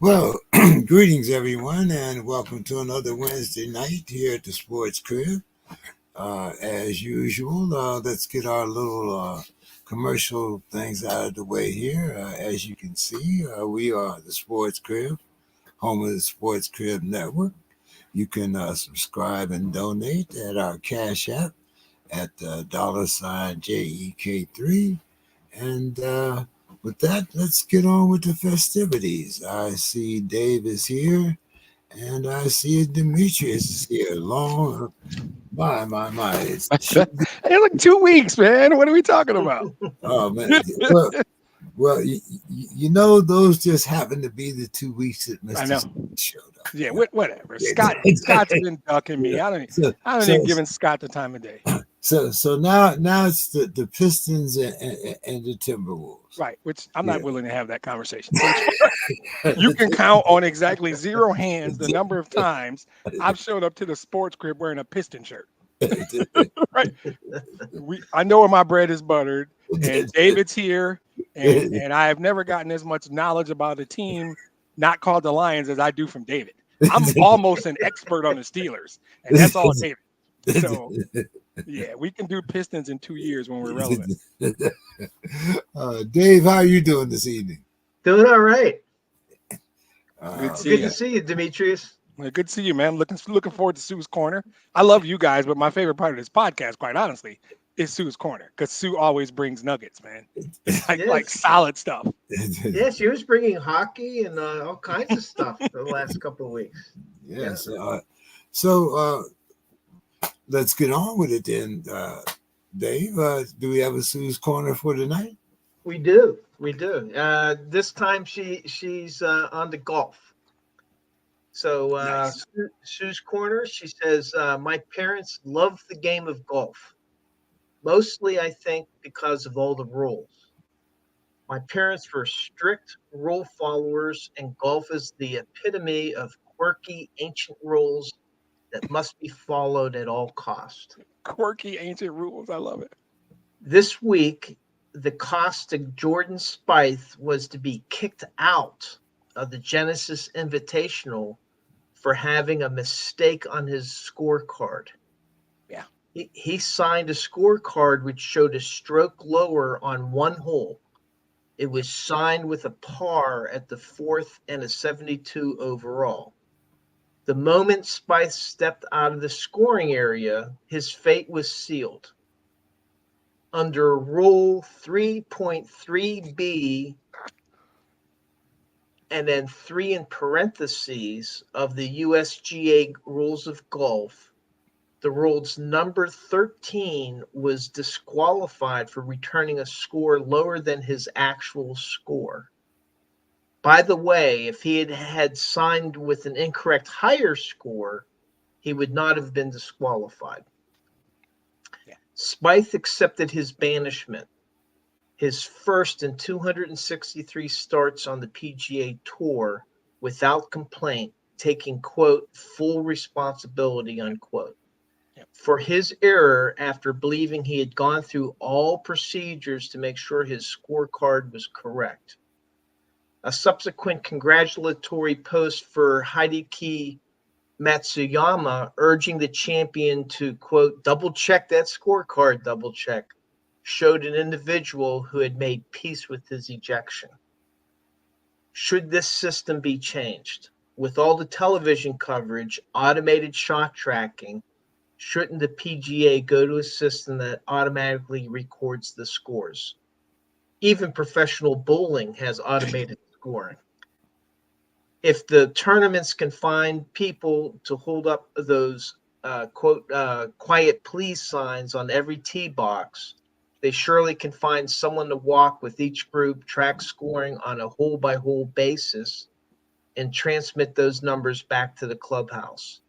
Well, greetings everyone, and welcome to another Wednesday night here at the Sports Crib. As usual, let's get our little commercial things out of the way here. As you can see, we are the Sports Crib, home of the Sports Crib Network. You can subscribe and donate at our Cash App at $ JEK3. And with that, let's get on with the festivities. I see Dave is here, and I see Demetrius is here. Long, my. It's Hey, look, 2 weeks, man. What are we talking about? oh man. Well, you know, those just happen to be the 2 weeks that I Mr. know. showed up. Yeah, whatever. Yeah, Scott's been ducking me. yeah. I don't So, even giving Scott the time of day. so now it's the Pistons and the Timberwolves. Right, which I'm Yeah. not willing to have that conversation. You can count on exactly 0 hands the number of times I've showed up to the Sports Crib wearing a Piston shirt. Right. I know where my bread is buttered, and David's here, and I have never gotten as much knowledge about a team not called the Lions as I do from David. I'm almost an expert on the Steelers, and that's all David. So, yeah, we can do Pistons in 2 years when we're relevant. Dave, how are you doing this evening? Doing all right. Good To see you, Demetrius. Good to see you, man. Looking forward to Sue's Corner. I love you guys, but my favorite part of this podcast, quite honestly, is Sue's Corner, because Sue always brings nuggets, man. It's like solid stuff. Yeah, she was bringing hockey and all kinds of stuff the last couple of weeks. Yes. So let's get on with it then. Dave, do we have a Sue's Corner for tonight? We do. This time she's on the golf. So Nice. Sue's Corner, she says, my parents love the game of golf. Mostly, I think, because of all the rules. My parents were strict rule followers, and golf is the epitome of quirky ancient rules that must be followed at all cost. Quirky ancient rules. I love it. This week, the cost of Jordan Spieth was to be kicked out of the Genesis Invitational for having a mistake on his scorecard. Yeah. He signed a scorecard which showed a stroke lower on one hole. It was signed with a par at the 4th and a 72 overall. The moment Spieth stepped out of the scoring area, his fate was sealed. Under Rule 3.3b and then 3 in parentheses of the USGA Rules of Golf, the rule's number 13 was disqualified for returning a score lower than his actual score. By the way, if he had signed with an incorrect higher score, he would not have been disqualified. Yeah. Spieth accepted his banishment, his first in 263 starts on the PGA Tour, without complaint, taking, quote, full responsibility, unquote, for his error after believing he had gone through all procedures to make sure his scorecard was correct. A subsequent congratulatory post for Hideki Matsuyama urging the champion to, quote, double check that scorecard, double check, showed an individual who had made peace with his ejection. Should this system be changed? With all the television coverage, automated shot tracking, shouldn't the PGA go to a system that automatically records the scores? Even professional bowling has automated scoring. If the tournaments can find people to hold up those quote quiet please signs on every tee box, they surely can find someone to walk with each group, track scoring on a hole-by-hole basis, and transmit those numbers back to the clubhouse.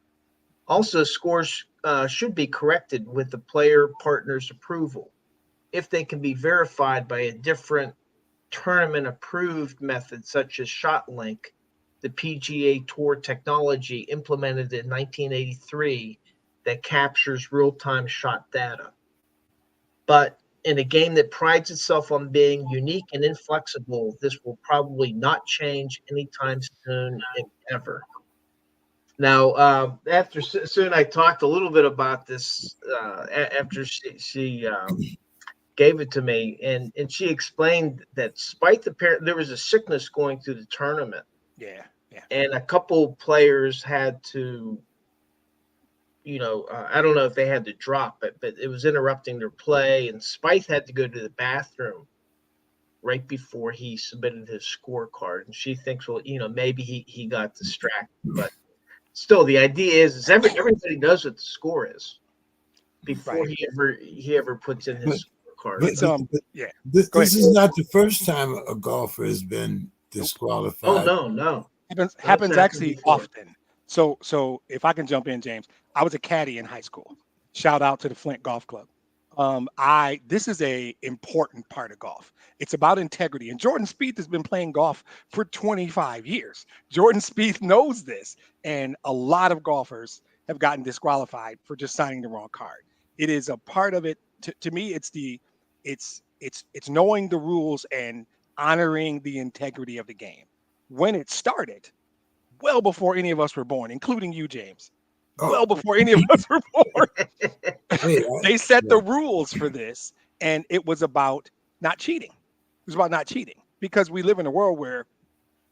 Also, scores should be corrected with the player partner's approval. If they can be verified by a different tournament-approved method, such as ShotLink, the PGA Tour technology implemented in 1983 that captures real-time shot data. But In a game that prides itself on being unique and inflexible, this will probably not change anytime soon, if ever. Now, after soon, I talked a little bit about this after she gave it to me, and she explained that despite there was a sickness going through the tournament, Yeah. and a couple players had to, I don't know if they had to drop it, but it was interrupting their play, and Spieth had to go to the bathroom right before he submitted his scorecard, and she thinks, well, maybe he got distracted, but still, the idea is everybody knows what the score is before Right. he ever puts in his scorecard. Yeah. This is not the first time a golfer has been disqualified. Oh no. Happens actually often. So if I can jump in, James, I was a caddy in high school. Shout out to the Flint Golf Club. This is a important part of golf. It's about integrity. And Jordan Spieth has been playing golf for 25 years. Jordan Spieth knows this. And a lot of golfers have gotten disqualified for just signing the wrong card. It is a part of it. To me, it's knowing the rules and honoring the integrity of the game. When it started, well before any of us were born, including you, James. Well before any of us were born. They set the rules for this, and it was about not cheating. It was about not cheating because we live in a world where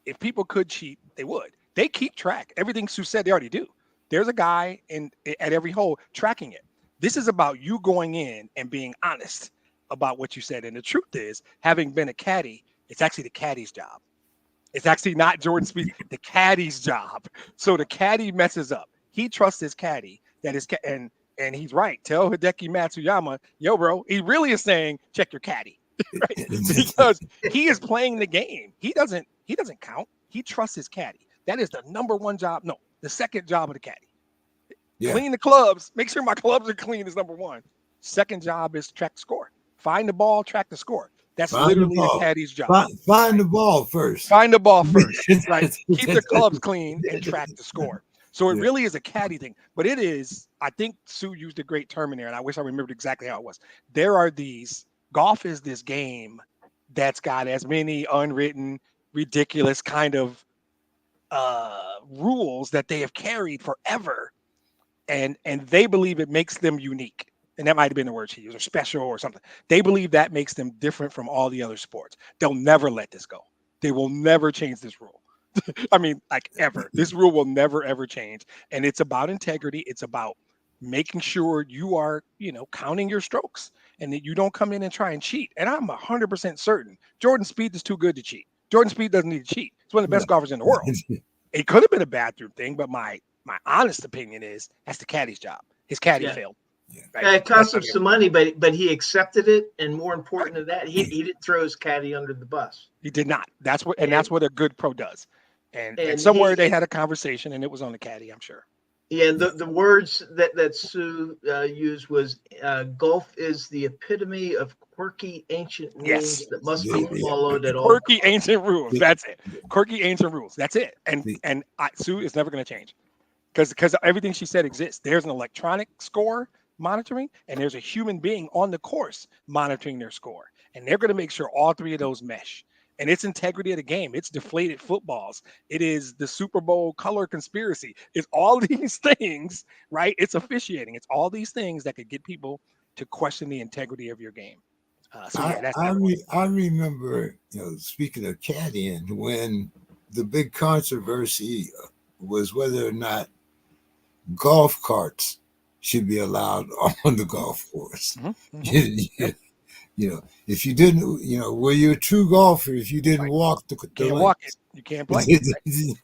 if people could cheat, they would. They keep track. Everything Sue said, they already do. There's a guy at every hole tracking it. This is about you going in and being honest about what you said. And the truth is, having been a caddy, it's actually the caddy's job. It's actually not Jordan Spieth, the caddy's job. So the caddy messes up. He trusts his caddy that is, and he's right. Tell Hideki Matsuyama, yo, bro, he really is saying, check your caddy, right? Because he is playing the game. He doesn't count. He trusts his caddy. That is the number one job. No, the second job of the caddy. Yeah. Clean the clubs. Make sure my clubs are clean is number one. Second job is track the score. Find the ball, track the score. That's literally the caddy's job. Find the ball first. Find the ball first. Right. Keep the clubs clean and track the score. So it really is a caddy thing. But it is, I think Sue used a great term in there, and I wish I remembered exactly how it was. There are golf is this game that's got as many unwritten, ridiculous kind of rules that they have carried forever. And they believe it makes them unique. And that might have been the word she used, or special or something. They believe that makes them different from all the other sports. They'll never let this go. They will never change this rule. I mean, like ever. This rule will never, ever change. And it's about integrity. It's about making sure you are, counting your strokes and that you don't come in and try and cheat. And I'm 100% certain Jordan Spieth is too good to cheat. Jordan Spieth doesn't need to cheat. He's one of the best golfers in the world. It could have been a bathroom thing, but my honest opinion is that's the caddy's job. His caddy failed. Yeah. Right. It cost him some money, but he accepted it, and more important than that, he didn't throw his caddy under the bus. He did not. That's what a good pro does. And somewhere they had a conversation, and it was on the caddy, I'm sure. Yeah, the words that Sue used was golf is the epitome of quirky ancient rules that must be followed at all. Quirky ancient rules. That's it. Quirky ancient rules. That's it. And Sue is never going to change because everything she said exists. There's an electronic score monitoring, and there's a human being on the course monitoring their score, and they're going to make sure all three of those mesh. And it's integrity of the game. It's deflated footballs. It is the Super Bowl color conspiracy. It's all these things, right? It's officiating. It's all these things that could get people to question the integrity of your game. I remember, speaking of caddying, when the big controversy was whether or not golf carts should be allowed on the golf course. Mm-hmm. If you didn't, were you a true golfer if you didn't walk the walk it. You can't play.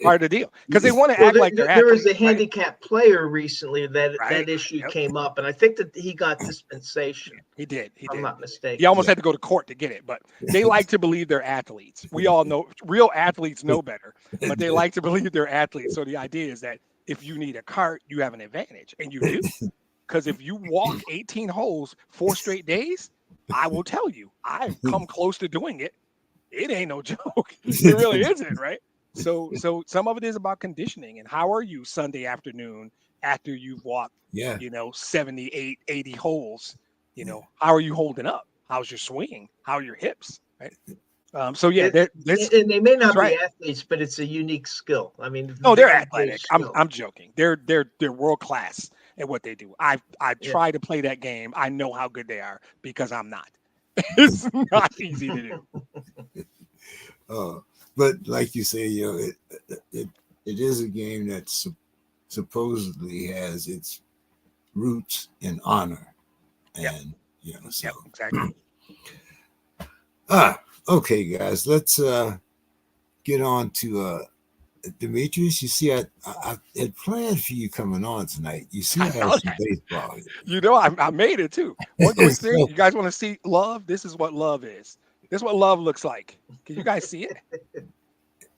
Part of the deal. Because they want to act like they're there was a handicapped player recently that issue came up, and I think that he got dispensation. He did. I'm not mistaken. He almost had to go to court to get it, but they like to believe they're athletes. We all know real athletes know better, but they like to believe they're athletes. So the idea is that if you need a cart, you have an advantage, and you do. Because if you walk 18 holes 4 straight days, I will tell you, I've come close to doing it. It ain't no joke. It really isn't, right? So some of it is about conditioning. And how are you Sunday afternoon after you've walked, 78, 80 holes? How are you holding up? how's your swing, how are your hips, right? So yeah, And, this and they may that's not be right. athletes, but it's a unique skill. I mean, No, they're very great athletic. skill. I'm joking. They're world class at what they do. I Yeah. try to play that game. I know how good they are because I'm not. It's not easy to do. Uh, but like you say, it it is a game that supposedly has its roots in honor, Yep. and so Yep. Exactly. ah, okay, guys, let's get on to Demetrius. You see, I had planned for you coming on tonight. You see, I I have know some that. baseball I made it too. One quick thing. so You guys want to see love? This is what love is. This is what love looks like. Can you guys see it?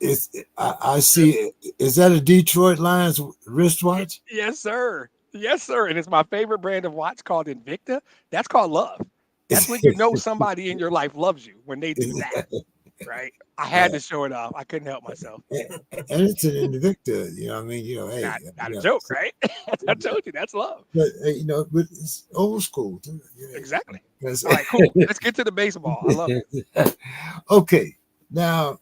it's I see. Is that a Detroit Lions wristwatch? Yes, sir. Yes, sir. And it's my favorite brand of watch called Invicta. That's called love. That's when you know somebody in your life loves you when they do that, right? I had to show it off. I couldn't help myself. And it's an Invicta. I mean, hey, Not a joke, right? I told you that's love. but but it's old school too. Exactly. 'Cause- All right, cool. Let's get to the baseball. I love it. okay, now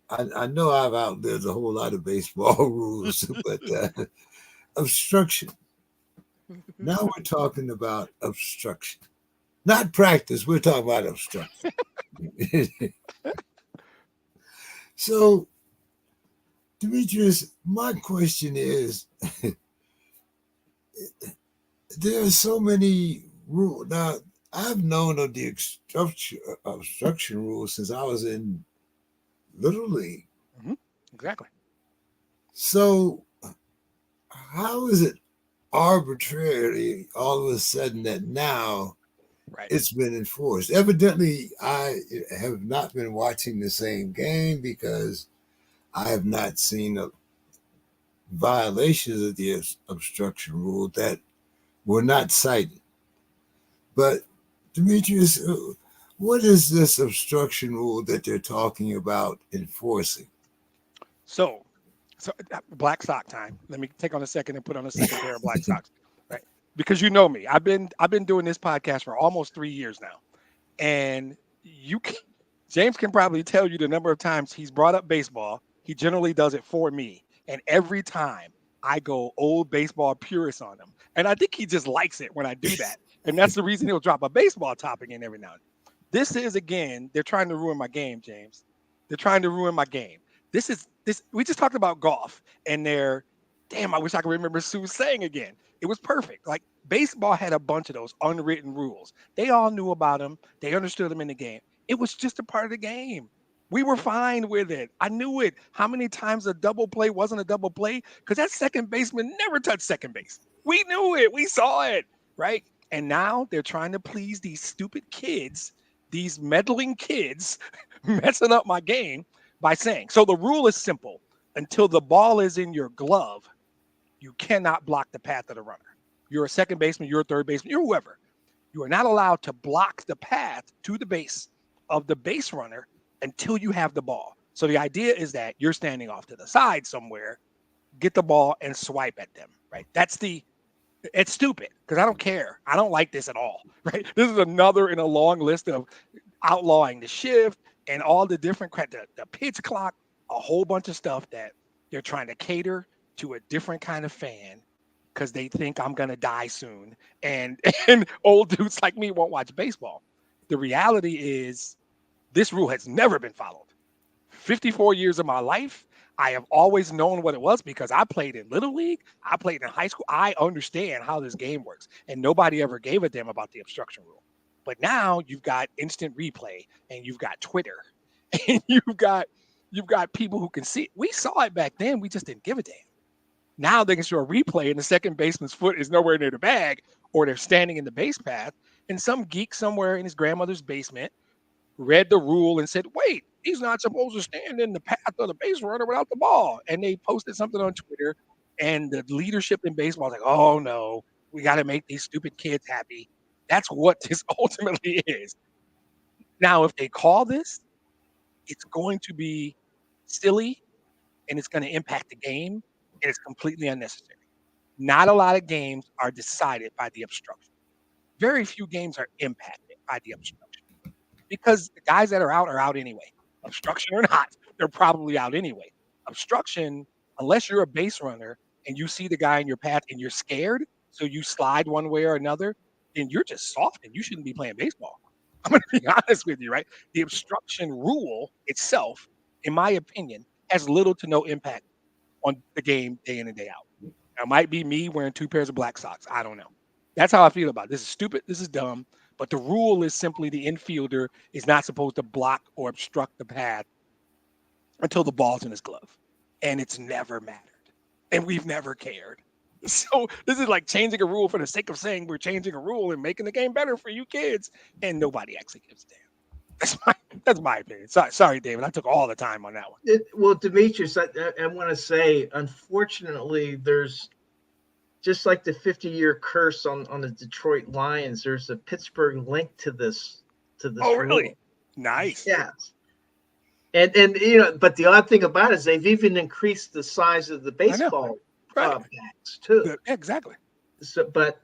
I know I've outlived a whole lot of baseball rules, but obstruction. Now we're talking about obstruction, not practice. We're talking about obstruction. So, Demetrius, my question is: there are so many rules. Now, I've known of the obstruction rules since I was in Little League. Mhm. Exactly. So, how is it arbitrarily all of a sudden that now Right. it's been enforced? Evidently, I have not been watching the same game because I have not seen violations of the obstruction rule that were not cited. But Demetrius, what is this obstruction rule that they're talking about enforcing? So, black sock time. Let me take on a second and put on a second pair of black socks, right? Because you know me. I've been doing this podcast for almost 3 years now, and you can, James can probably tell you the number of times he's brought up baseball. He generally does it for me, and every time I go old baseball purist on him, and I think he just likes it when I do that, and that's the reason he'll drop a baseball topic in every now and then. This is again, they're trying to ruin my game, James. They're trying to ruin my game. This. We just talked about golf, and they're, damn. I wish I could remember Sue saying again. It was perfect. Like baseball had a bunch of those unwritten rules. They all knew about them. They understood them in the game. It was just a part of the game. We were fine with it. I knew it. How many times a double play wasn't a double play? Because that second baseman never touched second base. We knew it. We saw it, right? And now they're trying to please these stupid kids, these meddling kids, messing up my game by saying, so the rule is simple. Until the ball is in your glove, you cannot block the path of the runner. You're a second baseman, you're a third baseman, you're whoever. You are not allowed to block the path to the base of the base runner until you have the ball. So the idea is that you're standing off to the side somewhere, get the ball and swipe at them, right? It's stupid because I don't care. I don't like this at all, right? This is another in a long list of outlawing the shift and all the different the pitch clock, a whole bunch of stuff that they're trying to cater to a different kind of fan because they think I'm gonna die soon, and and old dudes like me won't watch baseball. The reality is this rule has never been followed. 54 years of my life, I have always known what it was because I played in Little League, I played in high school. I understand how this game works, and nobody ever gave a damn about the obstruction rule. But now you've got instant replay, and you've got Twitter, and you've got people who can see it. We saw it back then, we just didn't give a damn. Now they can show a replay, and the second baseman's foot is nowhere near the bag, or they're standing in the base path, and some geek somewhere in his grandmother's basement read the rule and said, wait, he's not supposed to stand in the path of the base runner without the ball. And they posted something on Twitter, and the leadership in baseball is like, oh no, we got to make these stupid kids happy. That's what this ultimately is. Now, if they call this, it's going to be silly and it's going to impact the game, and it's completely unnecessary. Not a lot of games are decided by the obstruction. very few games are impacted by the obstruction because the guys that are out anyway. Obstruction or not, they're probably out anyway. Obstruction, unless you're a base runner and you see the guy in your path and you're scared, so you slide one way or another, then you're just soft and you shouldn't be playing baseball. I'm going to be honest with you, right? The obstruction rule itself, in my opinion, has little to no impact on the game day in and day out. Now, it might be me wearing 2 pairs of black socks. I don't know. That's how I feel about it. This is stupid. This is dumb. But the rule is simply the infielder is not supposed to block or obstruct the path until the ball's in his glove. And it's never mattered. And we've never cared. So this is like changing a rule for the sake of saying we're changing a rule and making the game better for you kids. And nobody actually gives a damn. That's my opinion. Sorry, David. I took all the time on that one. Well, Demetrius, I want to say, unfortunately, there's just like the 50-year curse on the Detroit Lions. There's a Pittsburgh link to this. Oh, really? rule. Nice. Yes. And but the odd thing about it is they've even increased the size of the baseball bats too. Yeah, exactly. So, but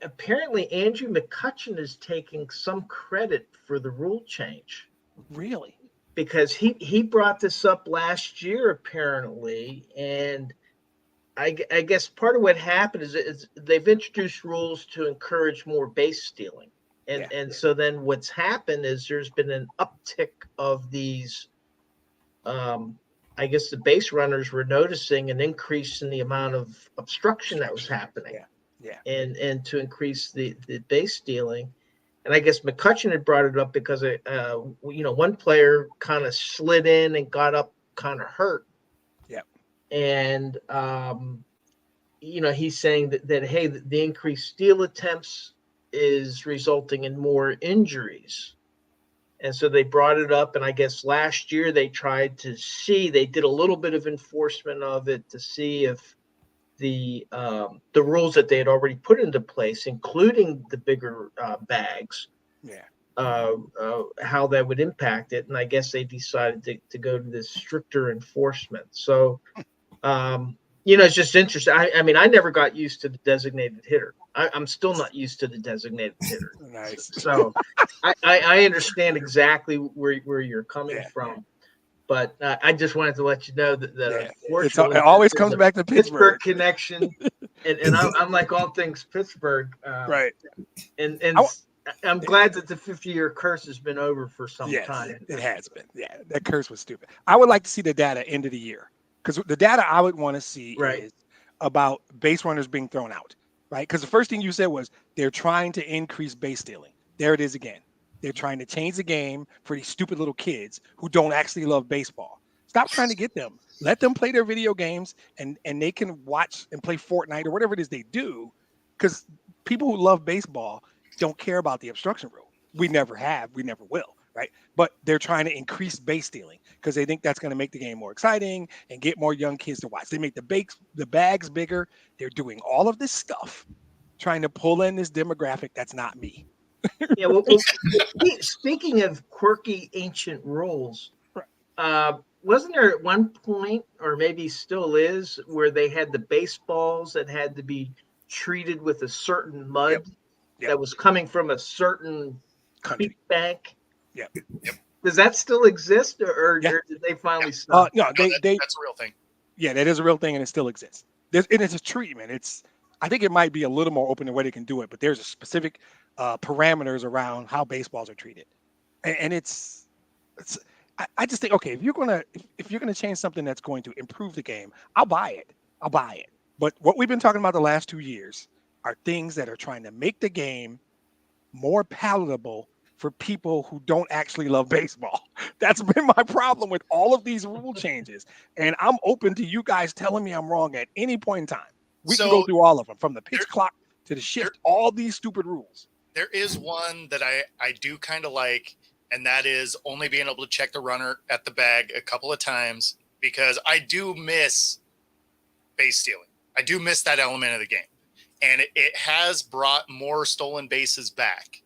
apparently Andrew McCutcheon is taking some credit for the rule change. Really? Because he brought this up last year apparently, and I guess part of what happened is they've introduced rules to encourage more base stealing. And so then what's happened is there's been an uptick of these, I guess the base runners were noticing an increase in the amount of obstruction that was happening. Yeah. And to increase the base stealing. And I guess McCutcheon had brought it up because, one player kind of slid in and got up kind of hurt. Yeah. And, he's saying that, hey, the increased steal attempts is resulting in more injuries. And so they brought it up. And I guess last year they tried to they did a little bit of enforcement of it to see if the rules that they had already put into place, including the bigger bags, how that would impact it. And I guess they decided to go to this stricter enforcement. So, it's just interesting. I mean, I never got used to the designated hitter. I'm still not used to the designated hitter. Nice. So I understand exactly where you're coming from. But I just wanted to let you know that unfortunately, it always comes back to Pittsburgh connection, and I'm like all things Pittsburgh, right? And I'm glad that the 50-year curse has been over for some time. It has been. Yeah, that curse was stupid. I would like to see the data end of the year because the data I would want to see is about base runners being thrown out, right? Because the first thing you said was they're trying to increase base stealing. There it is again. They're trying to change the game for these stupid little kids who don't actually love baseball. Stop trying to get them. Let them play their video games and they can watch and play Fortnite or whatever it is they do, because people who love baseball don't care about the obstruction rule. We never have. We never will, right? But they're trying to increase base stealing because they think that's going to make the game more exciting and get more young kids to watch. They make the bags bigger. They're doing all of this stuff, trying to pull in this demographic that's not me. Yeah, well, speaking of quirky ancient rules, wasn't there at one point, or maybe still is, where they had the baseballs that had to be treated with a certain mud that was coming from a certain creek bank? Yep. Does that still exist, or did they finally stop? No, that's a real thing. Yeah, that is a real thing, and it still exists. It's a treatment. I think it might be a little more open in the way they can do it, but there's a specific parameters around how baseballs are treated, and I just think, okay, if you're gonna change something that's going to improve the game, I'll buy it. But what we've been talking about the last 2 years are things that are trying to make the game more palatable for people who don't actually love baseball. That's been my problem with all of these rule changes, and I'm open to you guys telling me I'm wrong at any point in time. We can go through all of them, from the pitch clock to the shift, all these stupid rules. There is one that I do kind of like, and that is only being able to check the runner at the bag a couple of times, because I do miss base stealing. I do miss that element of the game. And it has brought more stolen bases back,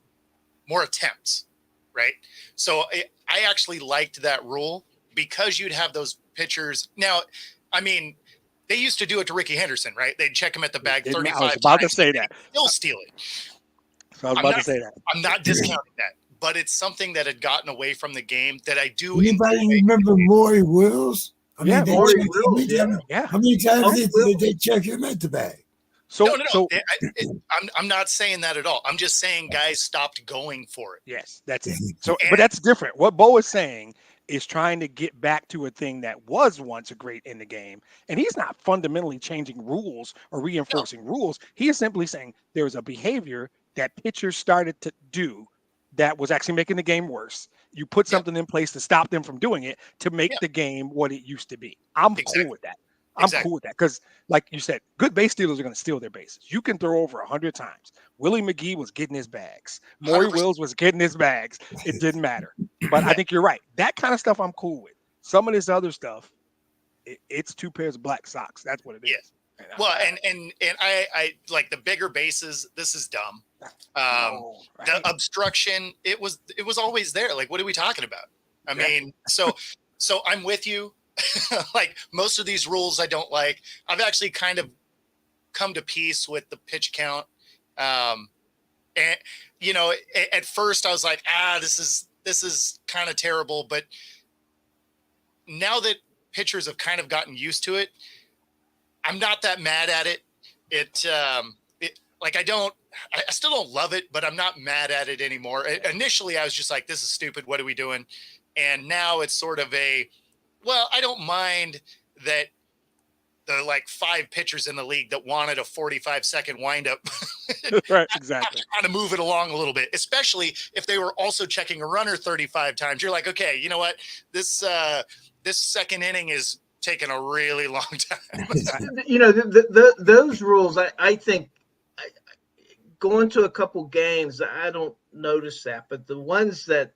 more attempts, right? So I actually liked that rule because you'd have those pitchers. Now, I mean, They used to do it to Ricky Henderson, right? They'd check him at the bag 35 times. I was about to say that. Still steal it. So I was about to say that. I'm not discounting that, but it's something that had gotten away from the game that I do. Anybody remember Maury Wills? Yeah, Maury Wills, yeah. How many times did they check him at the bag? So, no. I'm not saying that at all. I'm just saying guys stopped going for it. Yes, that's it. So, but that's different. What Bo is saying is trying to get back to a thing that was once a great in the game. And he's not fundamentally changing rules or reinforcing rules. He is simply saying there was a behavior that pitchers started to do that was actually making the game worse. You put something in place to stop them from doing it to make the game what it used to be. I'm cool with that. I'm cool with that because, like you said, good base stealers are going to steal their bases. You can throw over 100 times. Willie McGee was getting his bags. Maury Wills was getting his bags. It didn't matter. But I think you're right. That kind of stuff I'm cool with. Some of this other stuff, it's two pairs of black socks. That's what it is. Yeah. Well, and I like the bigger bases. This is dumb. The obstruction. It was always there. Like, what are we talking about? I mean, so I'm with you. Like most of these rules I don't like. I've actually kind of come to peace with the pitch count. And you know, at first I was like, this is kind of terrible. But now that pitchers have kind of gotten used to it, I'm not that mad at it. Like I still don't love it, but I'm not mad at it anymore. Initially I was just like, this is stupid. What are we doing? And now it's sort of well, I don't mind that the like 5 pitchers in the league that wanted a 45-second windup. Right, exactly. Kind of move it along a little bit, especially if they were also checking a runner 35 times. You're like, okay, you know what? This second inning is taking a really long time. You know, those rules, I think, going to a couple games, I don't notice that, but the ones that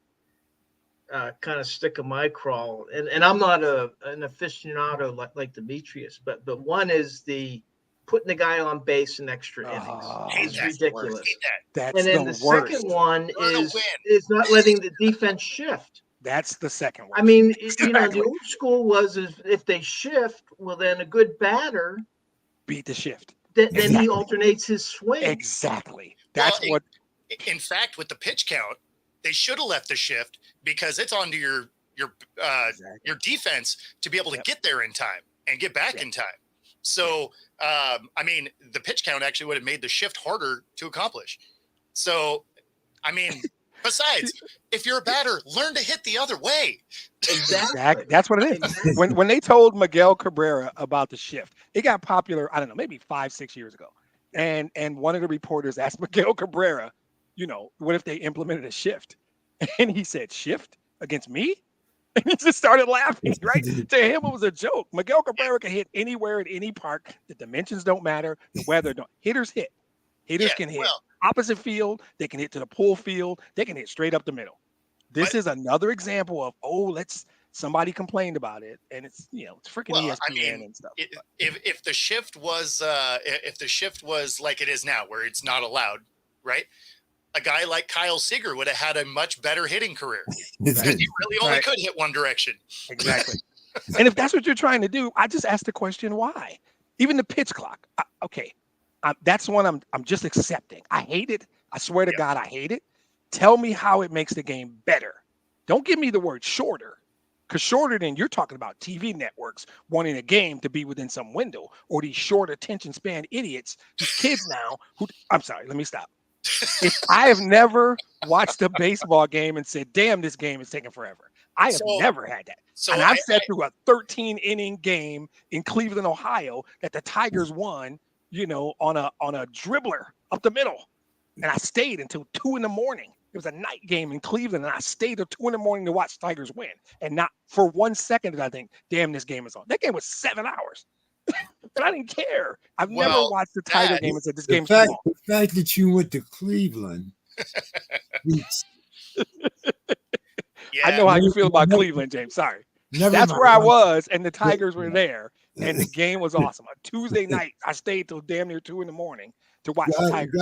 kind of stick in my craw, and I'm not an aficionado like Demetrius, but one is the putting the guy on base in extra innings. It's ridiculous. That's and then the second one is not letting the defense shift. That's the second one. I mean, you know, the old school was if they shift, well, then a good batter beat the shift. Then he alternates his swing. Exactly. That's what. In fact, with the pitch count, they should have left the shift because it's onto your defense to be able to get there in time and get back in time. So, I mean, the pitch count actually would have made the shift harder to accomplish. So, I mean, besides, if you're a batter, learn to hit the other way. Exactly. That's what it is. When they told Miguel Cabrera about the shift, it got popular, I don't know, maybe 5-6 years ago. And one of the reporters asked Miguel Cabrera, you know, what if they implemented a shift? And he said, shift against me? And he just started laughing, right? To him, it was a joke. Miguel Cabrera can hit anywhere in any park. The dimensions don't matter. The weather don't. Hitters hit. Hitters can hit opposite field. They can hit to the pull field. They can hit straight up the middle. This is another example of, somebody complained about it. And it's, you know, it's freaking ESPN and stuff. If the shift was like it is now, where it's not allowed, right? A guy like Kyle Seager would have had a much better hitting career because he really only could hit one direction. Exactly. And if that's what you're trying to do, I just asked the question, why? Even the pitch clock. That's one I'm just accepting. I hate it. I swear to God, I hate it. Tell me how it makes the game better. Don't give me the word shorter, because shorter than you're talking about TV networks wanting a game to be within some window, or these short attention span idiots, these kids now I'm sorry, let me stop. If I have never watched a baseball game and said, damn, this game is taking forever. I have never had that. And I've sat through a 13-inning game in Cleveland, Ohio, that the Tigers won, you know, on a dribbler up the middle. And I stayed until 2 a.m. It was a night game in Cleveland, and I stayed till 2 a.m. to watch Tigers win. And not for 1 second did I think, damn, this game is on. That game was 7 hours. And I didn't care. I've never watched the Tiger game and said this game's too long. The fact that you went to Cleveland. I know how you feel about Cleveland, James. Sorry. That's where I was, and the Tigers were there, and the game was awesome. A Tuesday night, I stayed till damn near 2 a.m. to watch the Tigers.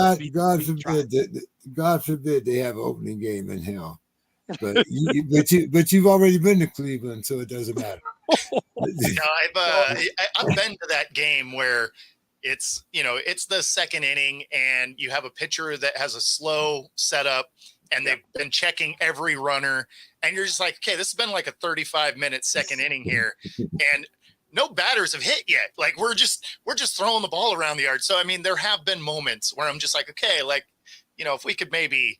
God forbid they have an opening game in hell. but you've already been to Cleveland, so it doesn't matter. No, I've been to that game where it's the second inning and you have a pitcher that has a slow setup and they've been checking every runner and you're just like, okay, this has been like a 35-minute second inning here and no batters have hit yet. Like we're just throwing the ball around the yard. So I mean, there have been moments where I'm just like, okay, like, if we could maybe.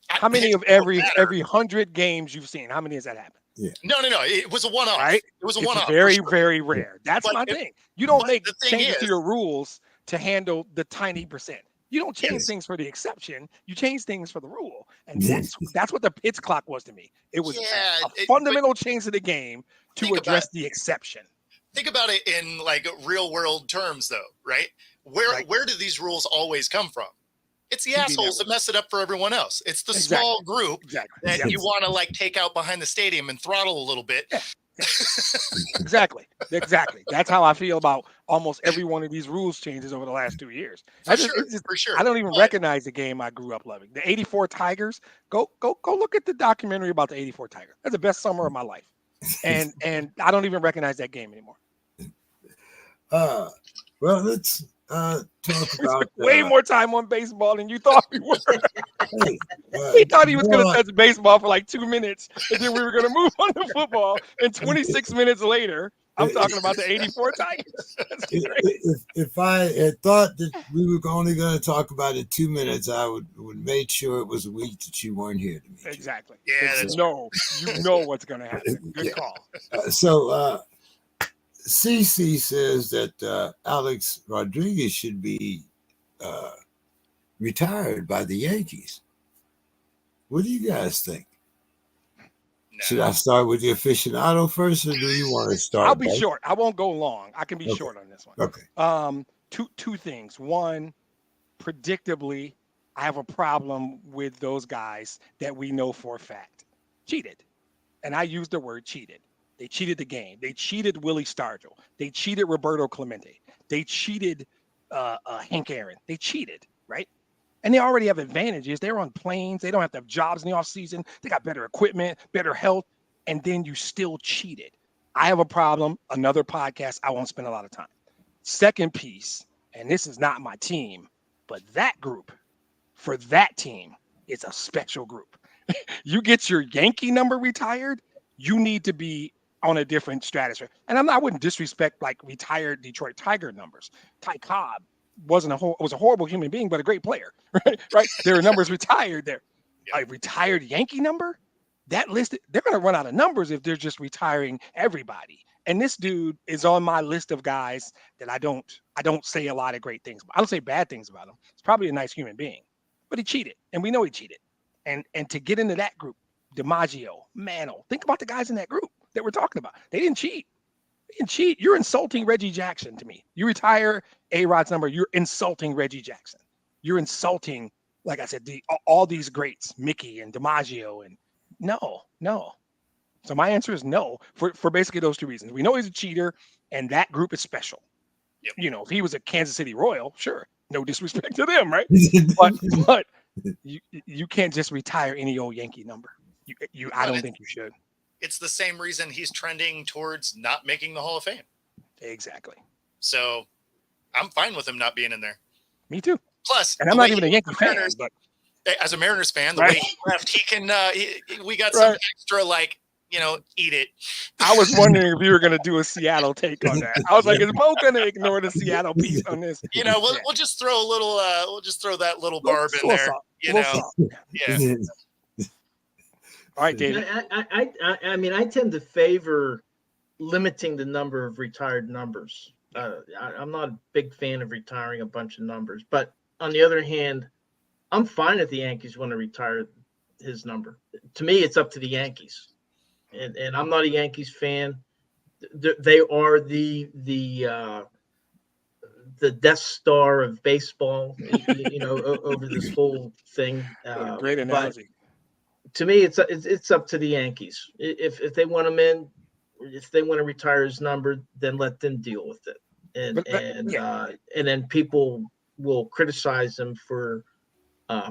How many of every 100 games you've seen? How many has that happened? Yeah. No. It was a one-off. Right? It was a It's one-off. very, very rare. That's my thing. You don't make changes to is, your rules to handle the tiny percent. You don't change things for the exception. You change things for the rule. And that's what the pitch clock was to me. It was a fundamental change to the game to address the exception. Think about it in like real world terms though, right? Where do these rules always come from? It's the assholes that mess it up for everyone else. It's the small group that you want to like take out behind the stadium and throttle a little bit. Yeah. Exactly. That's how I feel about almost every one of these rules changes over the last 2 years. For sure. I don't even recognize the game I grew up loving. The '84 Tigers. Go look at the documentary about the '84 Tigers. That's the best summer of my life. And I don't even recognize that game anymore. Well, let's talk about way more time on baseball than you thought we were. He thought he was going to touch baseball for like 2 minutes, and then we were going to move on to football. And 26 minutes later, I'm talking about the '84 Tigers. If I had thought that we were only going to talk about it 2 minutes, I would make sure it was a week that you weren't here to meet. Exactly. Yeah, you know what's going to happen. Good call. So CC says that Alex Rodriguez should be retired by the Yankees. What do you guys think? No. Should I start with the aficionado first, or do you want to start? I'll be short. I won't go long. I can be short on this one. Okay. Two things. One, predictably, I have a problem with those guys that we know for a fact cheated. And I use the word cheated. They cheated the game. They cheated Willie Stargell. They cheated Roberto Clemente. They cheated Hank Aaron. They cheated, right? And they already have advantages. They're on planes. They don't have to have jobs in the offseason. They got better equipment, better health, and then you still cheated. I have a problem. Another podcast. I won't spend a lot of time. Second piece, and this is not my team, but that group, for that team, it's a special group. You get your Yankee number retired, you need to be on a different stratosphere. And I wouldn't disrespect like retired Detroit Tiger numbers. Ty Cobb was a horrible human being, but a great player, right? There are numbers retired there. A retired Yankee number, that list, they're going to run out of numbers if they're just retiring everybody. And this dude is on my list of guys that I don't say a lot of great things about. I don't say bad things about him. He's probably a nice human being, but he cheated, and we know he cheated. And to get into that group, DiMaggio, Mantle, think about the guys in that group that we're talking about. They didn't cheat. You're insulting Reggie Jackson to me. You retire A-Rod's number, you're insulting Reggie Jackson. You're insulting, like I said, all these greats, Mickey and DiMaggio, and no. So my answer is no for basically those two reasons. We know he's a cheater, and that group is special. Yep. If he was a Kansas City Royal, sure, no disrespect to them, right? but you can't just retire any old Yankee number. I don't think you should. It's the same reason he's trending towards not making the Hall of Fame. Exactly. So I'm fine with him not being in there. Me too. Plus, and I'm not even a Yankee fan, but as a Mariners fan, the way he left, he can. We got some extra, like, eat it. I was wondering if you were going to do a Seattle take on that. I was like, is Mo going to ignore the Seattle piece on this? We'll just throw a little. We'll just throw that little barb in there. Yeah. All right, David. I mean, I tend to favor limiting the number of retired numbers. I'm not a big fan of retiring a bunch of numbers, but on the other hand, I'm fine if the Yankees want to retire his number. To me, it's up to the Yankees, and I'm not a Yankees fan. They are the Death Star of baseball, over this whole thing. Great analogy. To me, it's up to the Yankees. If they want him in, if they want to retire his number, then let them deal with it. And then people will criticize them for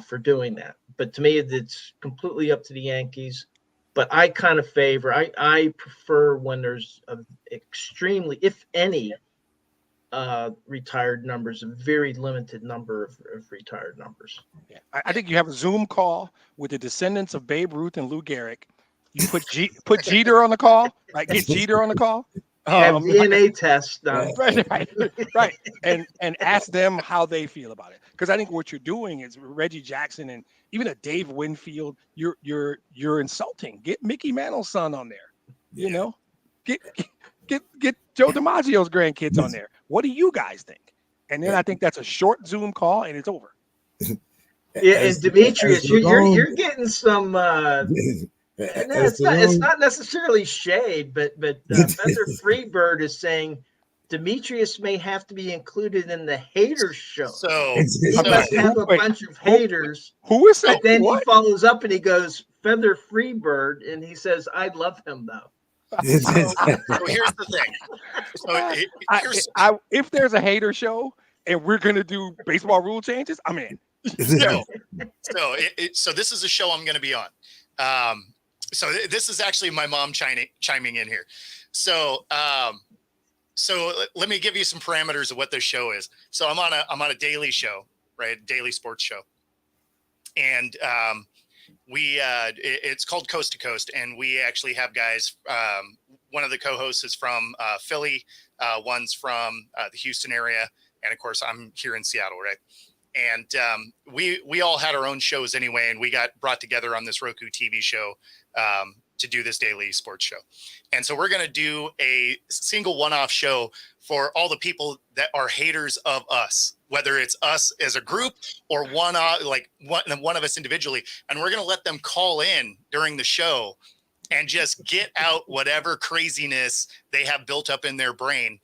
for doing that. But to me, it's completely up to the Yankees. But I kind of I prefer when there's a extremely, if any, retired numbers, a very limited number of retired numbers. Yeah. I think you have a Zoom call with the descendants of Babe Ruth and Lou Gehrig. You put Jeter on the call, right? Get Jeter on the call. Have DNA tests done. Right. And ask them how they feel about it. Because I think what you're doing is Reggie Jackson and even a Dave Winfield, you're insulting. Get Mickey Mantle's son on there. You know, get Joe DiMaggio's grandkids on there. What do you guys think? And then I think that's a short Zoom call and it's over. Yeah, and Demetrius, you're getting some. No, it's not necessarily shade, but Feather Freebird is saying Demetrius may have to be included in the haters show. So he must have a bunch of haters. Who is saying? But then what? He follows up and he goes Feather Freebird, and he says, "I love him though." So here's the thing. So if there's a hater show and we're gonna do baseball rule changes, I'm in. So this is a show I'm going to be on. So this is actually my mom chiming in here. So let me give you some parameters of what this show is. So I'm on a daily show, right? Daily sports show. And it's called Coast to Coast, and we actually have guys. One of the co-hosts is from Philly, one's from the Houston area, and of course I'm here in Seattle, right? And we all had our own shows anyway, and we got brought together on this Roku TV show to do this daily sports show. And so we're going to do a single one-off show for all the people that are haters of us, whether it's us as a group or one of us individually. And we're going to let them call in during the show and just get out whatever craziness they have built up in their brain.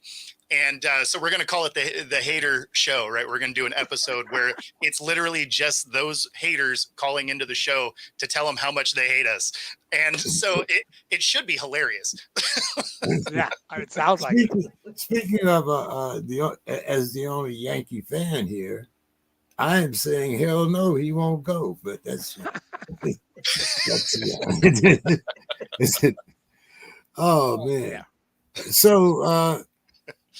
And so we're going to call it the hater show, right? We're going to do an episode where it's literally just those haters calling into the show to tell them how much they hate us. And so it should be hilarious. Yeah, it sounds like Speaking of as the only Yankee fan here, I am saying hell no, he won't go. But that's oh man. Yeah. So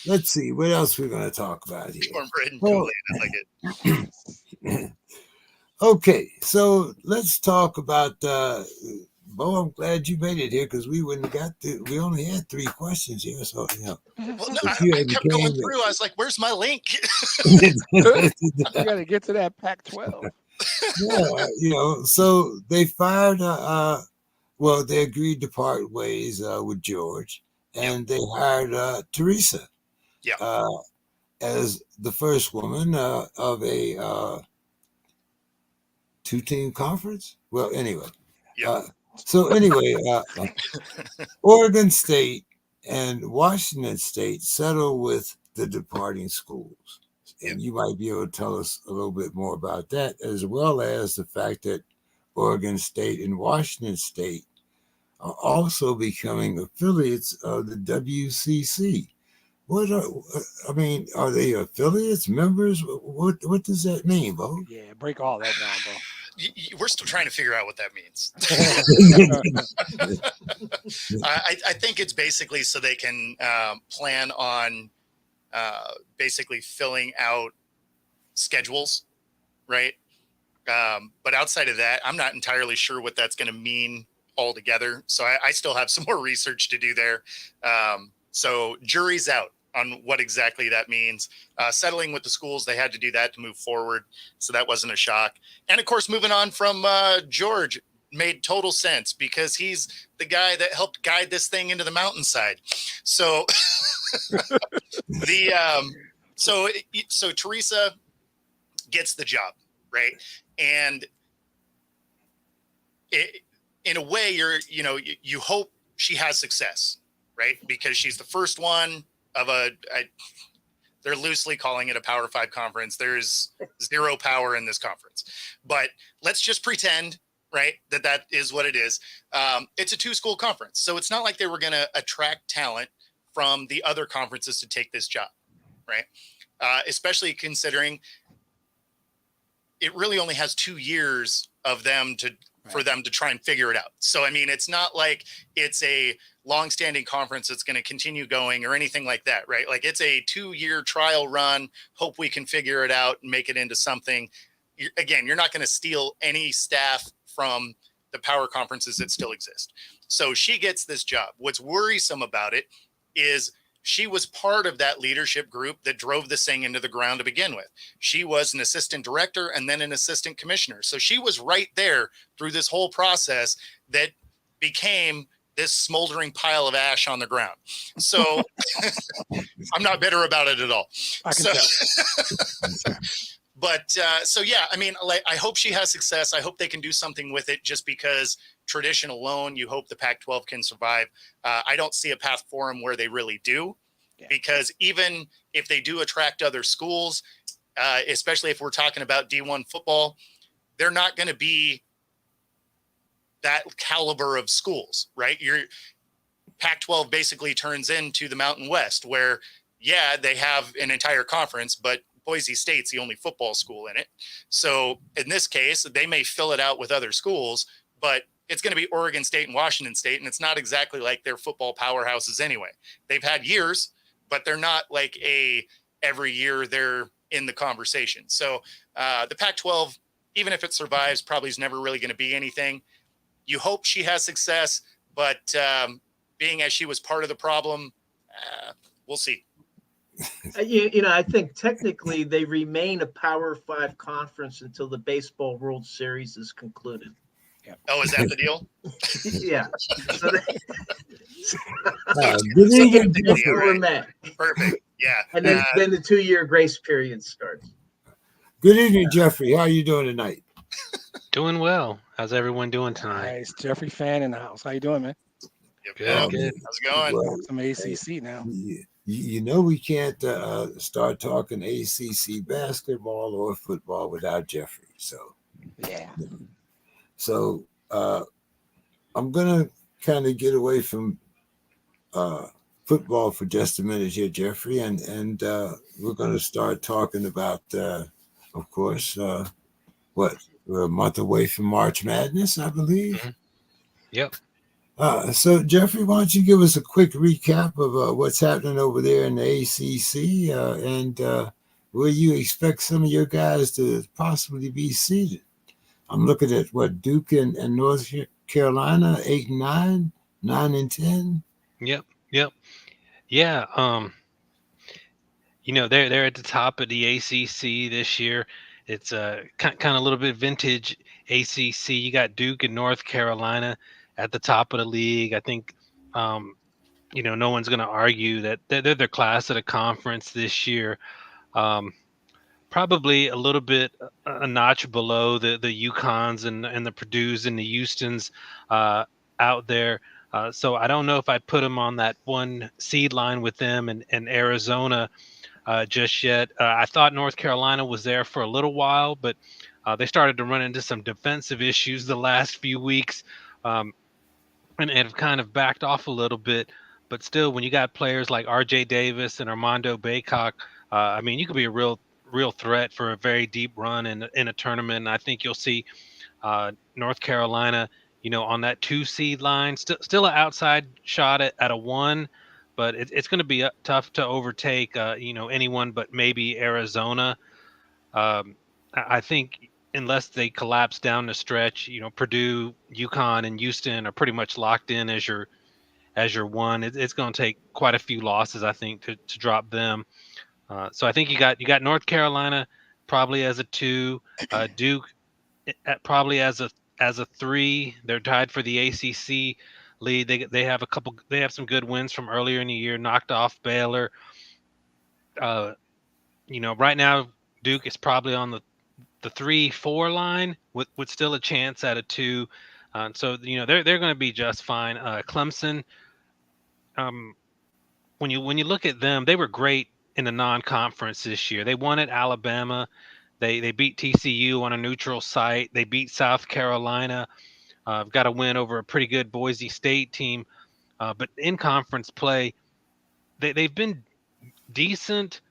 let's see what else we're going to talk about here. Cornbread and Kool-Aid, I like it. Okay, so let's talk about. Bo, I'm glad you made it here because we wouldn't have we only had 3 questions here, so Well, no, I kept going through. I was like, "Where's my link?" You got to get to that Pac-12. Yeah, so they fired. Well, they agreed to part ways with George, and they hired Teresa. Yeah. As the first woman of a 2-team conference. Well, anyway. Yeah. So anyway, Oregon State and Washington State settled with the departing schools. And you might be able to tell us a little bit more about that, as well as the fact that Oregon State and Washington State are also becoming affiliates of the WCC. Are they affiliates, members? What does that mean, Bo? Yeah, break all that down, Bo. We're still trying to figure out what that means. I think it's basically so they can plan on basically filling out schedules, right? But outside of that, I'm not entirely sure what that's going to mean altogether. So I still have some more research to do there. So jury's out on what exactly that means. Settling with the schools, they had to do that to move forward. So that wasn't a shock. And of course, moving on from George made total sense because he's the guy that helped guide this thing into the mountainside. So so Teresa gets the job, right? And in a way, you hope she has success, right? Because she's the first one of they're loosely calling it a Power 5 conference. There's zero power in this conference, but let's just pretend, right, that is what it is. It's a 2-school conference. So it's not like they were going to attract talent from the other conferences to take this job, right? Especially considering it really only has 2 years of them for them to try and figure it out. So, I mean, it's not like it's a long-standing conference that's going to continue going or anything like that, right? Like it's a 2-year trial run. Hope we can figure it out and make it into something. Again, you're not going to steal any staff from the power conferences that still exist. So she gets this job. What's worrisome about it is she was part of that leadership group that drove this thing into the ground to begin with. She was an assistant director and then an assistant commissioner. So she was right there through this whole process that became this smoldering pile of ash on the ground. So I'm not bitter about it at all. I can tell. But so, yeah, I mean, like, I hope she has success. I hope they can do something with it, just because tradition alone, you hope the Pac-12 can survive. I don't see a path for them where they really do, because even if they do attract other schools, especially if we're talking about D1 football, they're not going to be that caliber of schools, right? Your Pac-12 basically turns into the Mountain West, where, yeah, they have an entire conference, but Boise State's the only football school in it. So in this case, they may fill it out with other schools, but it's going to be Oregon State and Washington State, and it's not exactly like they're football powerhouses anyway. They've had years, but they're not like every year they're in the conversation. So the Pac-12, even if it survives, probably is never really going to be anything. You hope she has success, but being as she was part of the problem, we'll see. I think technically they remain a Power 5 conference until the Baseball World Series is concluded. Yeah. Oh, is that the deal? Yeah. So Good evening, Jeffrey. Right? Perfect. Yeah. And then the 2-year grace period starts. Good evening, Jeffrey. How are you doing tonight? Doing well. How's everyone doing tonight? Nice. Jeffrey fan in the house. How you doing, man? Good. How's it going? Well, Some ACC now. you know we can't start talking ACC basketball or football without Jeffrey. So Yeah. So I'm going to kind of get away from football for just a minute here, Jeffrey, and we're going to start talking about, of course, we're a month away from March Madness, I believe. Mm-hmm. Yep. So, Jeffrey, why don't you give us a quick recap of what's happening over there in the ACC and where you expect some of your guys to possibly be seated? I'm looking at Duke and North Carolina, 8-9, 9-10. Yep. Yeah. They're at the top of the ACC this year. It's kind of a little bit vintage ACC. You got Duke and North Carolina at the top of the league. I think, no one's going to argue that they're the class of the conference this year. Probably a little bit a notch below the UConns and the Purdues and the Houstons out there. So I don't know if I'd put them on that one seed line with them and Arizona just yet. I thought North Carolina was there for a little while, but they started to run into some defensive issues the last few weeks and have kind of backed off a little bit. But still, when you got players like R.J. Davis and Armando Baycock, you could be a real threat for a very deep run in a tournament. And I think you'll see North Carolina, on that 2 seed line, still an outside shot at a 1, but it's going to be tough to overtake, anyone but maybe Arizona. I think unless they collapse down the stretch, Purdue, UConn, and Houston are pretty much locked in as your 1. It's going to take quite a few losses, I think, to drop them. So I think you got North Carolina probably as a 2, Duke probably as a 3. They're tied for the ACC lead. They have some good wins from earlier in the year, knocked off Baylor. Right now Duke is probably on the 3-4 line with still a chance at a 2. So they're going to be just fine. Clemson, when you look at them, they were great in the non-conference this year. They won at Alabama. They beat TCU on a neutral site. They beat South Carolina. Got a win over a pretty good Boise State team. But in conference play, they've been decent,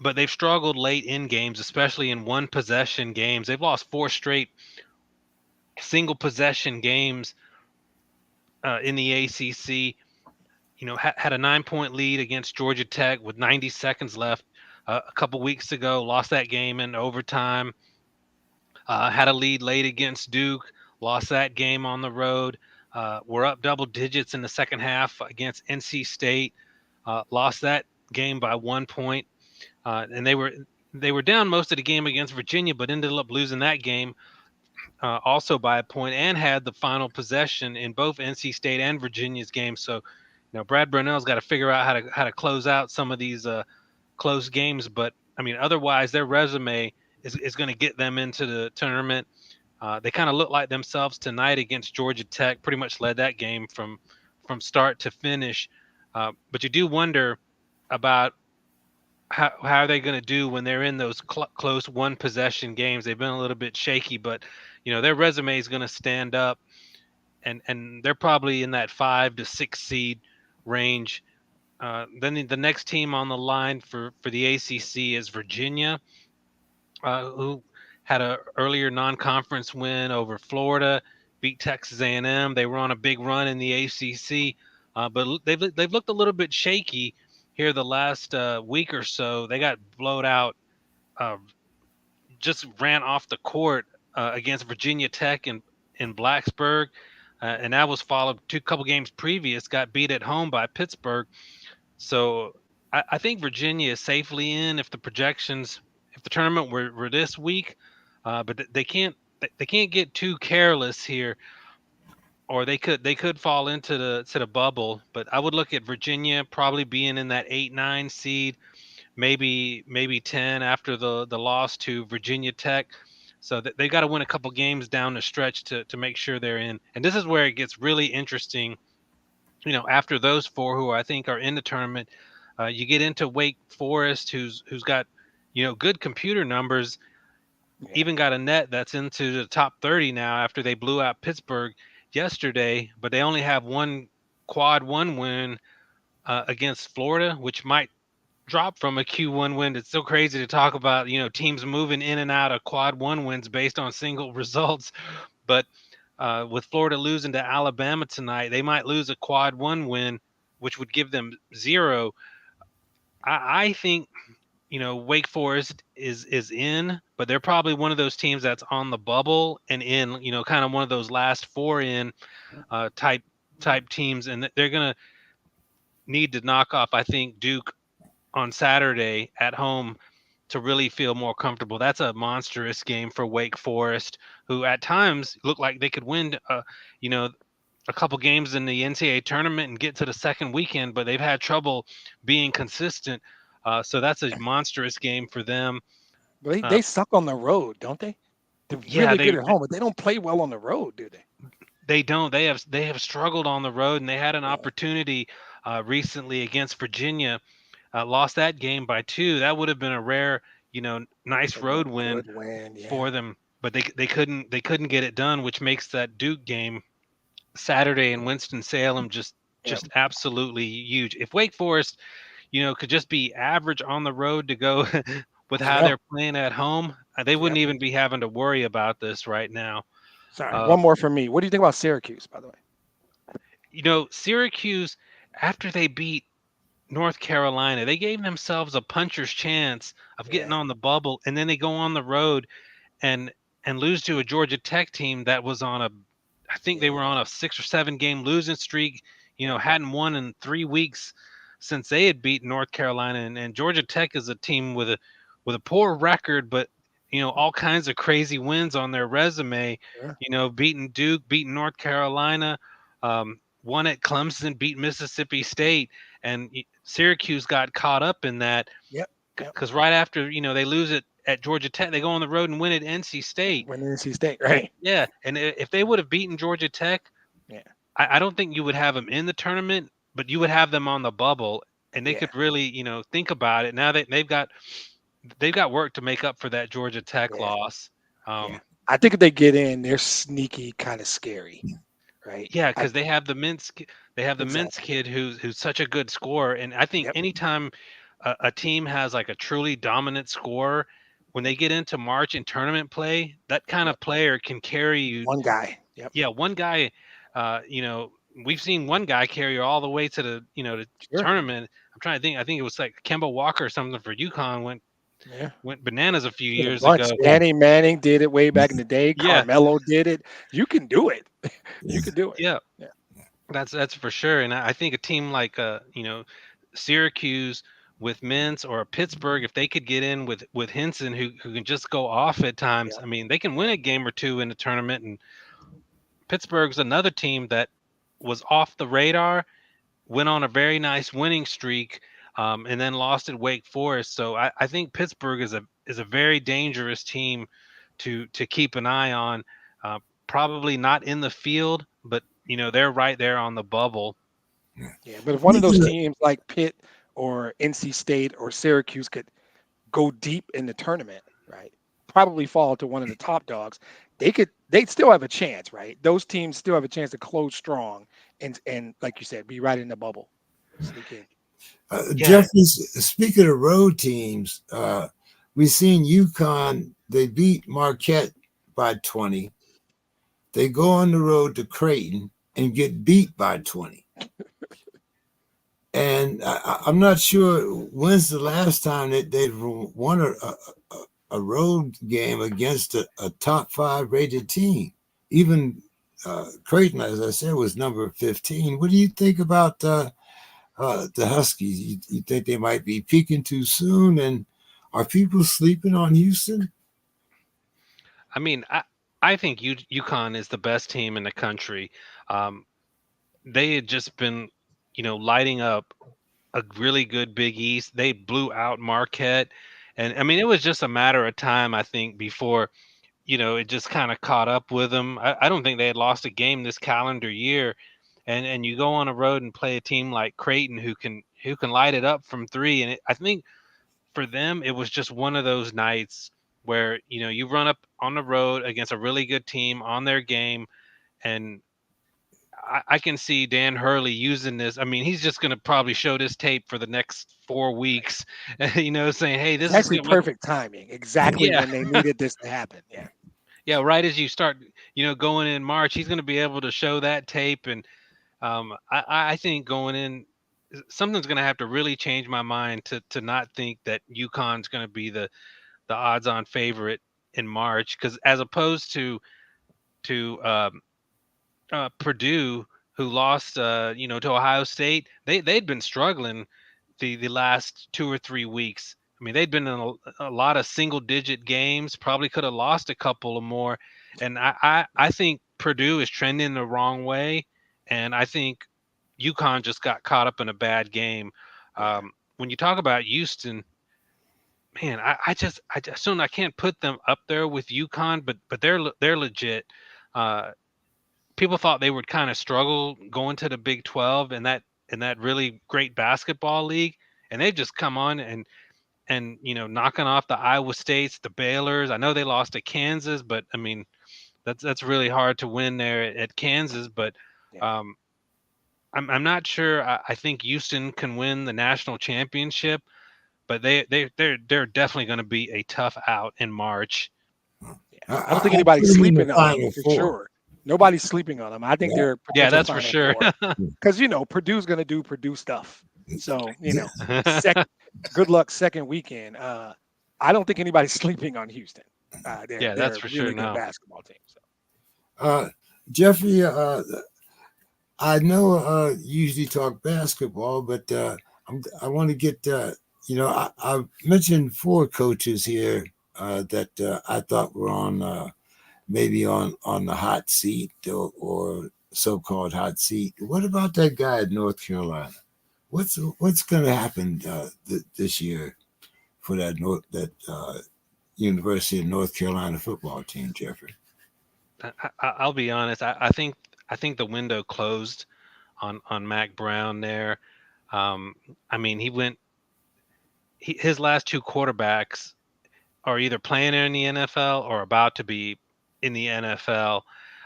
but they've struggled late in games, especially in one possession games. They've lost 4 straight single possession games in the ACC. Had a 9-point lead against Georgia Tech with 90 seconds left a couple weeks ago, lost that game in overtime. Had a lead late against Duke, lost that game on the road. We're up double digits in the second half against NC State, lost that game by 1 point. And they were down most of the game against Virginia, but ended up losing that game also by a point, and had the final possession in both NC State and Virginia's games. So, Brad Brownell's got to figure out how to close out some of these close games. But I mean, otherwise, their resume is going to get them into the tournament. They kind of look like themselves tonight against Georgia Tech. Pretty much led that game from start to finish. But you do wonder about how are they going to do when they're in those close one possession games. They've been a little bit shaky, but their resume is going to stand up, and they're probably in that 5 to 6 seed range. Then the next team on the line for the ACC is Virginia, who had an earlier non-conference win over Florida, beat Texas A&M. They were on a big run in the ACC, but they've looked a little bit shaky here the last week or so. They got blowed out, just ran off the court against Virginia Tech in Blacksburg, and that was followed couple games previous, got beat at home by Pittsburgh. So I think Virginia is safely in if the tournament were this week, but they can't get too careless here, or they could fall into the bubble. But I would look at Virginia probably being in that 8-9 seed, maybe 10 after the loss to Virginia Tech. So they got to win a couple games down the stretch to make sure they're in. And this is where it gets really interesting. After those 4 who I think are in the tournament, you get into Wake Forest, who's got good computer numbers, even got a net that's into the top 30 now after they blew out Pittsburgh yesterday, but they only have one quad 1 win against Florida, which might drop from a Q1 win. It's so crazy to talk about, teams moving in and out of quad 1 wins based on single results. But with Florida losing to Alabama tonight, they might lose a quad 1 win, which would give them 0. I think, Wake Forest is in, but they're probably one of those teams that's on the bubble and in, kind of one of those last 4 in type teams. And they're going to need to knock off, I think, Duke on Saturday at home to really feel more comfortable. That's a monstrous game for Wake Forest, who at times look like they could win, a couple games in the NCAA tournament and get to the second weekend, but they've had trouble being consistent. So that's a monstrous game for them. But they suck on the road, don't they? They're really good at home, but they don't play well on the road, do they? They don't. They have struggled on the road, and they had an opportunity recently against Virginia. Lost that game by 2. That would have been a rare, nice road win for them, but they couldn't get it done, which makes that Duke game Saturday in Winston-Salem just absolutely huge. If Wake Forest, could just be average on the road to go with how they're playing at home, they wouldn't even be having to worry about this right now. Sorry, one more for me. What do you think about Syracuse, by the way? Syracuse, after they beat North Carolina, they gave themselves a puncher's chance of getting on the bubble, and then they go on the road and lose to a Georgia Tech team that was on I think they were on a 6 or 7 game losing streak, hadn't won in 3 weeks since they had beaten North Carolina, and Georgia Tech is a team with a poor record, but all kinds of crazy wins on their resume, beating Duke, beating North Carolina, won at Clemson, beat Mississippi State, and Syracuse got caught up in that. Because right after, they lose it at Georgia Tech, they go on the road and win at NC State. Right? Yeah, and if they would have beaten Georgia Tech, I don't think you would have them in the tournament, but you would have them on the bubble, and they could really, think about it. Now they've got work to make up for that Georgia Tech loss. I think if they get in, they're sneaky, kind of scary, right? Yeah, because they have the Mintz kid who's such a good scorer, and I think anytime a team has like a truly dominant scorer, when they get into March and tournament play, that kind of player can carry you. One guy. Yep. Yeah, one guy. We've seen one guy carry you all the way to the the Sure. tournament. I'm trying to think. I think it was like Kemba Walker or something for UConn went bananas a few Did a years bunch. ago. Danny Manning did it way back in the day. Yeah. Carmelo did it. You can do it. You can do it. Yeah. Yeah. That's for sure. And I think a team like Syracuse with Mintz or Pittsburgh, if they could get in with Henson, who can just go off at times. Yeah. I mean, they can win a game or two in the tournament. And Pittsburgh's another team that was off the radar, went on a very nice winning streak, and then lost at Wake Forest. So I think Pittsburgh is a very dangerous team to keep an eye on. Probably not in the field, but they're right there on the bubble. Yeah. But if one of those teams like Pitt or NC State or Syracuse could go deep in the tournament, right? Probably fall to one of the top dogs. They'd still have a chance, right? Those teams still have a chance to close strong and like you said, be right in the bubble. Sneak in. Jeffrey, speaking of road teams, we've seen UConn, they beat Marquette by 20. They go on the road to Creighton and get beat by 20. And I'm not sure when's the last time that they've won a road game against a top 5 rated team. Even Creighton, as I said, was number 15. What do you think about the Huskies? You think they might be peaking too soon? And are people sleeping on Houston? I mean, I think UConn is the best team in the country. They had just been, lighting up a really good Big East. They blew out Marquette. And I mean, it was just a matter of time, I think, before, it just kind of caught up with them. I don't think they had lost a game this calendar year. And you go on a road and play a team like Creighton who can light it up from 3. And I think for them, it was just one of those nights where, you run up on the road against a really good team on their game. And I can see Dan Hurley using this. I mean, he's just going to probably show this tape for the next 4 weeks, saying, hey, this It's actually is perfect timing. Exactly when they needed this to happen. Yeah. Yeah, right as you start, going in March, he's going to be able to show that tape. And I think going in, something's going to have to really change my mind to not think that UConn's going to be the odds-on favorite in March, because as opposed to Purdue, who lost to Ohio State, they'd been struggling the last 2 or 3 weeks. I mean, they'd been in a lot of single-digit games, probably could have lost a couple or more. And I think Purdue is trending the wrong way, and I think UConn just got caught up in a bad game. When you talk about Houston, man, I can't put them up there with UConn, but they're legit. People thought they would kind of struggle going to the Big 12 and that really great basketball league, and they've just come on and knocking off the Iowa States, the Baylors. I know they lost to Kansas, but I mean that's really hard to win there at Kansas. But I'm not sure. I think Houston can win the national championship, but they're definitely going to be a tough out in March. I don't think anybody's sleeping on them for sure. Nobody's sleeping on them. I think they're that's for sure. Because Purdue's going to do Purdue stuff. So good luck second weekend. I don't think anybody's sleeping on Houston. They're that's for a really sure. Good basketball team. So. Jeffrey, I know you usually talk basketball, but I want to get I mentioned 4 coaches here that I thought were on maybe on the hot seat or so-called hot seat. What about that guy at North Carolina? What's going to happen this year for that University of North Carolina football team, Jeffrey? I'll be honest. I think the window closed on Mac Brown there. I mean, his last 2 quarterbacks are either playing in the NFL or about to be in the NFL.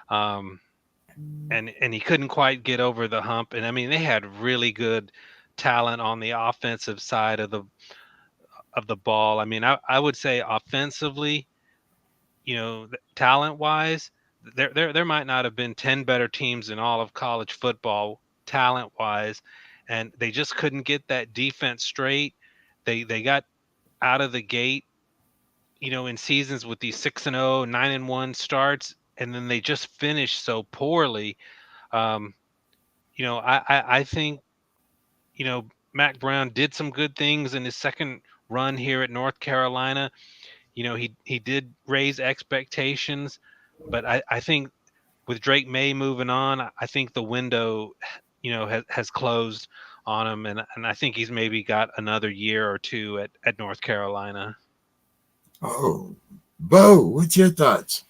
And he couldn't quite get over the hump. And I mean, they had really good talent on the offensive side of the ball. I mean, I would say offensively, talent wise, there might not have been 10 better teams in all of college football talent wise, and they just couldn't get that defense straight. They got out of the gate, in seasons with these 6-0, 9-1 starts, and then they just finished so poorly. I think, Mac Brown did some good things in his second run here at North Carolina. He did raise expectations, but I think with Drake May moving on, I think the window, has closed on him, and I think he's maybe got another year or two at North Carolina. Oh, Bo, what's your thoughts?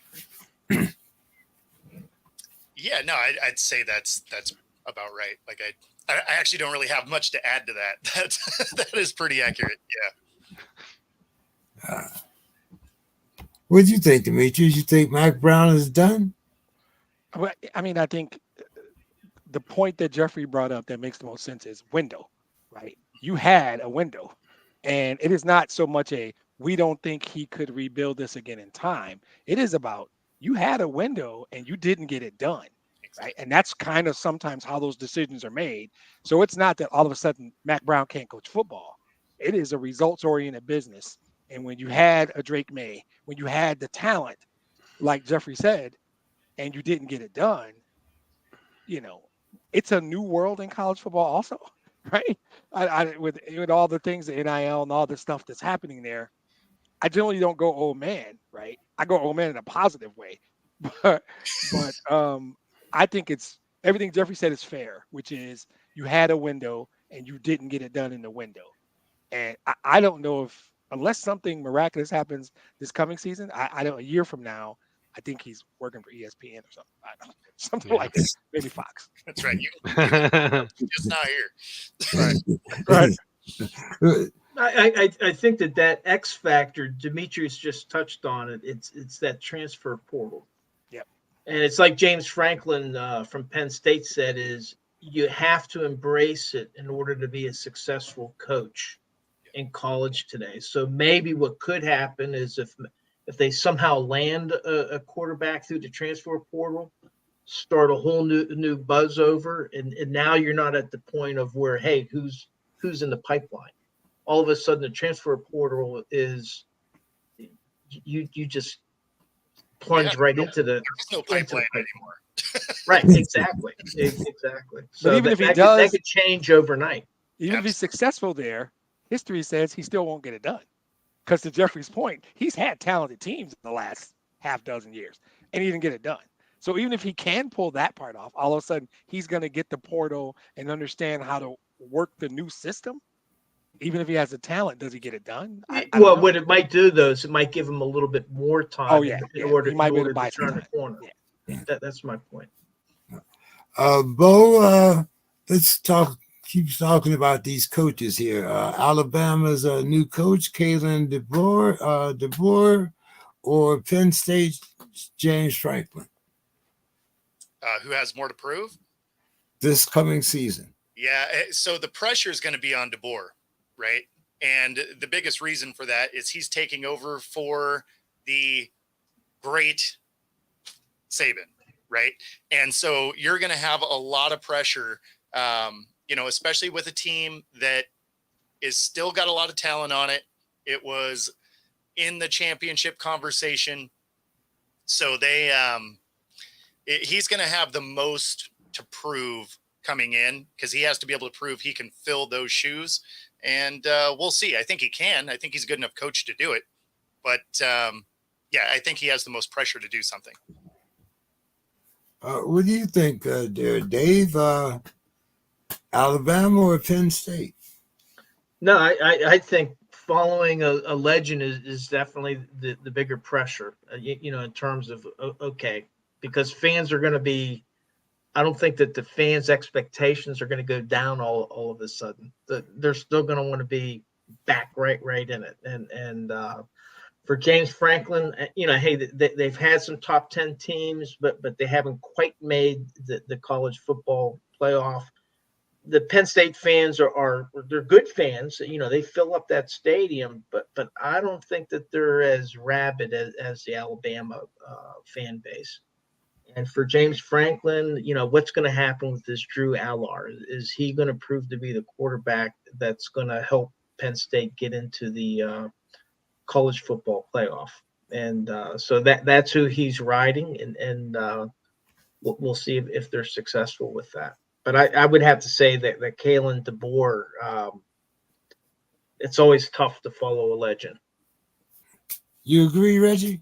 Yeah, no, I'd say that's about right. Like I actually don't really have much to add to that. That is pretty accurate. Yeah. What do you think, Demetrius? You think Mac Brown is done? Well, I mean, I think the point that Jeffrey brought up that makes the most sense is window, right? You had a window, and it is not so much we don't think he could rebuild this again in time. It is about you had a window and you didn't get it done, right? And that's kind of sometimes how those decisions are made. So it's not that all of a sudden Mac Brown can't coach football. It is a results-oriented business. And when you had a Drake May, when you had the talent, like Jeffrey said, and you didn't get it done, it's a new world in college football also, right? With all the things, the NIL and all the stuff that's happening there, I generally don't go, oh man, right? I go, oh man, in a positive way. But I think it's everything Jeffrey said is fair, which is you had a window and you didn't get it done in the window. And I don't know if, unless something miraculous happens this coming season, I don't, a year from now, I think he's working for ESPN or something. I don't know, something like that. Maybe Fox. That's right. You just not here. Right. I think that X factor, Demetrius just touched on it. It's that transfer portal. Yep. And it's like James Franklin from Penn State said, is you have to embrace it in order to be a successful coach in college today. So maybe what could happen is if they somehow land a quarterback through the transfer portal, start a whole new buzz over, and now you're not at the point of where, hey, who's in the pipeline. All of a sudden, the transfer portal is you just plunge right into the. There's no pipeline anymore. Right, exactly. So but even if he that does, could change overnight. Even if he's successful there, history says he still won't get it done. Because to Jeffrey's point, he's had talented teams in the last half dozen years, and he didn't get it done. So even if he can pull that part off, all of a sudden he's going to get the portal and understand how to work the new system. Even if he has the talent, does he get it done? Well, what it might do, though, is it might give him a little bit more time in order to turn the corner. Yeah. That's my point. Bo, let's keep talking about these coaches here. Alabama's new coach, Kalen DeBoer, or Penn State, James Franklin. Who has more to prove? This coming season. Yeah, so the pressure is going to be on DeBoer, right? And the biggest reason for that is he's taking over for the great Saban, right? And so you're going to have a lot of pressure, especially with a team that is still got a lot of talent on it. It was in the championship conversation. So he's going to have the most to prove coming in because he has to be able to prove he can fill those shoes. And we'll see. I think he can. I think he's a good enough coach to do it. But, I think he has the most pressure to do something. What do you think, Dave? Alabama or Penn State? No, I think following a legend is definitely the bigger pressure, in terms of, okay, because fans are going to be, I don't think that the fans' expectations are going to go down all of a sudden. They're still going to want to be back right in it. And for James Franklin, hey, they've had some top 10 teams, but they haven't quite made the college football playoff. the Penn State fans are they're good fans. You know, they fill up that stadium, but I don't think that they're as rabid as the Alabama fan base. And for James Franklin, you know, what's going to happen with this Drew Allard? Is he going to prove to be the quarterback that's going to help Penn State get into the college football playoff? And so that's who he's riding, and we'll see if they're successful with that. But I would have to say that Kalen DeBoer, it's always tough to follow a legend. You agree, Reggie?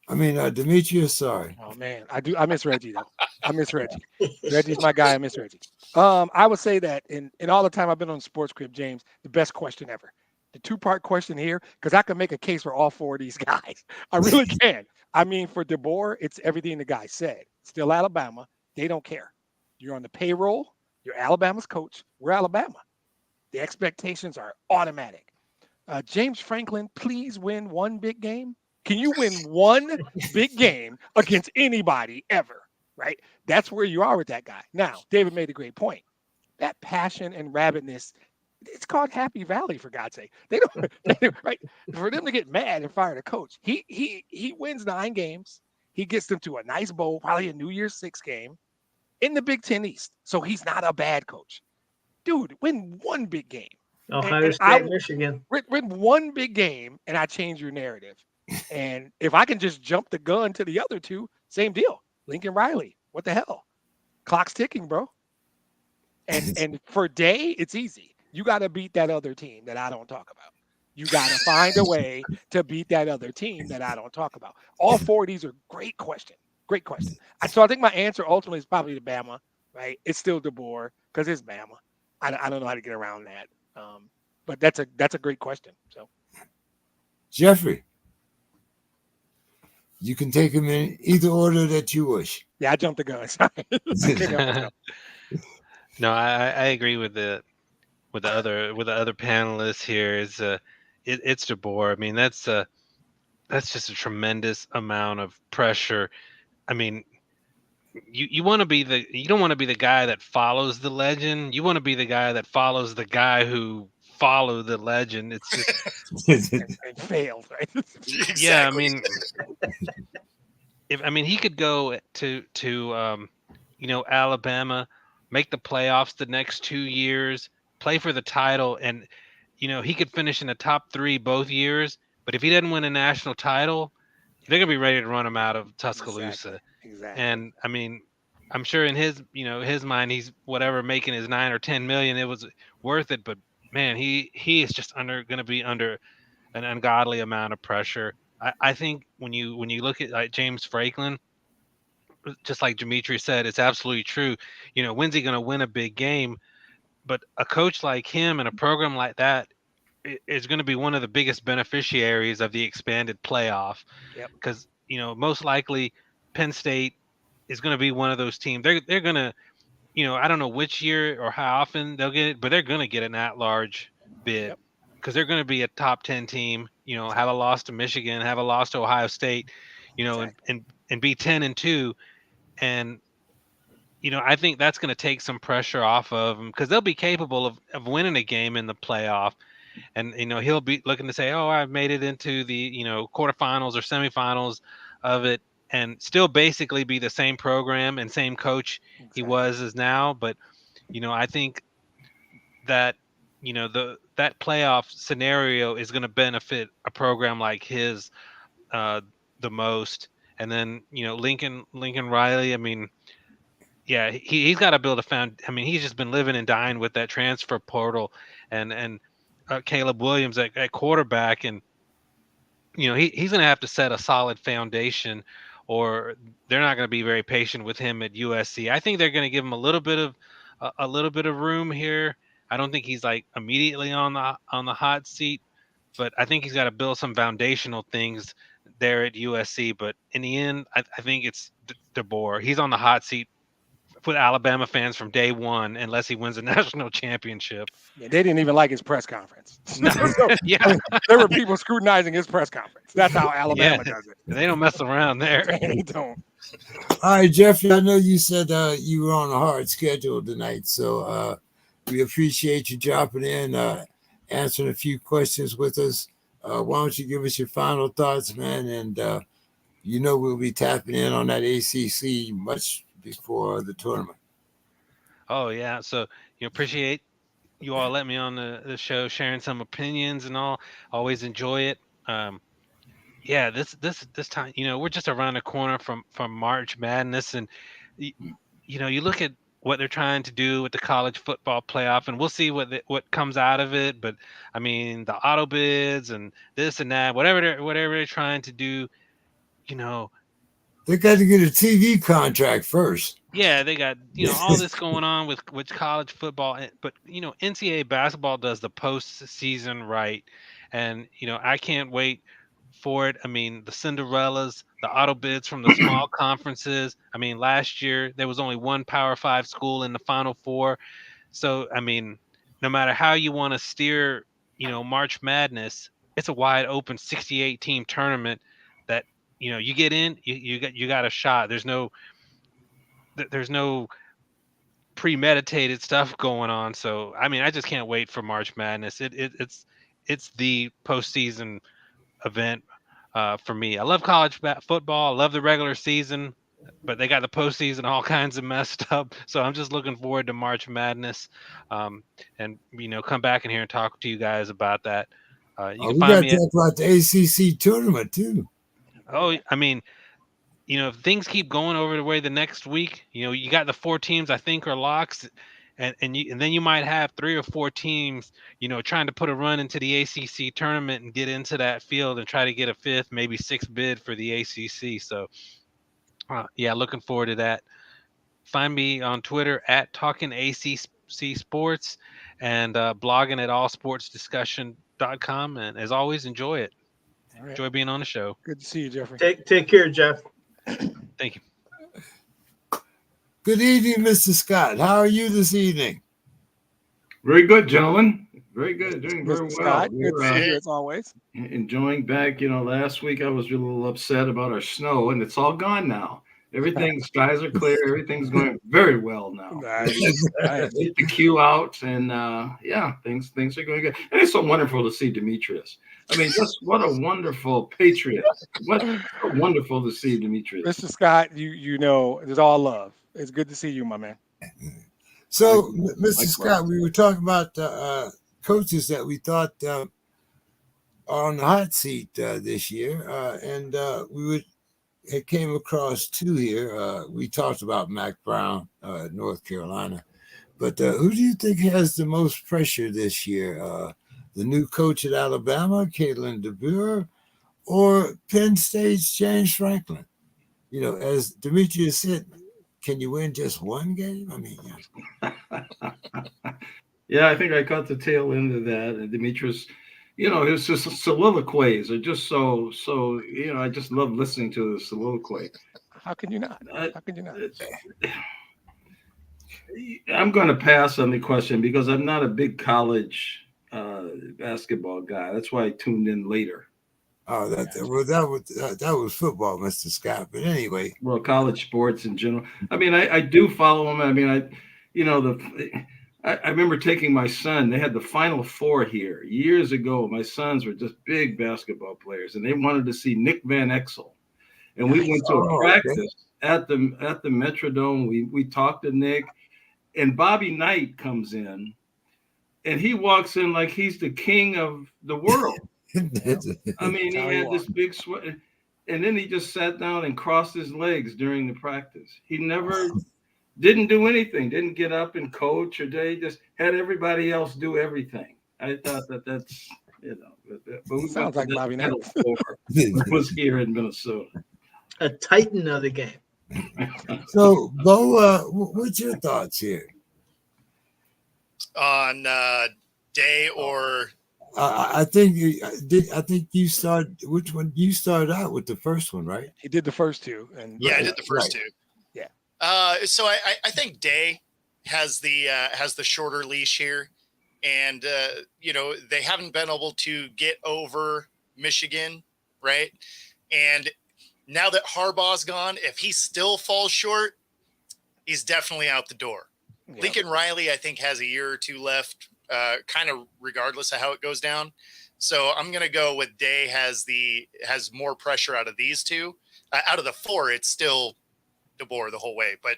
I mean, Demetrius, sorry. Oh man, I do. I miss Reggie though. I miss Reggie. Reggie's my guy. I miss Reggie. I would say that in all the time I've been on SportsKRIB, James, the best question ever. The two-part question here, because I can make a case for all four of these guys. I really can. I mean, for DeBoer, it's everything the guy said. Still Alabama. They don't care. You're on the payroll. You're Alabama's coach. We're Alabama. The expectations are automatic. James Franklin, please win one big game. Can you win one big game against anybody ever? Right? That's where you are with that guy. Now, David made a great point. That passion and rabidness, it's called Happy Valley, for God's sake. They don't right? For them to get mad and fire the coach. He wins 9 games. He gets them to a nice bowl, probably a New Year's 6 game in the Big Ten East. So he's not a bad coach. Dude, win one big game. Ohio State, Michigan. Win one big game, and I change your narrative. And if I can just jump the gun to the other two, same deal. Lincoln Riley, what the hell? Clock's ticking, bro. And for Day, it's easy. You got to beat that other team that I don't talk about. You got to find a way to beat that other team that I don't talk about. All 4 of these are great questions. Great question. So I think my answer ultimately is probably the Bama, right? It's still DeBoer because it's Bama. I don't know how to get around that. But that's a great question. So, Jeffrey, you can take them in either order that you wish. Yeah, I jumped the gun. Sorry. No, I agree with the other panelists here. It's DeBoer. I mean, that's just a tremendous amount of pressure. I mean, you want to be you don't want to be the guy that follows the legend. You want to be the guy that follows the guy who followed the legend. It's just and failed, right? Exactly. Yeah, I mean, he could go to Alabama, make the playoffs the next 2 years, play for the title, and he could finish in the top 3 both years. But if he doesn't win a national title, they're gonna be ready to run him out of Tuscaloosa. Exactly. And I mean, I'm sure in his mind, he's making his 9 or 10 million. It was worth it. But man, he is just gonna be under an ungodly amount of pressure. I think when you look at like James Franklin, just like Dimitri said, it's absolutely true. When's he going to win a big game? But a coach like him and a program like that is going to be one of the biggest beneficiaries of the expanded playoff. Yep. Because, most likely Penn State is going to be one of those teams. They're going to, I don't know which year or how often they'll get it, but they're going to get an at-large bid. Yep. Because they're going to be a top 10 team, have a loss to Michigan, have a loss to Ohio State, Exactly. and be 10-2. And, I think that's going to take some pressure off of them because they'll be capable of winning a game in the playoff. And, he'll be looking to say, oh, I've made it into the, quarterfinals or semifinals of it and still basically be the same program and same coach he was as now. But, I think that, that playoff scenario is going to benefit a program like his the most. And then, Lincoln Riley, I mean, yeah, he's got to build a he's just been living and dying with that transfer portal and Caleb Williams at quarterback. And, he's going to have to set a solid foundation or they're not going to be very patient with him at USC. I think they're going to give him a little bit of room here. I don't think he's like immediately on the hot seat, but I think he's got to build some foundational things there at USC. But in the end, I think it's DeBoer. He's on the hot seat with Alabama fans from day one, unless he wins a national championship. Yeah, they didn't even like his press conference. No. Yeah, there were people scrutinizing his press conference. That's how Alabama does it. They don't mess around there. They don't. All right, Jeffrey, I know you said you were on a hard schedule tonight, so we appreciate you dropping in, answering a few questions with us. Why don't you give us your final thoughts, man? And we'll be tapping in on that ACC much before the tournament. Oh yeah, so appreciate you all let me on the show, sharing some opinions and all. Always enjoy it. Yeah, this time, we're just around the corner from March Madness, and you, you look at what they're trying to do with the college football playoff, and we'll see what comes out of it. But I mean, the auto bids and this and that, whatever they're trying to do, you know, They got to get a TV contract first. yeah, they got all this going on with college football, but NCAA basketball does the postseason right, and I can't wait for it. I mean, the Cinderellas, the auto bids from the small conferences. I mean, last year there was only one Power 5 school in the Final Four, so I mean, no matter how you want to steer, March Madness, it's a wide open 68 team tournament that you get in, you got a shot. There's no premeditated stuff going on. So I mean, I just can't wait for March Madness. It's the postseason event for me. I love college football. I love the regular season, but they got the postseason all kinds of messed up. So I'm just looking forward to March Madness, and come back in here and talk to you guys about that. You can We find got to me at talk about the ACC tournament too. I mean, if things keep going over the way the next week, you got the 4 teams I think are locks, and then you might have 3 or 4 teams, trying to put a run into the ACC tournament and get into that field and try to get a 5th, maybe 6th bid for the ACC. So, yeah, looking forward to that. Find me on Twitter at Talking ACC Sports and blogging at allsportsdiscussion.com. And as always, enjoy it. All right. Enjoy being on the show. Good to see you, Jeffrey. Take care, Jeff. Thank you. Good evening, Mr. Scott. How are you this evening? Very good, gentlemen. Very good. Doing very Mr. well. Scott, good to see you as always. Enjoying back. Last week I was a little upset about our snow, and it's all gone now. Everything, skies are clear. Everything's going very well now. Nice. Get the queue out, and things are going good. And it's so wonderful to see Demetrius. I mean, just what a wonderful patriot. What wonderful to see Demetrius. Mr. Scott, you know, it's all love. It's good to see you, my man. So, Mr. Scott, we were talking about coaches that we thought are on the hot seat this year, and it came across 2 here. We talked about Mac Brown, North Carolina, but who do you think has the most pressure this year? The new coach at Alabama, Caitlin DeBoer, or Penn State's James Franklin? As Demetrius said, can you win just one game? I mean, yeah, I think I caught the tail end of that. And Demetrius, his just soliloquies are just so. I just love listening to the soliloquy. How can you not? How can you not? I'm going to pass on the question because I'm not a big college basketball guy. That's why I tuned in later. Oh, that was football, Mr. Scott. But anyway, well, college sports in general. I mean, I do follow them. I mean, I remember taking my son. They had the Final Four here years ago. My sons were just big basketball players, and they wanted to see Nick Van Exel. And we went to a practice at the Metrodome. We talked to Nick, and Bobby Knight comes in, and he walks in like he's the king of the world. I mean, he had this big sweat, and then he just sat down and crossed his legs during the practice. He never didn't do anything, didn't get up and coach, or they just had everybody else do everything. I thought that's but sounds like Bobby Knight. Was here in Minnesota. A titan of the game. So, Bo, what's your thoughts here on Day or? I think you started. Which one you started out with? The first one, right? He did the first 2, and I did the first 2. Yeah. So I think Day has the shorter leash here, and they haven't been able to get over Michigan, right? And now that Harbaugh's gone, if he still falls short, he's definitely out the door. Yeah. Lincoln Riley, I think, has a year or two left, kind of regardless of how it goes down. So I'm going to go with Day has more pressure out of these two. Out of the four, it's still DeBoer the whole way. But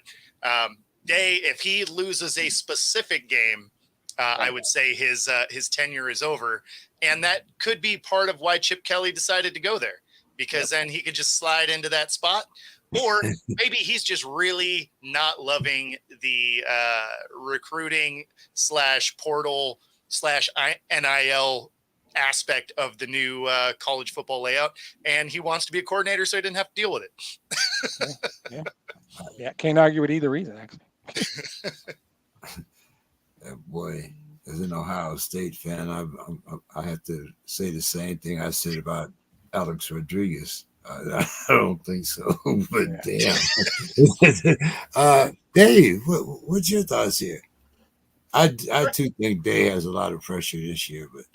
Day, if he loses a specific game, I would say his tenure is over. And that could be part of why Chip Kelly decided to go there, because then he could just slide into that spot. Or maybe he's just really not loving the recruiting / portal / NIL aspect of the new college football layout, and he wants to be a coordinator so he didn't have to deal with it. Yeah. Can't argue with either reason, actually. Boy, as an Ohio State fan, I have to say the same thing I said about Alex Rodriguez. I don't think so, but damn. Dave, what's your thoughts here? I too think Day has a lot of pressure this year, but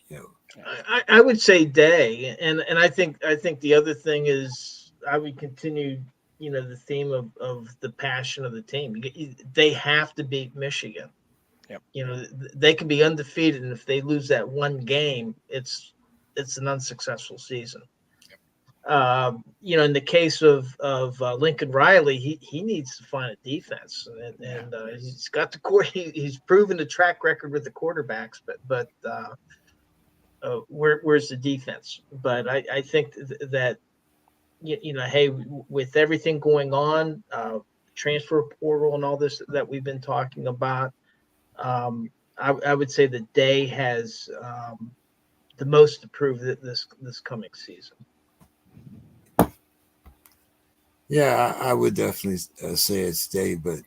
I would say Day, and I think the other thing is I would continue, the theme of the passion of the team. They have to beat Michigan. Yep. They can be undefeated, and if they lose that one game, it's an unsuccessful season. In the case of Lincoln Riley, he needs to find a defense, and he's got the core. He's proven the track record with the quarterbacks, but where's the defense? But I think that hey, with everything going on, transfer portal and all this that we've been talking about, I would say that Day has the most to prove this coming season. Yeah, I would definitely say it's Day, but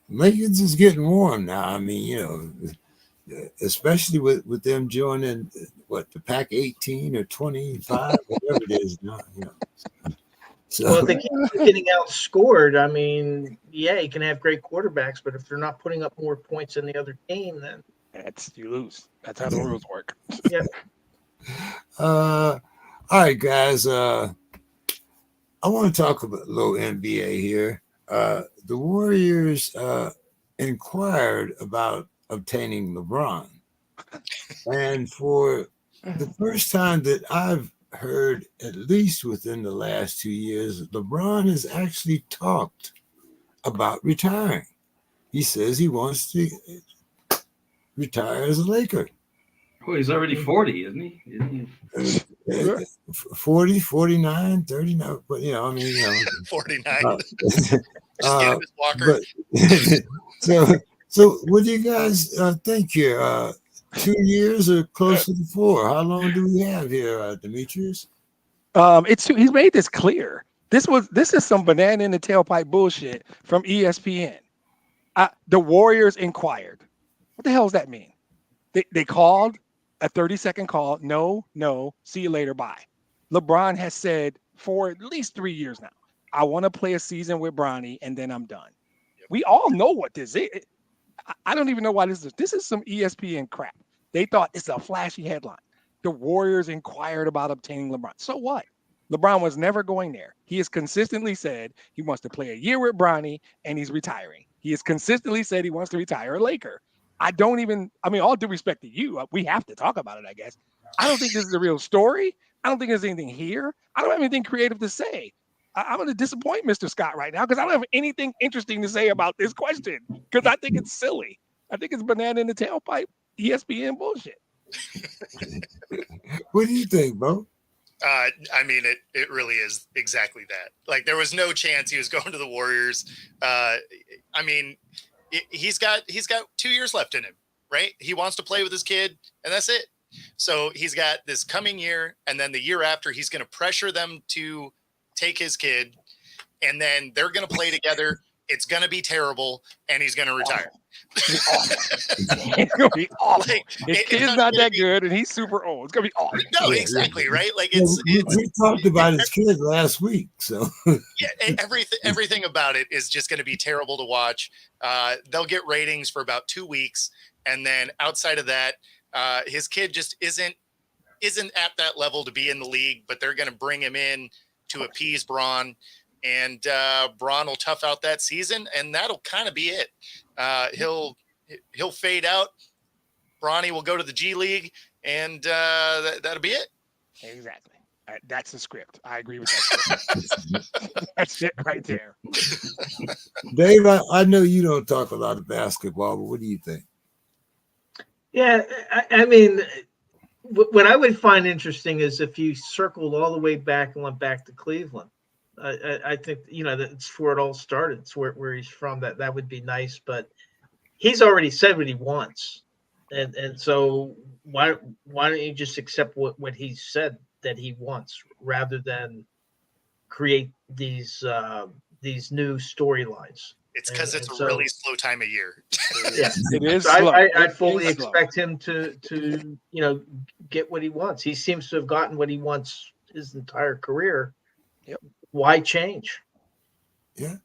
Lincoln's is getting warm now. I mean, especially with them joining the Pac 18 or 25, whatever it is now. So, well, if they keep getting outscored, I mean, yeah, you can have great quarterbacks, but if they're not putting up more points than the other team, then you lose. That's how the rules work. Yeah. All right, guys. I want to talk about a little NBA here. The Warriors inquired about obtaining LeBron. And for the first time that I've heard, at least within the last 2 years, LeBron has actually talked about retiring. He says he wants to retire as a Laker. Well, he's already 40, isn't he? 40, 49, 39, but 49. Walker. So what do you guys think here? 2 years or closer to 4? How long do we have here, Demetrius? He's made this clear. This is some banana in the tailpipe bullshit from ESPN. The Warriors inquired. What the hell does that mean? They called a 30-second call. No, see you later, bye. LeBron has said for at least 3 years now, I want to play a season with Bronny and then I'm done. Yep. We all know what this is. I don't even know why this is. This is some ESPN crap. They thought it's a flashy headline. The Warriors inquired about obtaining LeBron. So what? LeBron was never going there. He has consistently said he wants to play a year with Bronny and he's retiring. He has consistently said he wants to retire a Laker. All due respect to you, we have to talk about it, I guess. I don't think this is a real story. I don't think there's anything here. I don't have anything creative to say. I'm going to disappoint Mr. Scott right now because I don't have anything interesting to say about this question because I think it's silly. I think it's banana in the tailpipe, ESPN bullshit. What do you think, Bo? It really is exactly that. Like, there was no chance he was going to the Warriors. He's got 2 years left in him, right? He wants to play with his kid, and that's it. So he's got this coming year, and then the year after, he's going to pressure them to take his kid, and then they're going to play together. It's going to be terrible, and he's going to retire. It's going to be awful. Like, his kid's not that good, and he's super old. It's going to be awful. No, exactly, right? Like, we talked about his kid last week, so yeah, everything about it is just going to be terrible to watch. They'll get ratings for about 2 weeks, and then outside of that, his kid just isn't at that level to be in the league. But they're going to bring him in to appease Braun, and Braun will tough out that season, and that'll kind of be it. He'll fade out. Bronny will go to the G League, and that'll be it. Exactly. That's the script. I agree with that. That's it right there. Dave, I know you don't talk a lot of basketball, but what do you think? Yeah, I mean, what I would find interesting is if you circled all the way back and went back to Cleveland. I think, that's where it all started. It's where he's from. That would be nice, but he's already said what he wants, and so why don't you just accept what he said that he wants, rather than create these new storylines? It's because it's a really slow time of year. Yeah, it is. So slow. I fully expect him to get what he wants. He seems to have gotten what he wants his entire career. Yep. Why change? Yeah,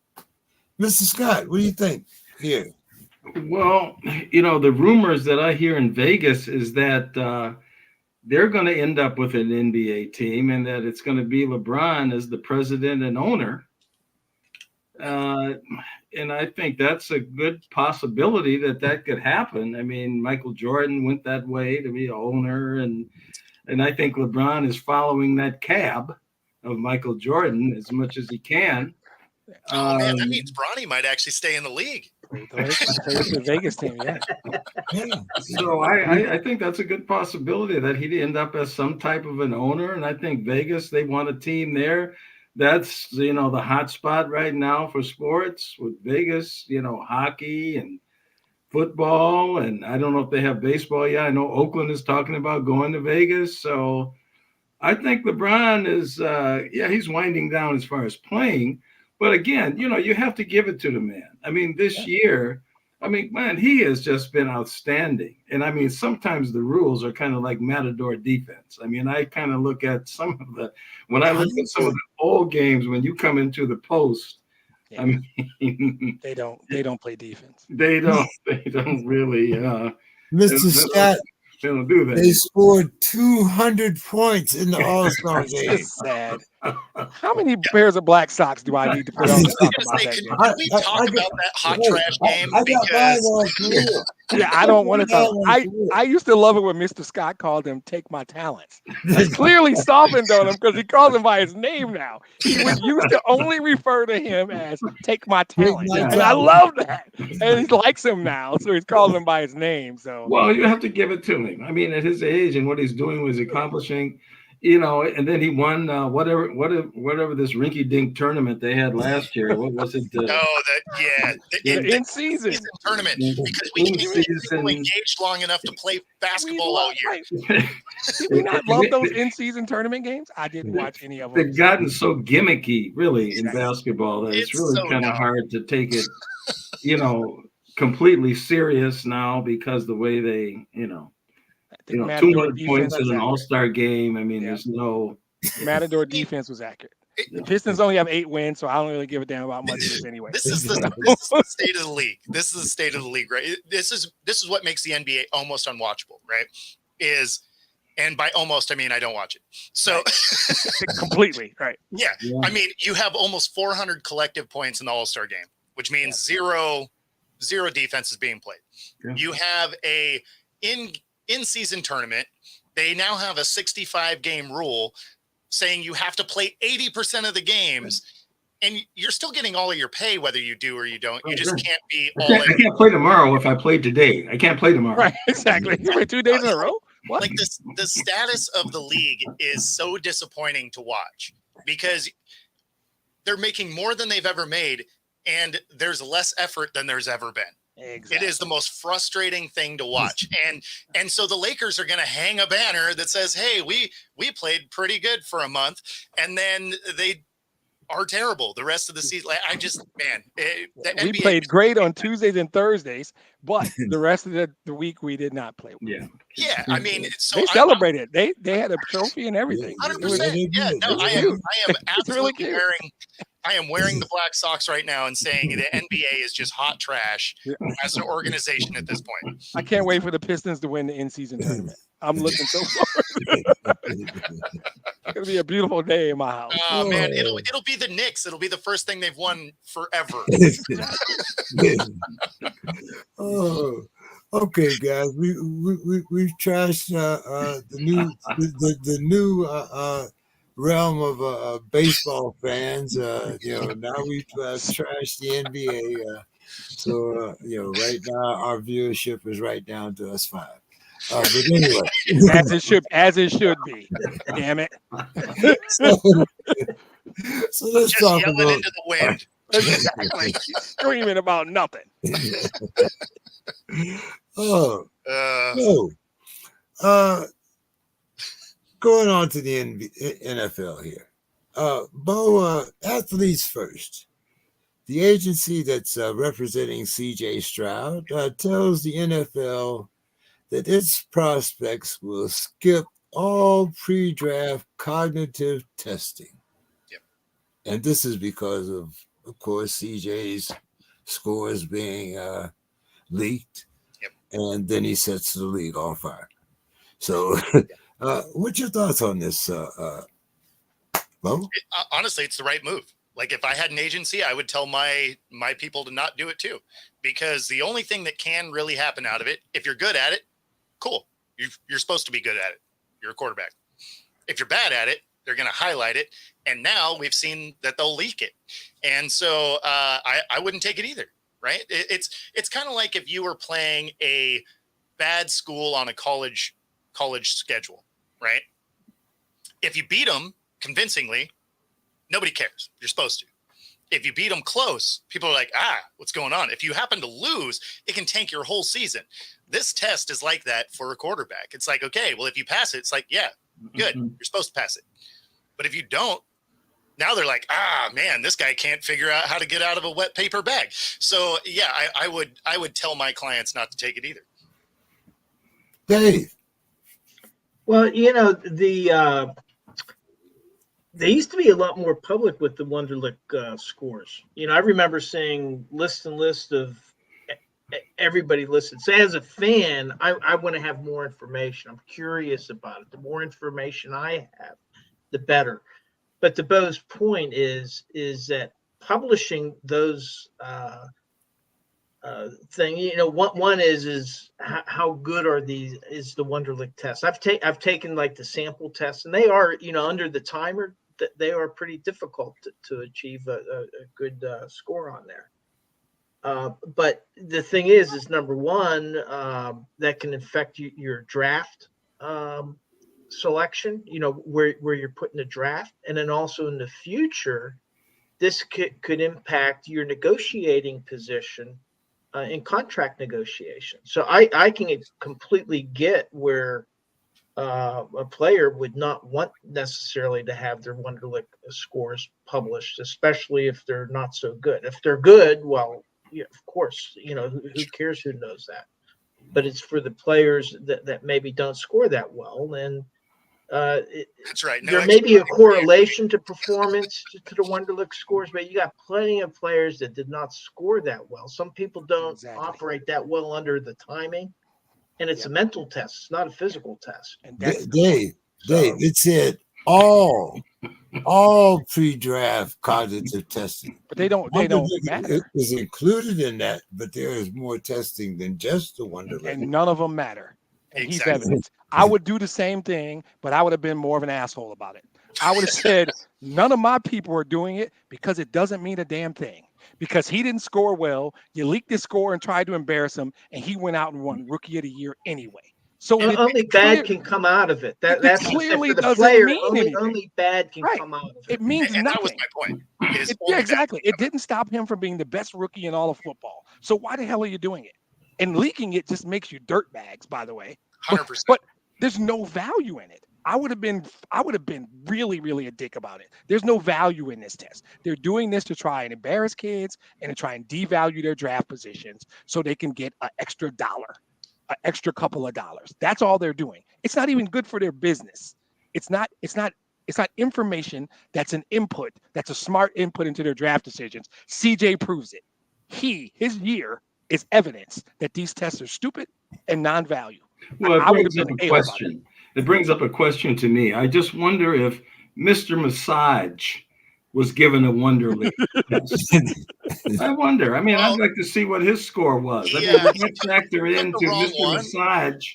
Mr. Scott, what do you think here? Well, the rumors that I hear in Vegas is that they're going to end up with an NBA team, and that it's going to be LeBron as the president and owner. And I think that's a good possibility that could happen. I mean, Michael Jordan went that way to be an owner, and I think LeBron is following that cab of Michael Jordan as much as he can. Oh man, that means Bronny might actually stay in the league. The Vegas team, yeah. So I think that's a good possibility that he'd end up as some type of an owner. And I think Vegas, they want a team there. That's, the hot spot right now for sports with Vegas, hockey and football. And I don't know if they have baseball yet. I know Oakland is talking about going to Vegas. So I think LeBron is, he's winding down as far as playing. But again, you have to give it to the man. I mean, this year, man, he has just been outstanding. And I mean, sometimes the rules are kind of like Matador defense. I mean, I kind of look at some of the old games when you come into the post. Yeah. I mean, they don't play defense. They don't really. Mr. Scott, they don't do that. They scored 200 points in the All-Star game. That's sad. How many pairs of black socks do I need to put on to talk about that game? Can we talk about that hot trash game? Yeah, I don't want to talk. I used to love it when Mr. Scott called him "Take My Talents." It's clearly softened on him because he calls him by his name now. He used to only refer to him as "Take My Talents," and I love that. And he likes him now, so he's calling him by his name. So, well, you have to give it to him. I mean, at his age and what he's doing, was accomplishing. And then he won whatever this rinky-dink tournament they had last year. What was it? The in-season tournament, because we can't get people engaged long enough to play basketball all year. Did we not love those in-season tournament games? I didn't watch any of them. They've gotten so gimmicky, really, in basketball that it's really kind of hard to take it, completely serious now, because the way they, 200 points in an all-star game. I mean, there's no Matador defense was accurate. The Pistons only have 8 wins, so I don't really give a damn about much of this anyway. This is the state of the league. This is the state of the league, right? This is what makes the NBA almost unwatchable, right? And by almost, I mean I don't watch it. So completely, right? Yeah. I mean, you have almost 400 collective points in the All-Star game, which means zero defense is being played. Yeah. You have a in-season tournament. They now have a 65-game rule saying you have to play 80% of the games, and you're still getting all of your pay whether you do or you don't. You just can't be all in. I can't play tomorrow if I played today. I can't play tomorrow. Right, exactly. You play 2 days in a row? What? Like the status of the league is so disappointing to watch, because they're making more than they've ever made, and there's less effort than there's ever been. Exactly. It is the most frustrating thing to watch. And so the Lakers are going to hang a banner that says, hey, we played pretty good for a month, and then they are terrible the rest of the season. I just, man, we played great on Tuesdays and Thursdays, but the rest of the week we did not play well. Yeah. I mean, so they celebrated. They had a trophy and everything. 100%. Yeah, no, I am absolutely I am wearing the black socks right now and saying the NBA is just hot trash as an organization at this point. I can't wait for the Pistons to win the in-season tournament. I'm looking so forward. It's gonna be a beautiful day in my house. Oh man, it'll be the Knicks. It'll be the first thing they've won forever. Oh, okay, guys. We've trashed the new realm of baseball fans. Now we've trashed the NBA. So right now our viewership is right down to us 5. But anyway, as it should be. Damn it. so let's Just talk yelling about into the wind. Exactly. Screaming about nothing. oh. Uh, So, going on to the NFL here. Bo, athletes first. The agency that's representing C.J. Stroud tells the NFL that its prospects will skip all pre-draft cognitive testing. Yep. And this is because of course, C.J.'s scores being leaked. Yep. And then he sets the league on fire. So, what's your thoughts on this, Bo? Honestly, it's the right move. Like if I had an agency, I would tell my people to not do it too, because the only thing that can really happen out of it, if you're good at it, cool. You're supposed to be good at it. You're a quarterback. If you're bad at it, they're going to highlight it. And now we've seen that they'll leak it. And so I wouldn't take it either. Right. It's kind of like if you were playing a bad school on a college schedule. Right. If you beat them convincingly, nobody cares. You're supposed to. If you beat them close, people are like, what's going on? If you happen to lose, it can tank your whole season. This test is like that for a quarterback. It's like, okay, well, if you pass it, it's like, yeah, good. You're supposed to pass it. But if you don't, now they're like, man, this guy can't figure out how to get out of a wet paper bag. So yeah, I would tell my clients not to take it either. Dave. Well, they used to be a lot more public with the Wonderlic scores. I remember seeing list of everybody listed. So as a fan, I want to have more information. I'm curious about it. The more information I have, the better. But to Bo's point is that publishing those thing, one is how good are these? Is the Wonderlic test? I've taken like the sample tests, and they are under the timer. They are pretty difficult to achieve a good score on there. But the thing is number one, that can affect your draft selection, where you're putting the draft. And then also in the future, this could impact your negotiating position in contract negotiation. So I can completely get where a player would not want necessarily to have their Wonderlic scores published, especially if they're not so good. If they're good, well, yeah, of course, who cares who knows that? But it's for the players that maybe don't score that well. And that's right. There may be a correlation to performance to the Wonderlic scores, but you got plenty of players that did not score that well. Some people don't operate that well under the timing, and it's a mental test. It's not a physical test. And Dave, it said all pre-draft cognitive testing, but they don't matter. It was included in that, but there is more testing than just the Wonderlic, and none of them matter. And exactly. He's evidence. I would do the same thing, but I would have been more of an asshole about it. I would have said none of my people are doing it because it doesn't mean a damn thing. Because he didn't score well, you leaked his score and tried to embarrass him, and he went out and won Rookie of the Year anyway. So only bad can come out of it. That's clearly the doesn't player. mean anything. Only bad can come out of it. It means and nothing. That was my point. Exactly. It didn't stop him from being the best rookie in all of football. So why the hell are you doing it? And leaking it just makes you dirtbags, by the way. 100%. But there's no value in it. I would have been really, really a dick about it. There's no value in this test. They're doing this to try and embarrass kids and to try and devalue their draft positions so they can get an extra dollar, an extra couple of dollars. That's all they're doing. It's not even good for their business. It's not information that's an input, that's a smart input into their draft decisions. CJ proves it. His year is evidence that these tests are stupid and non-value. Well, it I would brings have up been a A about that. question. It brings up a question to me. I just wonder if Mr. Massage was given a Wonderlic test. I wonder. I mean, Well, I'd like to see what his score was. I mean, yeah, would that factor the into wrong Mr. one. Massage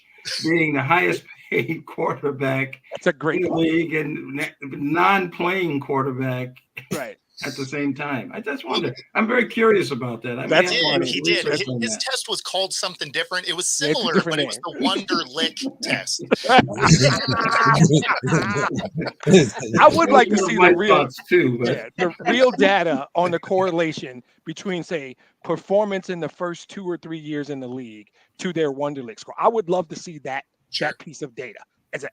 being the highest paid quarterback That's a great in the point. league and non-playing quarterback Right. at the same time? I just wonder. I'm very curious about that. I That's may have to do funny. some He did. research on His that. test was called something different. It was Yeah, it's a similar, different but it was name. the Wonderlic test. I would like to Those are see my the real, thoughts too. But yeah, the real data on the correlation between, say, performance in the first 2 or 3 years in the league to their Wonderlic score. I would love to see that Sure. that piece of data.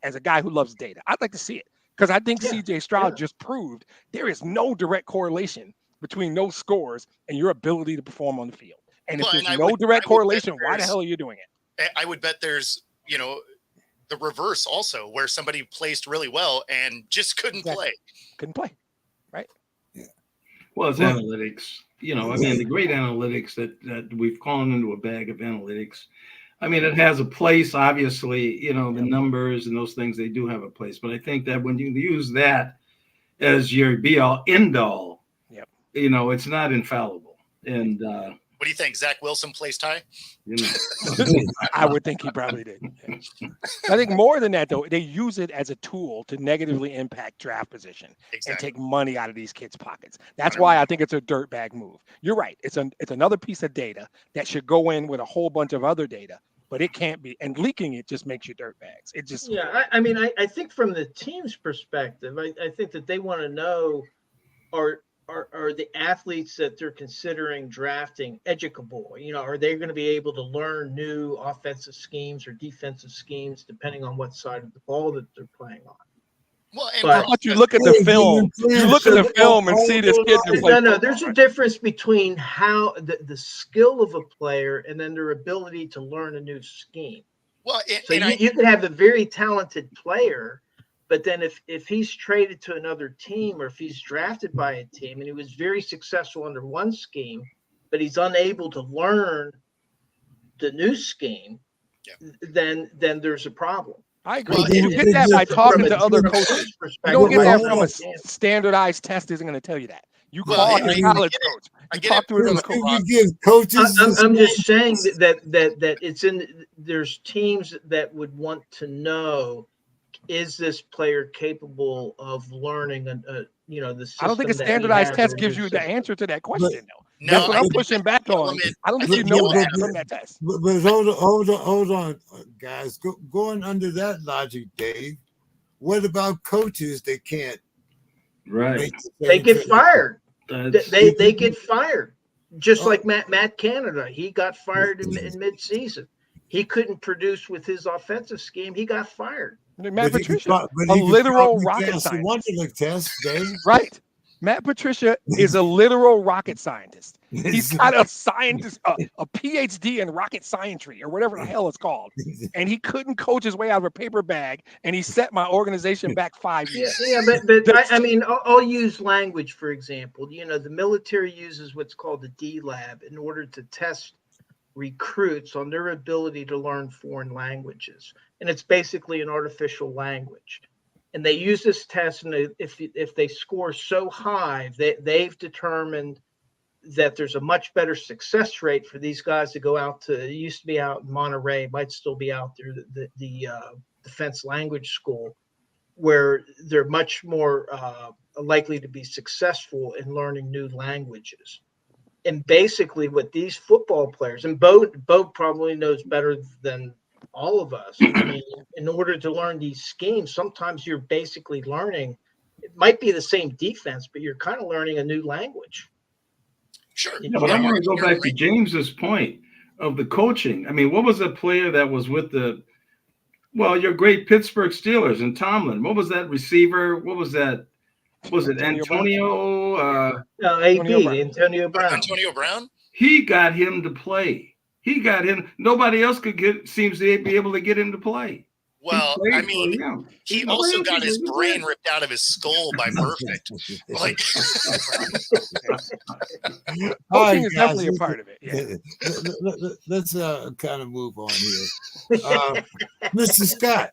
As a guy who loves data, I'd like to see it because I think Yeah, C.J. Stroud yeah. just proved there is no direct correlation between those scores and your ability to perform on the field. And if Well, there's and no direct I would bet correlation, why the there's- hell are you doing it? I would bet there's, the reverse also, where somebody placed really well and just couldn't Exactly. play. Couldn't play. well, it's Well, analytics. I mean, the great analytics that we've fallen into a bag of analytics. I mean, it has a place, obviously, the numbers and those things, they do have a place. But I think that when you use that as your be all end all, Yep. It's not infallible. And, What do you think? Zach Wilson placed high? I would think he probably did. Yeah. I think more than that, though, they use it as a tool to negatively impact draft position and Exactly. take money out of these kids' pockets. That's why I think it's a dirtbag move. You're right. It's another piece of data that should go in with a whole bunch of other data, but it can't be. And leaking it just makes you dirtbags. It just I mean, I think from the team's perspective, I think that they want to know are the athletes that they're considering drafting educable? Are they going to be able to learn new offensive schemes or defensive schemes depending on what side of the ball that they're playing on? Well, and But- how about you look at the film? You look at the film and see this kid can play. No, there's a difference between how the skill of a player and then their ability to learn a new scheme. well, So you could have a very talented player, but then if he's traded to another team or if he's drafted by a team and he was very successful under one scheme, but he's unable to learn the new scheme, then there's a problem. I agree. Well, You get that by talking to other coaches. coaches. You don't get Well, that hold from on. a standardized test. Isn't going to tell you that. You Well, call I your get college it. coach. I You get talk it. to another Can coach. you give coaches? I'm just saying that it's there's teams that would want to know, is this player capable of learning the system? I don't think a that he standardized has test or gives the you the system? answer to that question, though. No, That's what I I'm think pushing that's back the on. element. I don't think But- you know but- that but- from that test. But hold on, guys. Going under that logic, Dave. What about coaches that can't? right. make the They same get thing? fired. That's- They get fired. Just Oh. like Matt Canada, he got fired in midseason. He couldn't produce with his offensive scheme. He got fired. Matt But he could Patricia, pro- but a he could literal probably rocket pass the scientist. Wonderlic test, Dave. Right. Matt Patricia is a literal rocket scientist. He's got a scientist, a PhD in rocket scientry or whatever the hell it's called. And he couldn't coach his way out of a paper bag. And he set my organization back 5 years. I mean, I'll use language, for example. The military uses what's called the D Lab in order to test recruits on their ability to learn foreign languages. And it's basically an artificial language. And they use this test, and if they score so high, they've determined that there's a much better success rate for these guys to go out to. It used to be out in Monterey, might still be out there, the Defense Language School, where they're much more likely to be successful in learning new languages. And basically, what these football players, and Bo probably knows better than all of us. I mean, in order to learn these schemes, sometimes you're basically learning. It might be the same defense, but you're kind of learning a new language. Sure. Yeah, but I want to go back to James's point of the coaching. I mean, what was the player that was with your great Pittsburgh Steelers and Tomlin? What was that receiver? What was that? Was it Antonio? Antonio Brown. Antonio Brown? He got him to play. He got him. Nobody else seems to be able to get him to play. Well, He I played for mean, them. he also got his brain ripped out of his skull by Perfect. Like, Coaching is definitely a part of it. Yeah. Let's kind of move on here. Mr. Scott,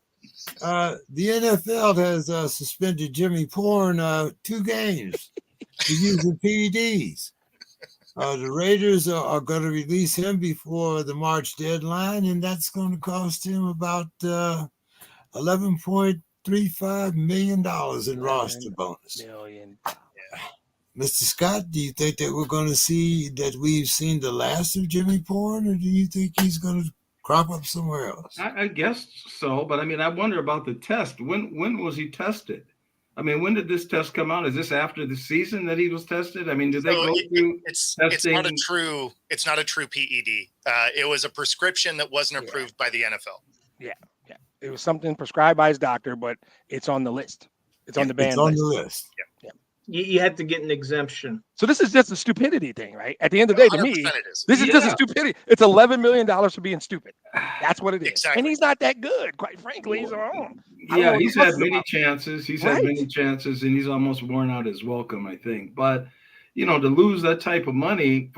the NFL has suspended Jimmy Porn 2 games for using PEDs. The Raiders are going to release him before the March deadline, and that's going to cost him about $11.35 million in roster bonus. Mr. Scott, do you think that we're going to see that we've seen the last of Jimmy Porn, or do you think he's going to crop up somewhere else? I guess so, but I mean, I wonder about the test. When was he tested? I mean, when did this test come out? Is this after the season that he was tested? I mean, did they go through testing? It's not a true PED. It was a prescription that wasn't approved by the NFL. Yeah. It was something prescribed by his doctor, but it's on the list. It's on the ban list. It's on the list. Yeah. You have to get an exemption. So this is just a stupidity thing, right? At the end of the day, to me, this is just a stupidity. It's $11 million for being stupid. That's what it is. Exactly. And he's not that good, quite frankly. He's wrong. Yeah, he's had many chances. He's had many chances, and he's almost worn out his welcome, I think. But, to lose that type of money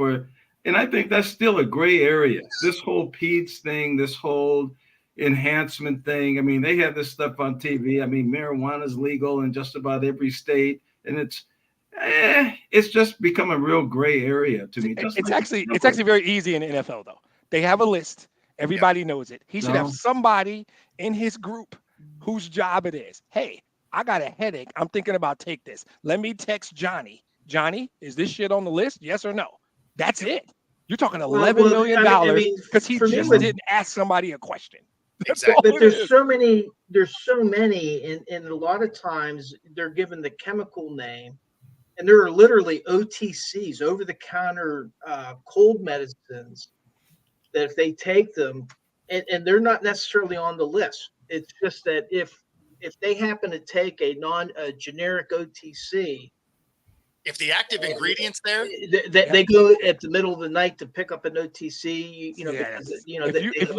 and I think that's still a gray area. This whole PEDS thing, this whole enhancement thing. I mean, they have this stuff on TV. I mean, marijuana is legal in just about every state, and it's just become a real gray area to me. It's actually very easy in the NFL, though. They have a list. Everybody knows it. He should have somebody in his group whose job it is. Hey, I got a headache. I'm thinking about take this. Let me text Johnny. Johnny, is this shit on the list? Yes or no? That's it. You're talking $11 million because he just didn't ask somebody a question. Exactly. But there's so many, and a lot of times they're given the chemical name, and there are literally OTCs, over-the-counter cold medicines, that if they take them, and they're not necessarily on the list. It's just that if they happen to take a generic OTC, if the active ingredient's there, they go at the middle of the night to pick up an OTC. If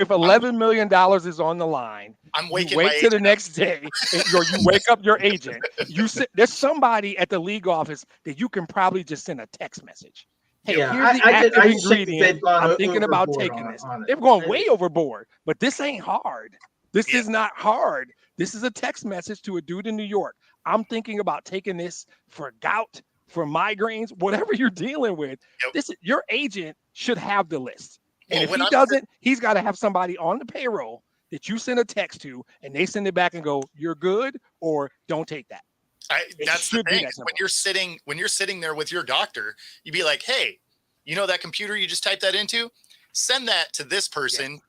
$11 million is on the line, I'm waking. You wait till the next day, or you wake up your agent. There's somebody at the league office that you can probably just send a text message. Hey, here's the active ingredient. I'm thinking about taking this. They've gone way overboard, but this ain't hard. This is not hard. This is a text message to a dude in New York. I'm thinking about taking this for gout, for migraines, whatever you're dealing with. Your agent should have the list. And if he doesn't, he's got to have somebody on the payroll that you send a text to, and they send it back and go, "You're good," or "Don't take that." That's the thing. When you're sitting there with your doctor, you'd be like, "Hey, that computer you just typed that into? Send that to this person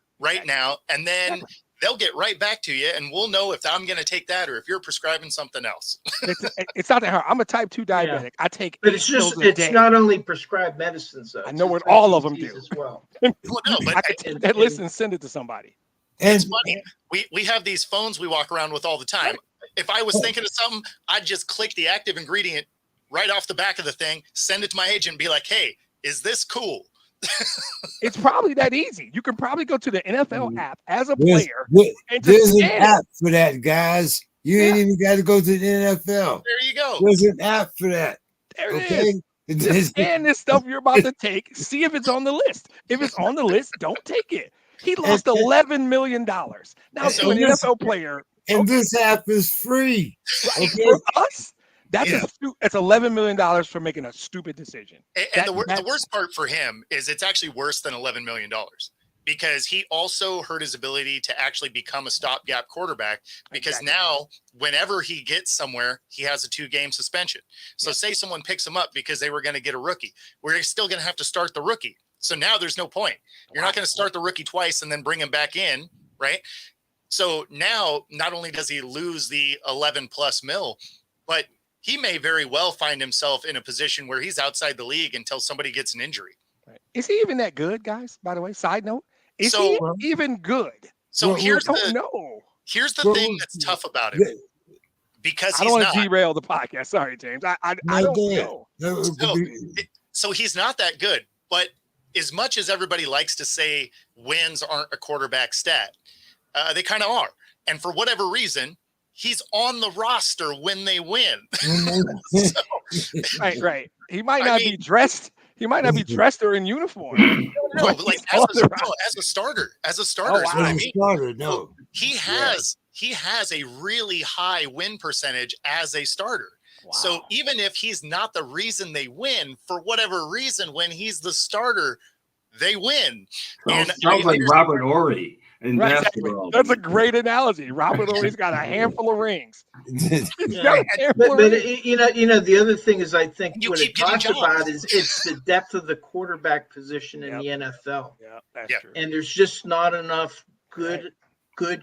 now, and then." They'll get right back to you, and we'll know if I'm going to take that or if you're prescribing something else. It's not that hard. I'm a type 2 diabetic. Yeah. I take but it's not only prescribed medicines, though. I know what all of them do. As well. I could take that list and send it to somebody. It's funny. We have these phones we walk around with all the time. If I was thinking of something, I'd just click the active ingredient right off the back of the thing, send it to my agent, and be like, "Hey, is this cool?" It's probably that easy. You can probably go to the NFL app as a player. There's an app for that, guys. You ain't even got to go to the NFL. There you go. There's an app for that. There it is. Just scan this stuff you're about to take. See if it's on the list. If it's on the list, don't take it. He lost $11 million. Now, to an NFL player. And this app is free. For us? That's $11 million for making a stupid decision. And the worst part for him is it's actually worse than $11 million because he also hurt his ability to actually become a stopgap quarterback because now whenever he gets somewhere, he has a 2-game suspension. So say someone picks him up because they were going to get a rookie. We're still going to have to start the rookie. So now there's no point. You're not going to start the rookie twice and then bring him back in, right? So now not only does he lose the 11 plus mil, but he may very well find himself in a position where he's outside the league until somebody gets an injury. Right. Is he even that good, guys? By the way, side note, is he even good? So here's the thing that's tough about it. Because I don't want to derail the podcast. Sorry, James. I don't know. So he's not that good. But as much as everybody likes to say wins aren't a quarterback stat, They kind of are. And for whatever reason, he's on the roster when they win. So, Right. He might not be dressed. He might not be dressed or in uniform. No, like as a starter. As a starter, is what I mean. No. He has a really high win percentage as a starter. Wow. So even if he's not the reason they win, for whatever reason, when he's the starter, they win. Sounds like Robert Horry in basketball. That's a great analogy. Robert Horry's got a handful of rings. But the other thing is, I think what it talks about is it's the depth of the quarterback position in the NFL. Yeah, that's true. And there's just not enough good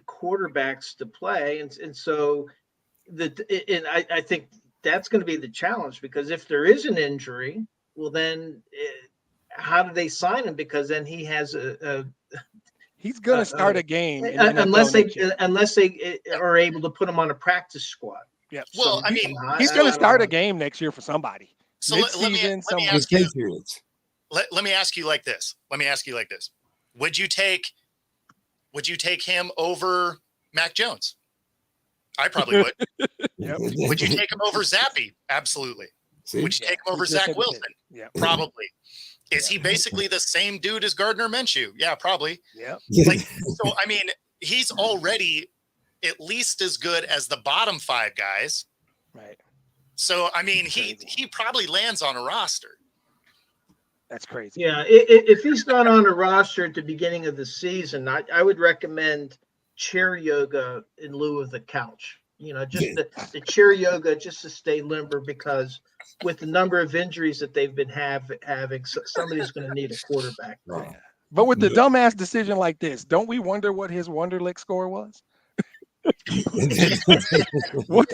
quarterbacks to play, and so I think that's going to be the challenge, because if there is an injury, well then how do they sign him? Because then he has he's going to start a game unless they are able to put him on a practice squad. Yeah. Well, I mean, he's going to start a game next year for somebody. So let me ask you like this. Would you take him over Mac Jones? I probably would. Yep. Would you take him over Zappy? Absolutely. Would you take him over Zach Wilson? Yeah. Probably. Is he basically the same dude as Gardner Minshew? Yeah, probably. Yeah. So I mean, he's already at least as good as the bottom 5 guys. Right. So I mean, he probably lands on a roster. That's crazy. Yeah, if he's not on a roster at the beginning of the season, I would recommend chair yoga in lieu of the couch. Just the chair yoga, just to stay limber, because with the number of injuries that they've been having, somebody's going to need a quarterback. Right. But with the dumbass decision like this, don't we wonder what his Wonderlic score was? What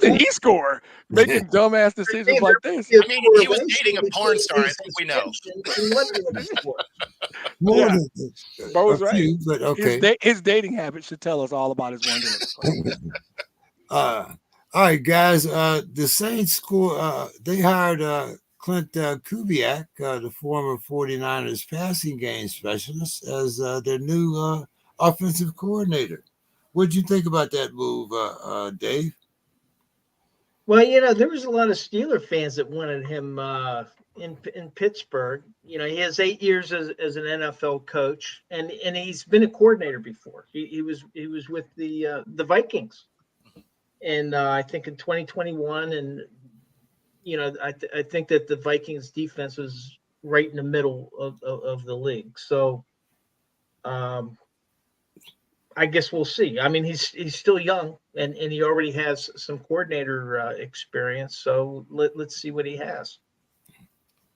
did he score making dumbass decisions like this? I mean, he was dating a porn star. I think we know. Bo's right. But okay. His dating habits should tell us all about his Wonderlic score. All right, guys. The Saints they hired Clint Kubiak, the former 49ers passing game specialist, as their new offensive coordinator. What did you think about that move, Dave? Well, there was a lot of Steeler fans that wanted him in Pittsburgh. He has 8 years as an NFL coach, and he's been a coordinator before. He was with the Vikings, and I think in 2021, and I think that the Vikings defense was right in the middle of the league. So. I guess we'll see. I mean, he's still young, and he already has some coordinator experience. So let's see what he has.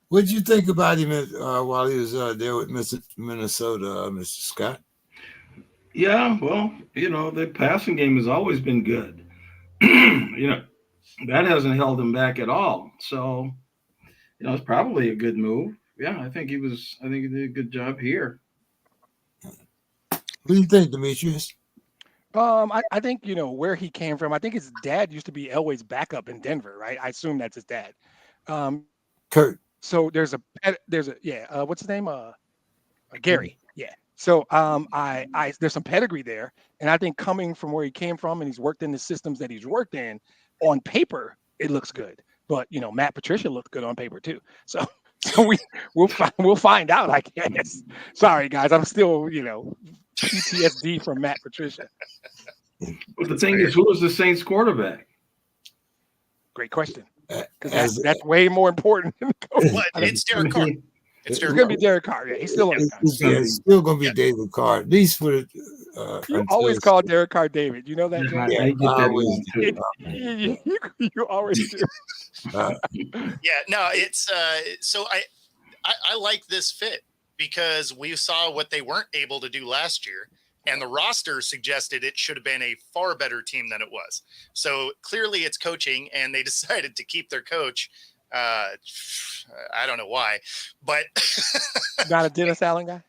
What did you think about him while he was there with Minnesota, Mr. Scott? Yeah, well, the passing game has always been good. That hasn't held him back at all. So, it's probably a good move. Yeah, I think he did a good job here. What do you think, Demetrius? I think where he came from. I think his dad used to be Elway's backup in Denver, right? I assume that's his dad. Kurt. So there's what's his name? Gary. Yeah. So there's some pedigree there, and I think coming from where he came from, and he's worked in the systems that he's worked in, on paper it looks good. But Matt Patricia looked good on paper too. So we'll find out, I guess. Sorry guys, I'm still PTSD from Matt Patricia. But the thing is, who was the Saints quarterback? Great question. Because that's way more important than the coach. Well, it's Derek Carr. It's going to be Derek Carr. Yeah, he's still on the contract. It's still going to be David Carr, at least for you always call Derek Carr David. You know that? Yeah, I get that you always do. It's so I like this fit, because we saw what they weren't able to do last year, and the roster suggested it should have been a far better team than it was. So clearly it's coaching, and they decided to keep their coach. I don't know why, but not a Dennis Allen guy.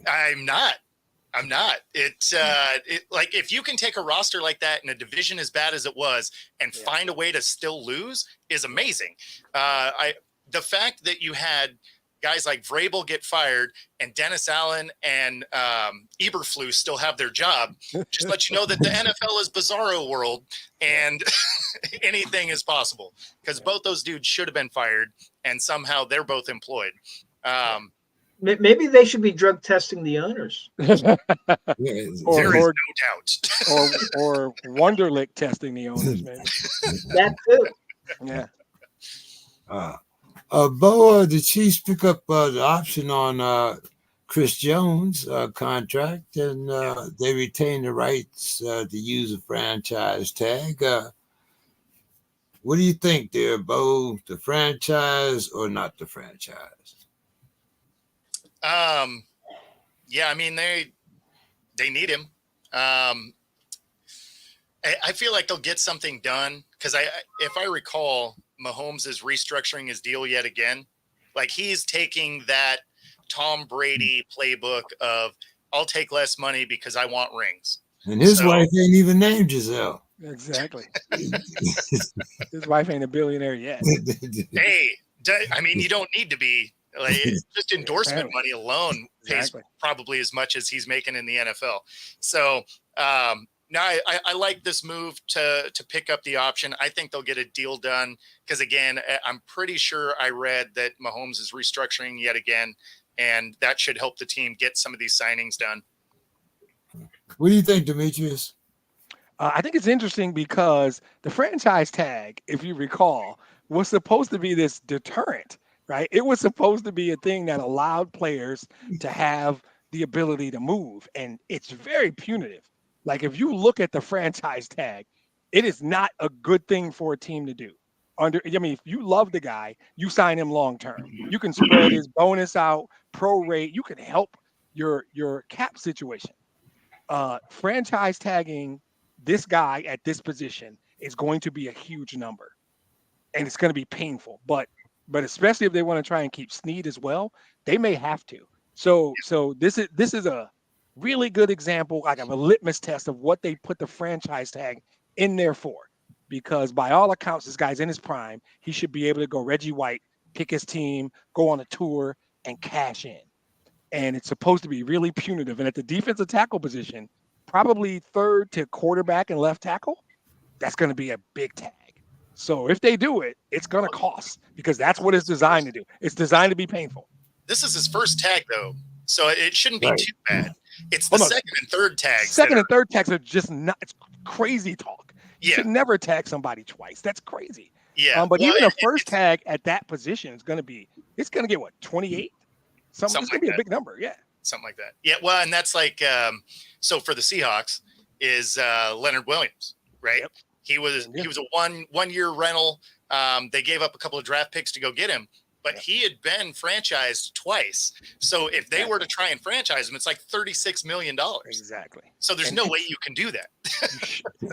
I'm not. It's like, if you can take a roster like that in a division as bad as it was and find a way to still lose is amazing. The fact that you had guys like Vrabel get fired and Dennis Allen and Eberflus still have their job, just let you know that the NFL is bizarro world and anything is possible, because both those dudes should have been fired and somehow they're both employed. Maybe they should be drug testing the owners. There is no doubt. or Wonderlic testing the owners, man. That too. Yeah. Bo, the Chiefs pick up the option on Chris Jones' contract, and they retain the rights to use a franchise tag. What do you think there, Bo? The franchise or not the franchise? Yeah, I mean, they need him. I feel like they'll get something done, because if I recall, Mahomes is restructuring his deal yet again. Like, he's taking that Tom Brady playbook of, I'll take less money because I want rings. And his wife ain't even named Giselle. Exactly. His wife ain't a billionaire yet. Hey, I mean, you don't need to be. Like, just endorsement money alone pays probably as much as he's making in the NFL. So no, I like this move to pick up the option. I think they'll get a deal done, because, again, I'm pretty sure I read that Mahomes is restructuring yet again, and that should help the team get some of these signings done. What do you think, Demetrius? I think it's interesting because the franchise tag, if you recall, was supposed to be this deterrent. Right? It was supposed to be a thing that allowed players to have the ability to move. And it's very punitive. Like, if you look at the franchise tag, it is not a good thing for a team to do. If you love the guy, you sign him long term. You can spread his bonus out, prorate. You can help your cap situation. Franchise tagging this guy at this position is going to be a huge number, and it's going to be painful. But especially if they want to try and keep Snead as well, they may have to. So this is a really good example, like, of a litmus test of what they put the franchise tag in there for. Because by all accounts, this guy's in his prime. He should be able to go Reggie White, pick his team, go on a tour, and cash in. And it's supposed to be really punitive. And at the defensive tackle position, probably third to quarterback and left tackle, that's going to be a big tag. So if they do it, it's going to cost, because that's what it's designed to do. It's designed to be painful. This is his first tag, though, so it shouldn't be too bad. It's the second and third tags. Second and third tags are just not. It's crazy talk. You should never tag somebody twice. That's crazy. Yeah. But even a first tag at that position is going to be. It's going to get what, 28? Something it's going to be a big number. Yeah. Something like that. Yeah. Well, and that's like so for the Seahawks is Leonard Williams, right? Yep. He was a one year rental. They gave up a couple of draft picks to go get him, but he had been franchised twice. So if they were to try and franchise him, it's like $36 million. Exactly. So there's no way you can do that.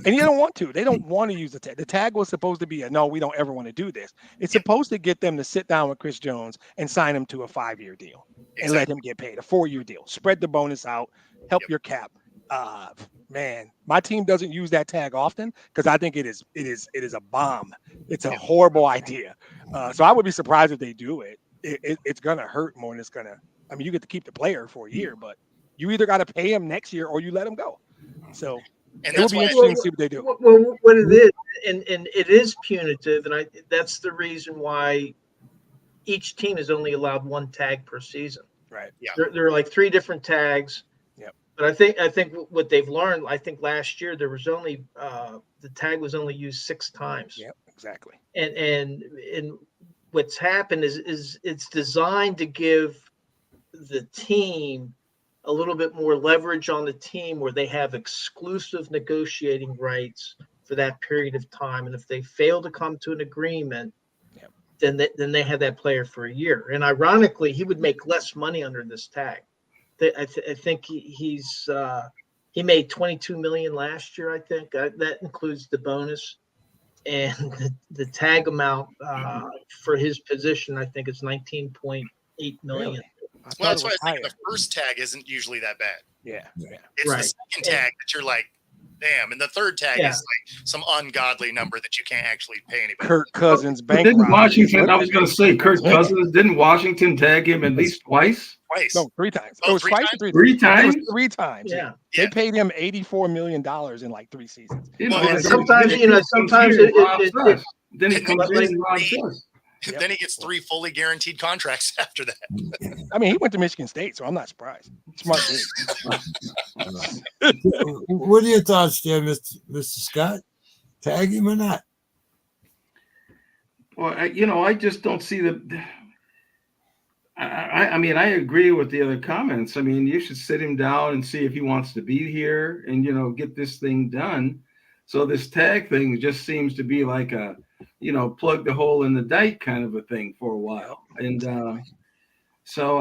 And you don't want to. They don't want to use the tag. The tag was supposed to be no, we don't ever want to do this. It's supposed to get them to sit down with Chris Jones and sign him to a 5-year deal and let him get paid, a 4-year deal. Spread the bonus out, help your cap. Man, my team doesn't use that tag often because I think it is a bomb. It's a horrible idea. So I would be surprised if they do it. It's gonna hurt more than it's gonna. I mean, you get to keep the player for a year, but you either got to pay him next year or you let him go. So it will be interesting to see what they do. Well, what it is, and it is punitive, and that's the reason why each team is only allowed one tag per season. Right. Yeah. There are like 3 different tags. But I think what they've learned, I think last year there was only the tag was only used 6 times. Yep, exactly. And what's happened is it's designed to give the team a little bit more leverage on the team, where they have exclusive negotiating rights for that period of time. And if they fail to come to an agreement, then they have that player for a year. And ironically, he would make less money under this tag. I think he made $22 million last year. I think that includes the bonus, and the tag amount for his position, I think, is $19.8 million. Really? Well, that's why I think the first tag isn't usually that bad. Yeah. It's the second tag that you're like, damn. And the third tag Yeah. is like some ungodly number that you can't actually pay anybody. Kirk Cousins bank Didn't robbery. Washington? I was going to say Kirk Cousins. Didn't Washington tag him at least twice? Twice. No, 3 times. Oh, It was three twice times? or 3 3 times? It was times? 3 times. Yeah. They Yeah. paid him $84 million in like 3 seasons. Didn't Well, Washington- and sometimes, then you know, he comes sometimes here and it- robs it- us. Then he comes like- in and robs us. Yep. Then he gets 3 fully guaranteed contracts after that. I mean, he went to Michigan State, so I'm not surprised. Smart dude. What are your thoughts there, Mr. Scott? Tag him or not? Well, I just don't see the. I mean, I agree with the other comments. I mean, you should sit him down and see if he wants to be here and, get this thing done. So this tag thing just seems to be like a, plug the hole in the dike kind of a thing for a while. And so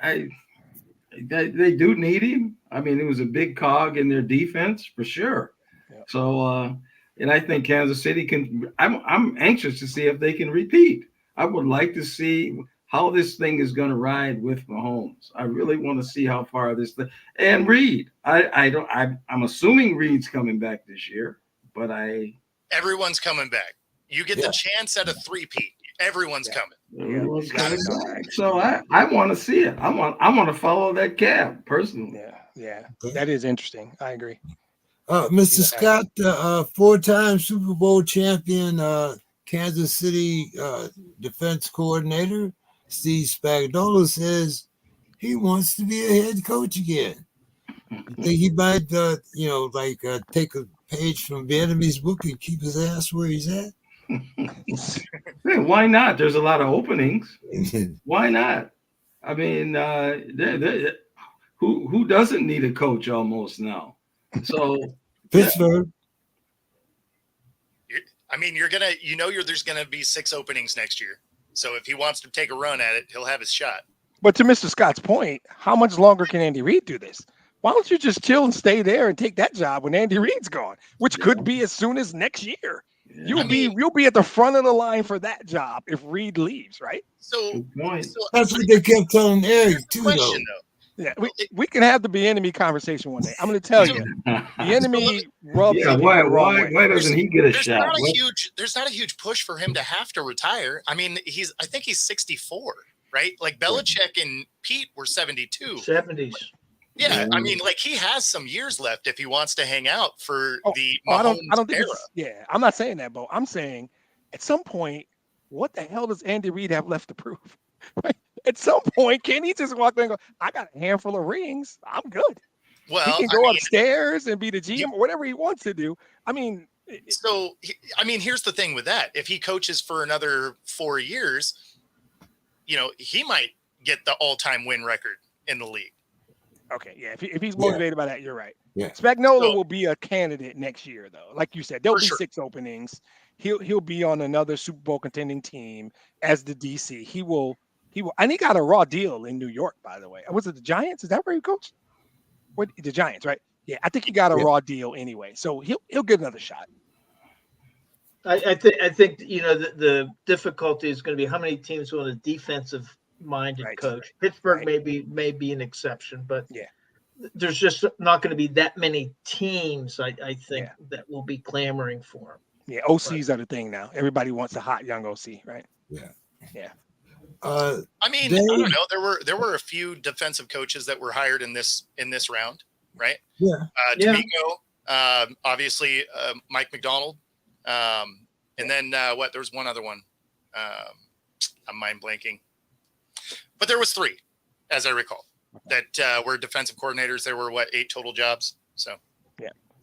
they do need him. I mean, it was a big cog in their defense for sure. Yep. So, and I think Kansas City can. I'm anxious to see if they can repeat. I would like to see how this thing is going to ride with Mahomes. I really want to see how far this thing and Reed. I'm assuming Reed's coming back this year, but Everyone's coming back. You get the chance at a 3-peat. Everyone's coming. everyone's coming back. So I want to see it. I want to follow that cab personally. Yeah. That is interesting. I agree. Mr. Scott, 4-time Super Bowl champion, Kansas City defense coordinator, Steve Spagnuolo says he wants to be a head coach again. You think he might, take a page from Vietnamese book and keep his ass where he's at? Yeah, why not? There's a lot of openings. Why not? I mean, who doesn't need a coach almost now? So Pittsburgh. I mean, there's gonna be 6 openings next year. So if he wants to take a run at it, he'll have his shot. But to Mr. Scott's point, how much longer can Andy Reid do this? Why don't you just chill and stay there and take that job when Andy Reid's gone, which could be as soon as next year? You'll be at the front of the line for that job if Reid leaves, right? So That's what they kept telling Eric too, question though. Yeah, we can have the Bieniemy conversation one day. I'm going to tell you, Bieniemy rubs yeah, people why the wrong way. doesn't he get a there's shot? there's not a huge push for him to have to retire. I mean, I think he's 64, right? Like Belichick and Pete were 72. 70s. Yeah, I mean, like he has some years left if he wants to hang out for the I Mahomes don't think era. I'm not saying that, Bo. I'm saying at some point, what the hell does Andy Reid have left to prove? Right? At some point, can he just walk there and go, I got a handful of rings. I'm good. Well, He can go upstairs and be the GM or whatever he wants to do. I mean, here's the thing with that. If he coaches for another 4 years, he might get the all-time win record in the league. okay, yeah. If he's motivated by that, you're right. Yeah. Spagnuolo will be a candidate next year, though. Like you said, there'll For be sure. 6 openings. He'll be on another Super Bowl contending team as the DC. He will, and he got a raw deal in New York, by the way. Was it the Giants? Is that where he coached? What, the Giants, right? Yeah, I think he got a raw deal anyway, so he'll get another shot. I think the difficulty is going to be how many teams want a defensive minded coach. Pittsburgh may be an exception, but there's just not going to be that many teams. I think that will be clamoring for him. Yeah, OCs are the thing now. Everybody wants a hot young OC, right? Yeah. I mean, I don't know. There were a few defensive coaches that were hired in this round, right? Yeah. D'Amico, obviously Mike McDonald, and then there was one other one. I'm mind blanking, but there was 3, as I recall, that were defensive coordinators. There were 8 total jobs. So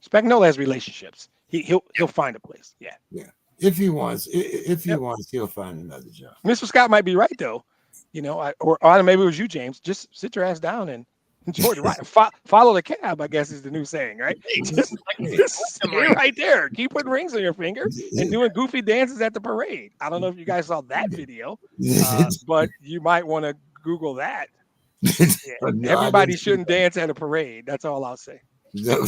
Spagnuolo has relationships. He'll find a place. Yeah. If he wants, he'll find another job. Mr. Scott might be right though. Or maybe it was you, James. Just sit your ass down and enjoy the ride. Follow the cab, I guess is the new saying, right? Just stay right there. Keep putting rings on your finger and doing goofy dances at the parade. I don't know if you guys saw that video, but you might want to Google that. Yeah. Everybody shouldn't dance at a parade. That's all I'll say. Bill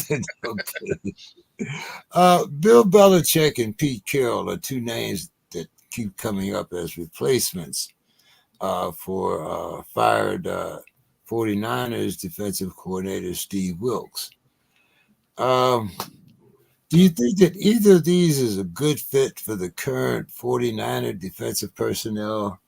Belichick and Pete Carroll are 2 names that keep coming up as replacements for fired 49ers defensive coordinator Steve Wilks. Do you think that either of these is a good fit for the current 49er defensive personnel?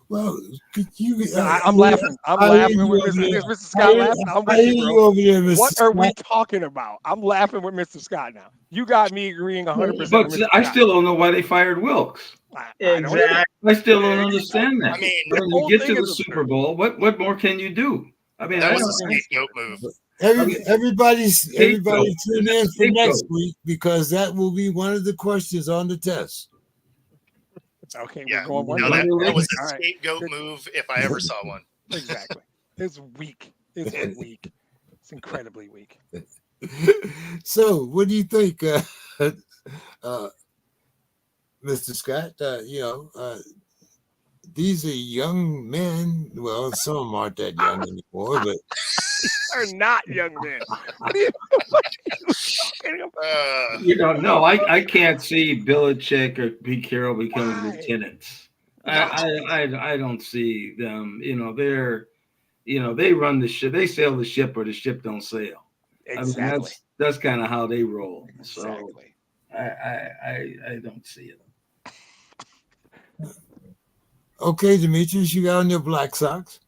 Well, could you? I'm laughing. I'm I hear laughing you with over there. Mr. Scott laughing. I'm I with hear you, you bro. over there, Mr. What are we Scott. talking about? I'm laughing with Mr. Scott now. You got me agreeing 100% with But Mr. I Scott. still don't know why they fired Wilkes. I don't either. Exactly. I still don't understand that. I mean, When The you whole get thing to the is Super absurd. Bowl, what more can you do? I mean, that I was a don't. scapegoat move. Everybody Scapegoat. tune in for next Scapegoat. week because that will be one of the questions on the test. Okay, Yeah, we're going one no, way. that was a All right. scapegoat move if I ever saw one. Exactly. It's weak. It's weak. It's incredibly weak. So, what do you think, Mr. Scott? These are young men. Well, some of them aren't that young anymore, but They're not young men. What are you talking about? No, I can't see Belichick or Pete Carroll becoming Why? lieutenants. Why? I don't see them. They run the ship. They sail the ship, or the ship don't sail. Exactly. I mean, that's kind of how they roll. So Exactly. I don't see it. okay, Demetrius, you got on your Black Sox.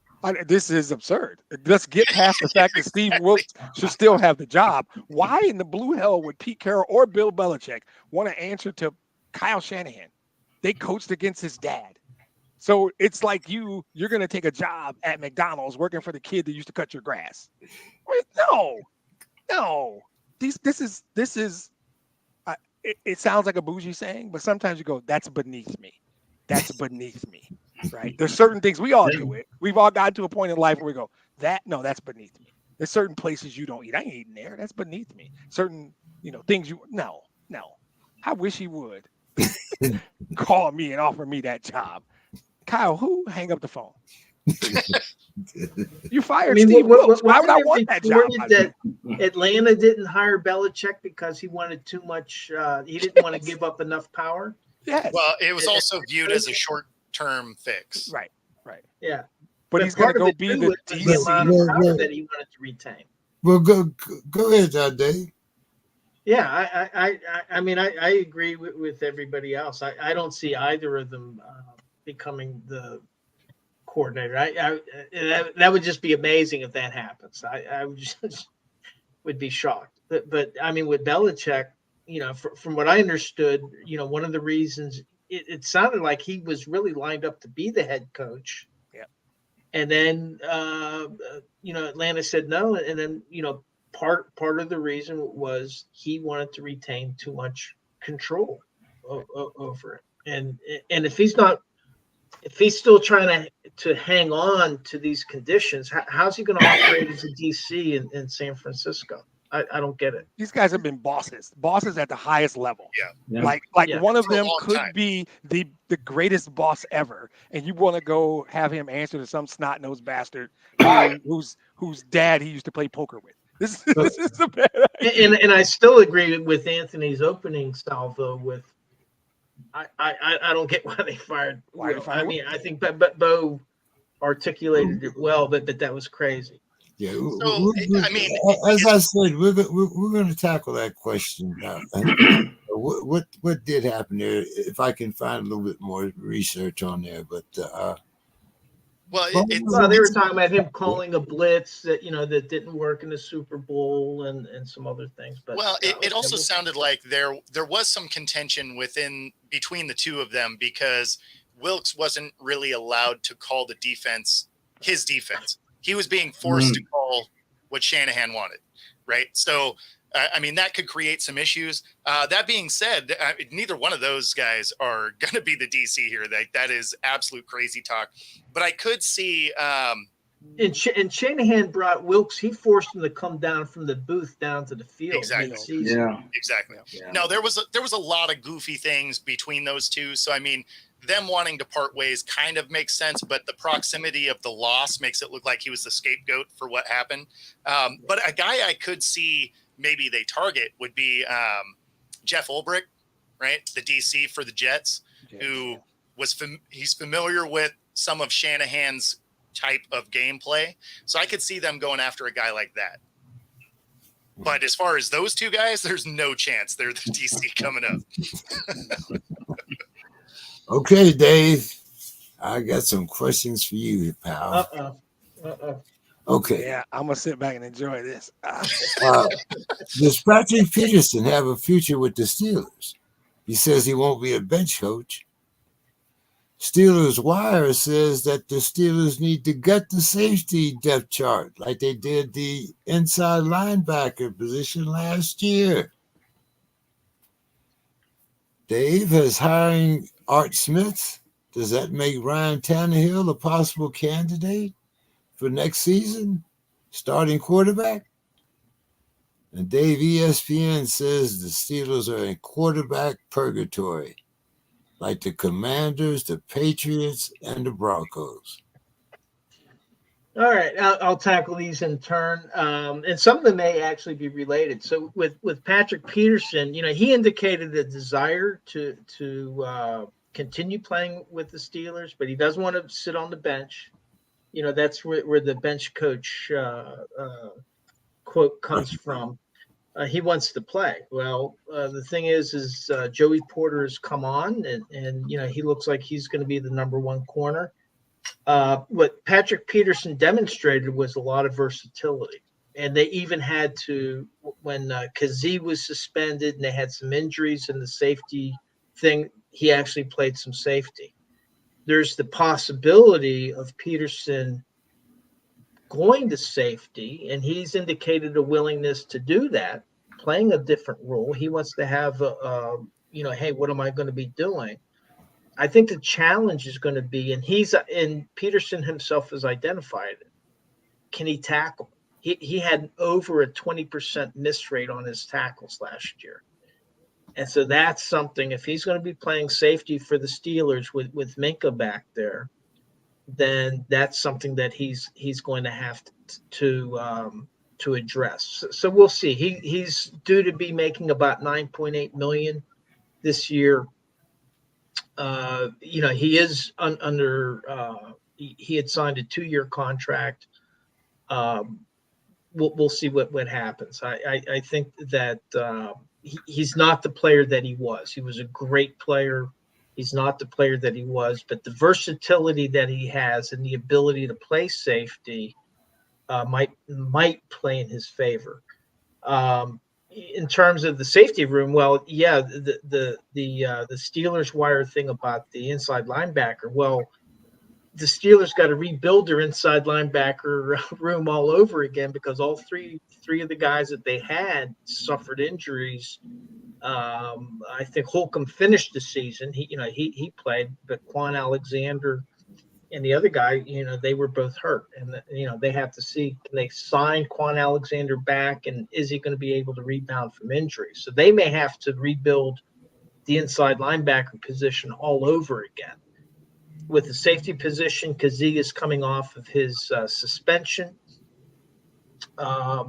This is absurd. Let's get past the fact that Steve Wilkes should still have the job. Why in the blue hell would Pete Carroll or Bill Belichick want to answer to Kyle Shanahan? They coached against his dad. So it's like you're going to take a job at McDonald's working for the kid that used to cut your grass. No. This is. It sounds like a bougie saying, but sometimes you go, "That's beneath me. That's beneath me." Right? There's certain things we all do it. We've all gotten to a point in life where we go, that's beneath me. There's certain places you don't eat. I ain't eating there. That's beneath me. Certain, things no. I wish he would call me and offer me that job. Kyle, who? Hang up the phone. You fired Steve Wilkes. Why would I want that job? That Atlanta didn't hire Belichick because he wanted too much. He didn't want to give up enough power. Yes. Well, it was also viewed as a short-term fix. Right. Yeah. But he's going to go be the DC amount of power that he wanted to retain. Well, go ahead, Dave. Yeah, I mean, I agree with everybody else. I don't see either of them becoming the coordinator. That would just be amazing if that happens. I would just would be shocked. But I mean, with Belichick, from what I understood, one of the reasons it sounded like he was really lined up to be the head coach. Yeah. And then Atlanta said no, and then part of the reason was he wanted to retain too much control over it. And if he's still trying to hang on to these conditions, how's he going to operate as a DC in San Francisco? I don't get it. These guys have been bosses at the highest level. Yeah. Like one of them could be the greatest boss ever, and you want to go have him answer to some snot-nosed bastard whose dad he used to play poker with. This is a bad idea. And I still agree with Anthony's opening salvo with I don't get why they fired Will. I mean, I think Bo articulated it well, but that was crazy. Yeah. So, I mean, as I said, we're going to tackle that question now. What did happen there? If I can find a little bit more research on there, but they were talking about him calling a blitz that that didn't work in the Super Bowl and some other things. But it also sounded like there was some contention between the two of them because Wilkes wasn't really allowed to call the defense his defense. He was being forced to call what Shanahan wanted, right? So, I mean, that could create some issues. That being said, neither one of those guys are going to be the DC here. That is absolute crazy talk. But I could see. And Shanahan brought Wilkes. He forced him to come down from the booth down to the field. Exactly. Yeah. Exactly. Yeah. No, there was a lot of goofy things between those two. So, I mean, them wanting to part ways kind of makes sense, but the proximity of the loss makes it look like he was the scapegoat for what happened. But a guy I could see maybe they target would be Jeff Ulbrich, right? The DC for the Jets, who he's familiar with some of Shanahan's type of gameplay. So I could see them going after a guy like that. But as far as those two guys, there's no chance they're the DC coming up. Okay, Dave. I got some questions for you, pal. Okay. Yeah, I'm gonna sit back and enjoy this. Does Patrick Peterson have a future with the Steelers? He says he won't be a bench coach. Steelers Wire says that the Steelers need to gut the safety depth chart like they did the inside linebacker position last year. Dave, has hiring Art Smith, does that make Ryan Tannehill a possible candidate for next season, starting quarterback? And Dave, ESPN says the Steelers are in quarterback purgatory, like the Commanders, the Patriots, and the Broncos. All right, I'll tackle these in turn, and some of them may actually be related. So with Patrick Peterson, he indicated a desire to continue playing with the Steelers, but he doesn't want to sit on the bench. That's where the bench coach quote comes from. He wants to play. Well, the thing is Joey Porter has come on, and he looks like he's going to be the number one corner. What Patrick Peterson demonstrated was a lot of versatility, and they even had to, when Kazee was suspended and they had some injuries in the safety thing, he actually played some safety. There's the possibility of Peterson going to safety, and he's indicated a willingness to do that, playing a different role. He wants to have hey, what am I going to be doing? I think the challenge is going to be, and Peterson himself has identified it, can he tackle? He had over a 20% miss rate on his tackles last year. And so that's something, if he's going to be playing safety for the Steelers with Minka back there, then that's something that he's going to have to address. So we'll see. He's due to be making about $9.8 million this year. He is under. He had signed a 2-year contract. We'll see what happens. I think that he's not the player that he was. He was a great player. He's not the player that he was, but the versatility that he has and the ability to play safety might play in his favor. In terms of the safety room, well, yeah, the Steelers Wire thing about the inside linebacker. Well, the Steelers got to rebuild their inside linebacker room all over again because all three of the guys that they had suffered injuries. I think Holcomb finished the season. He played, but Quan Alexander and the other guy, they were both hurt, and they have to see, can they sign Quan Alexander back, and is he going to be able to rebound from injuries? So they may have to rebuild the inside linebacker position all over again. With the safety position, Kazee is coming off of his suspension. I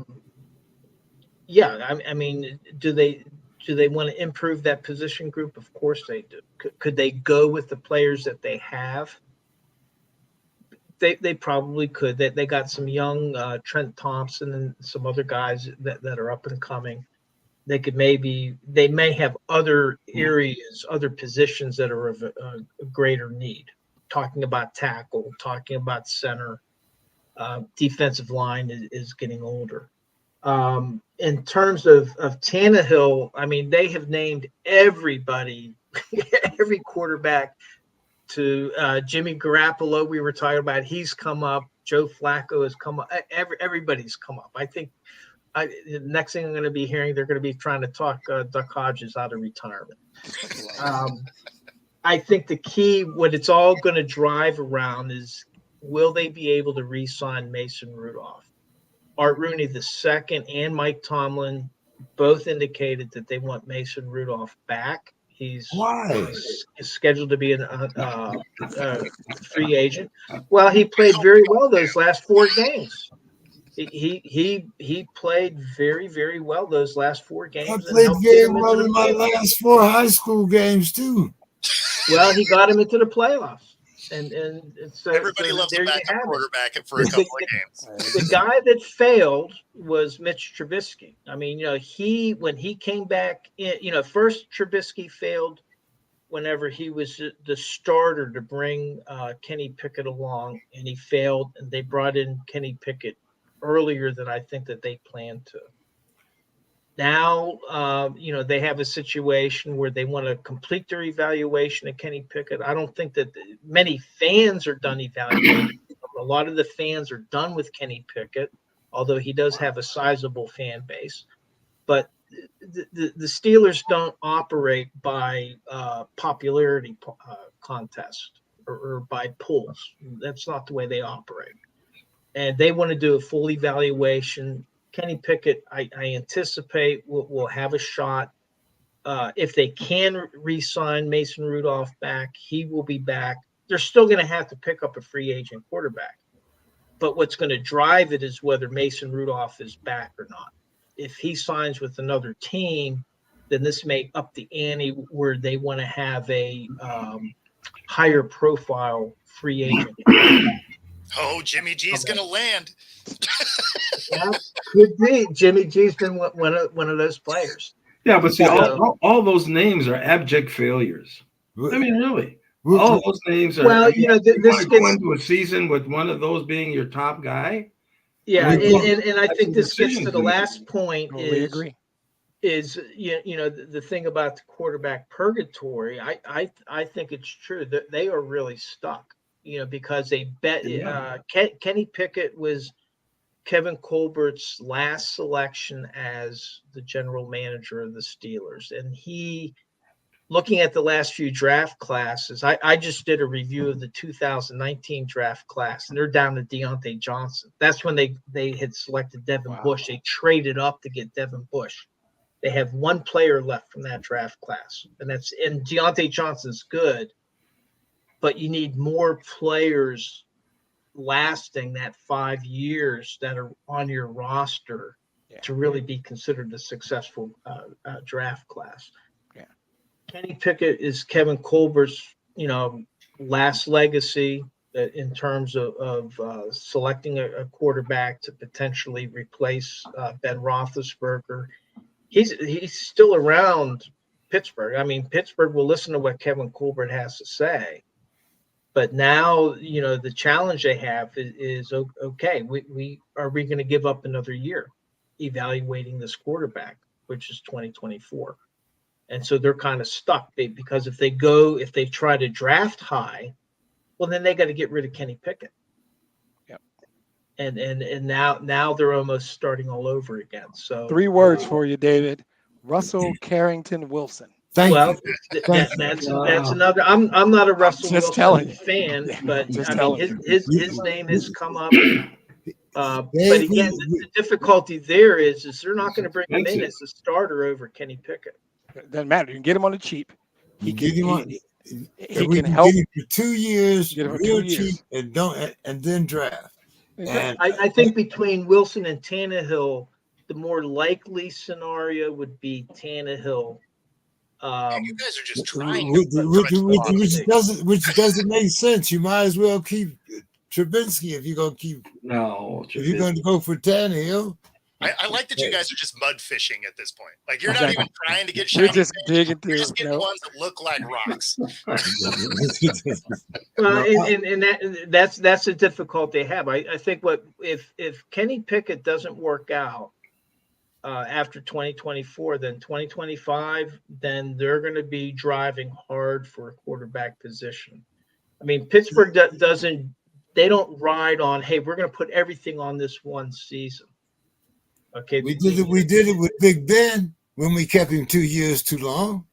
mean, do they want to improve that position group? Of course they do. Could they go with the players that they have? They probably could. They got some young Trent Thompson and some other guys that are up and coming. They may have other areas, other positions that are of a greater need. Talking about tackle, talking about center, defensive line is getting older. In terms of Tannehill, I mean, they have named everybody, every quarterback to Jimmy Garoppolo. We were talking about, he's come up. Joe Flacco has come up. Everybody's come up. I think the next thing I'm going to be hearing, they're going to be trying to talk Duck Hodges out of retirement. I think the key, what it's all going to drive around is, will they be able to re-sign Mason Rudolph? Art Rooney II and Mike Tomlin both indicated that they want Mason Rudolph back. He's scheduled to be a free agent. Well, he played very well those last 4 games. He played very, very well those last 4 games. I played very well in my last 4 high school games too. Well, he got him into the playoffs. And so Everybody so loves there a you backup have it. quarterback for a couple of games. The guy that failed was Mitch Trubisky. I mean, when he came back in, first Trubisky failed whenever he was the starter to bring Kenny Pickett along, and he failed, and they brought in Kenny Pickett earlier than I think that they planned to. Now, they have a situation where they want to complete their evaluation of Kenny Pickett. I don't think that many fans are done evaluating. A lot of the fans are done with Kenny Pickett, although he does have a sizable fan base. But the Steelers don't operate by popularity contest or by polls. That's not the way they operate. And they want to do a full evaluation. Kenny Pickett, I anticipate will have a shot. If they can re-sign Mason Rudolph back, he will be back. They're still going to have to pick up a free agent quarterback. But what's going to drive it is whether Mason Rudolph is back or not. If he signs with another team, then this may up the ante where they want to have a higher profile free agent. Oh, Jimmy G's going to land. Yeah, could be. Jimmy G's been one of those players. Yeah, but see, all those names are abject failures. I mean, really. All those names are. Well, this go into a season with one of those being your top guy. Yeah, and I think this gets to the last point. Totally agree. Is the thing about the quarterback purgatory? I think it's true that they are really stuck. Because they bet Kenny Pickett was Kevin Colbert's last selection as the general manager of the Steelers, and he. Looking at the last few draft classes, I just did a review of the 2019 draft class, and they're down to Deontay Johnson. That's when they had selected Devin Bush. They traded up to get Devin Bush. They have one player left from that draft class, and Deontay Johnson's good, but you need more players lasting that 5 years that are on your roster to really be considered a successful draft class. Kenny Pickett is Kevin Colbert's, last legacy in terms of selecting a quarterback to potentially replace Ben Roethlisberger. He's still around Pittsburgh. I mean, Pittsburgh will listen to what Kevin Colbert has to say. But now, the challenge they have is okay, we going to give up another year evaluating this quarterback, which is 2024. And so they're kind of stuck because if they try to draft high, well, then they got to get rid of Kenny Pickett. Yep. And now they're almost starting all over again. So 3 words for you, David: Russell Carrington Wilson. That's another. I'm not a Russell Wilson fan, but his name has come up. But again, the difficulty there is they're not going to bring him in as a starter over Kenny Pickett. It doesn't matter. You can get him on the cheap. He can help get him for 2 years, real cheap, and then draft. And I think between Wilson and Tannehill, the more likely scenario would be Tannehill. You guys are just trying. Which doesn't make sense. You might as well keep Trubisky if you're gonna keep. No, if you're gonna go for Tannehill. I like that you guys are just mud fishing at this point. Like you're not even trying to get shiny. You're just digging through. You're just getting ones that look like rocks. And that's a difficulty they have. I think if Kenny Pickett doesn't work out after 2024, then 2025, then they're going to be driving hard for a quarterback position. I mean, Pittsburgh they don't ride on, hey, we're going to put everything on this one season. Okay, we did it with Big Ben when we kept him 2 years too long.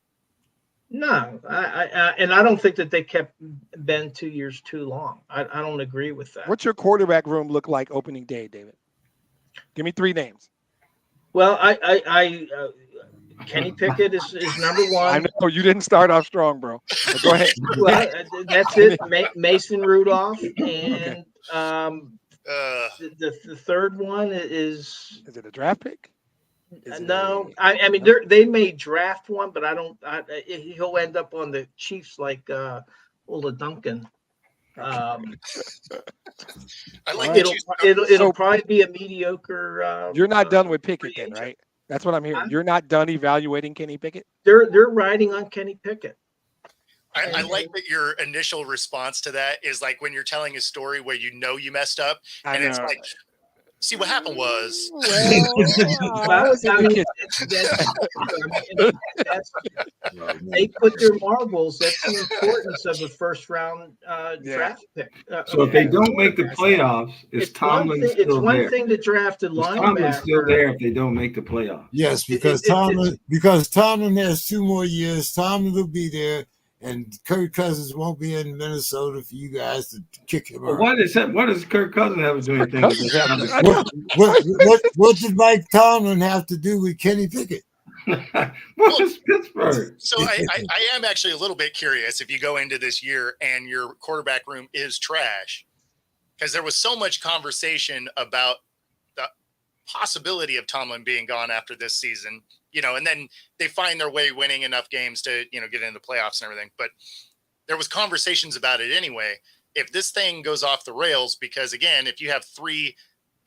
No, I don't think that they kept Ben 2 years too long. I don't agree with that. What's your quarterback room look like opening day, David? Give me 3 names. Well, Kenny Pickett is number one. I know you didn't start off strong, bro. But go ahead. Well, that's it. Mason Rudolph and the third one is it a draft pick? No, I mean they may draft one, but he'll end up on the Chiefs like Ola Duncan. Um, I like Right. that it'll So- probably be a mediocre. You're not done with Pickett free then, agent. right? That's what I'm hearing. Huh? You're not done evaluating Kenny Pickett? They're riding on Kenny Pickett. I like that your initial response to that is like when you're telling a story where you know you messed up, I and it's know. like, see what happened was. Well, I was in the kitchen. They put their marbles. That's the importance of a first round draft pick. So if they don't make the playoffs, is Tomlin It's still one there? thing to draft a Is Tomlin still linebacker. there if they don't make the playoffs? Yes, because it's- Tomlin has 2 more years. Tomlin will be there, and Kirk Cousins won't be in Minnesota for you guys to kick him But out. what does Kirk Cousins have to do anything with this Cousins have conversation? What did Mike Tomlin have to do with Kenny Pickett? What is Pittsburgh? So I am actually a little bit curious if you go into this year and your quarterback room is trash, because there was so much conversation about the possibility of Tomlin being gone after this season, and then they find their way winning enough games to, get into the playoffs and everything. But there was conversations about it anyway. If this thing goes off the rails, because again, if you have three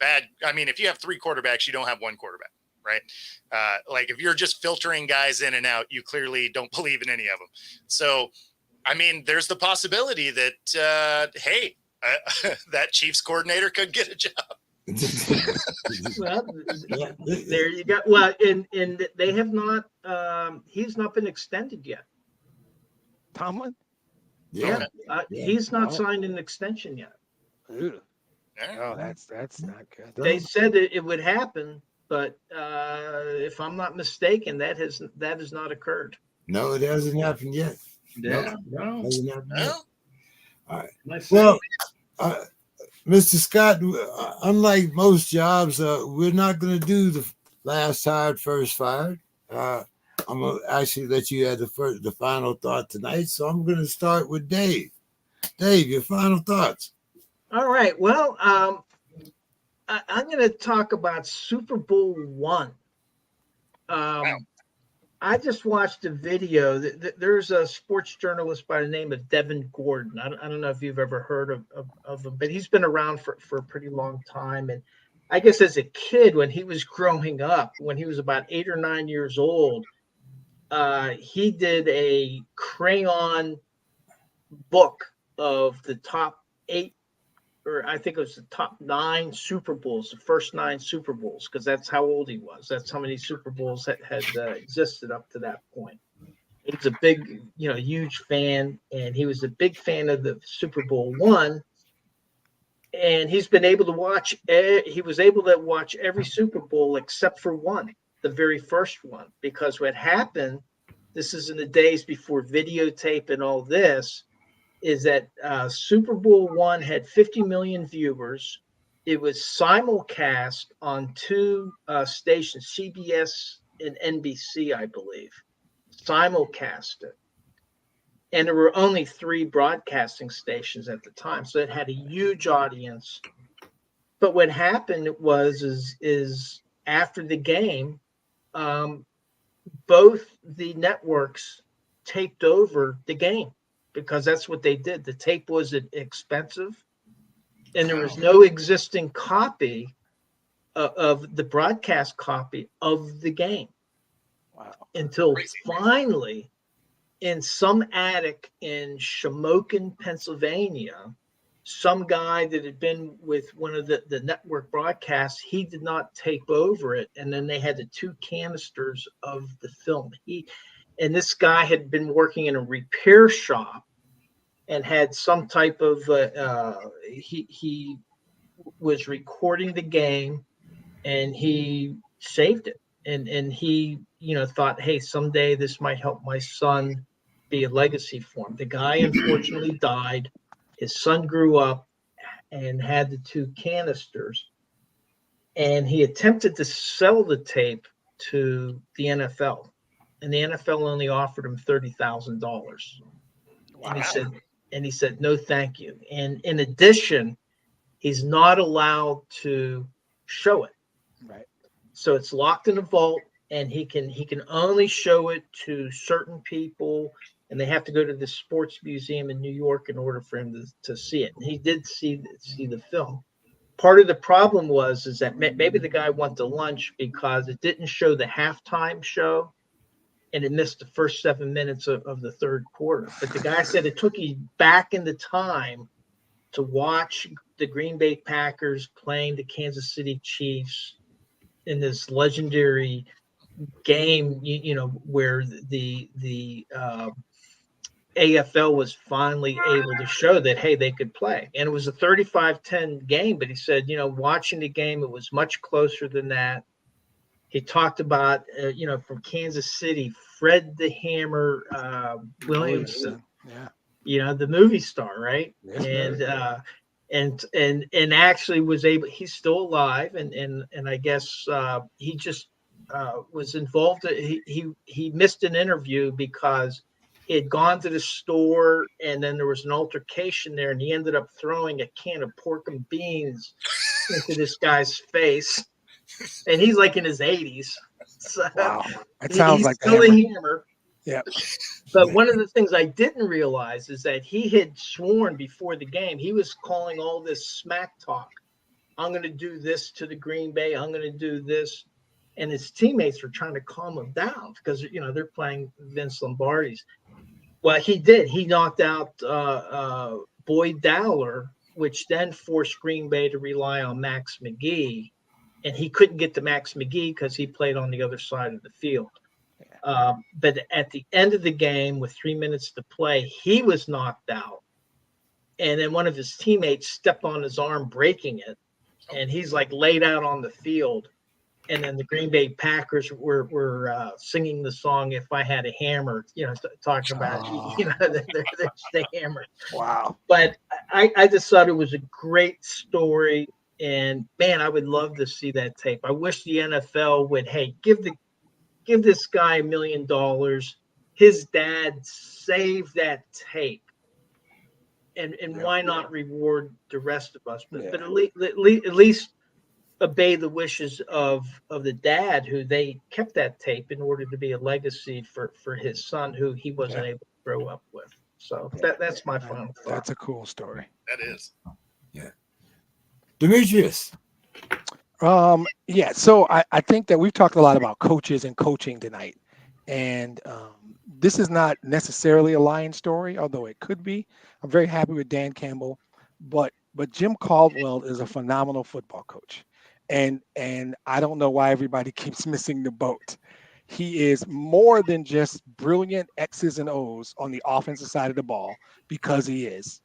quarterbacks, you don't have one quarterback. Right. Like if you're just filtering guys in and out, you clearly don't believe in any of them. So, there's the possibility that, that Chiefs coordinator could get a job. Well, there you go. Well, and they have not. He's not been extended yet. Tomlin? Yeah. He's not signed an extension yet. Ew. Yeah. Oh, that's not good. They said it would happen, but if I'm not mistaken, that has not occurred. No, it hasn't happened yet. Yeah, no. Hasn't happened yet. Well, All right. Nice. Well, Mr. Scott, unlike most jobs, we're not going to do the last hired, first fired. I'm going to actually let you have the final thought tonight. So I'm going to start with Dave. Dave, your final thoughts. All right. Well, I'm going to talk about Super Bowl I. I just watched a video. There's a sports journalist by the name of Devin Gordon. I don't know if you've ever heard of him, but he's been around for a pretty long time. And I guess as a kid, when he was growing up, when he was about 8 or 9 years old, he did a crayon book of the top 8, or I think it was the top 9 Super Bowls, the first 9 Super Bowls, because that's how old he was. That's how many Super Bowls had existed up to that point. He's a big, huge fan, and he was a big fan of the Super Bowl I. And he's been able to watch. He was able to watch every Super Bowl except for one, the very first one, because what happened. This is in the days before videotape and all this. Is that Super Bowl I had 50 million viewers. It was simulcast on 2 stations, CBS and NBC, I believe, simulcast it. And there were only 3 broadcasting stations at the time, so it had a huge audience. But what happened is after the game, both the networks taped over the game. Because that's what they did. The tape was expensive, and there was no existing copy of the broadcast copy of the game. Wow. Until Crazy. finally, in some attic in Shamokin, Pennsylvania, some guy that had been with one of the network broadcasts, he did not tape over it, and then they had the 2 canisters of the film. And this guy had been working in a repair shop and had some type of he was recording the game, and he saved it. And he thought, hey, someday this might help my son be a legacy for him. The guy unfortunately died. His son grew up and had the 2 canisters, and he attempted to sell the tape to the NFL. And the NFL only offered him $30,000. Wow. And he said, no, thank you. And in addition, he's not allowed to show it. Right. So it's locked in a vault, and he can only show it to certain people and they have to go to the sports museum in New York in order for him to see it. And he did see the film. Part of the problem is that maybe the guy went to lunch because it didn't show the halftime show, and it missed the first 7 minutes of the third quarter. But the guy said it took you back in the time to watch the Green Bay Packers playing the Kansas City Chiefs in this legendary game, where the AFL was finally able to show that, hey, they could play. And it was a 35-10 game, but he said, watching the game, it was much closer than that. He talked about, from Kansas City, Fred the Hammer Williamson, the movie star, right? Yes, and actually was able, he's still alive. And I guess he just was involved. He missed an interview because he had gone to the store, and then there was an altercation there, and he ended up throwing a can of pork and beans into this guy's face. And he's like in his 80s. So wow. It sounds like still a hammer. Yeah. But one of the things I didn't realize is that he had sworn before the game, he was calling all this smack talk. I'm going to do this to the Green Bay. I'm going to do this. And his teammates were trying to calm him down because, they're playing Vince Lombardi's. Well, he did. He knocked out Boyd Dowler, which then forced Green Bay to rely on Max McGee. And he couldn't get to Max McGee because he played on the other side of the field. But at the end of the game, with 3 minutes to play, he was knocked out. And then one of his teammates stepped on his arm, breaking it. And he's like laid out on the field. And then the Green Bay Packers were singing the song "If I Had a Hammer," talking about the hammer. Wow! But I just thought it was a great story, and man, I would love to see that tape. I wish the NFL would, give this guy $1 million. His dad saved that tape, and why not reward the rest of us? But at least obey the wishes of the dad, who they kept that tape in order to be a legacy for his son, who he wasn't able to grow up with. So that's my final thought. That's a cool story. That is. Yeah. Demetrius. So I think that we've talked a lot about coaches and coaching tonight. And this is not necessarily a Lions story, although it could be. I'm very happy with Dan Campbell, but Jim Caldwell is a phenomenal football coach. And I don't know why everybody keeps missing the boat. He is more than just brilliant X's and O's on the offensive side of the ball, because he is.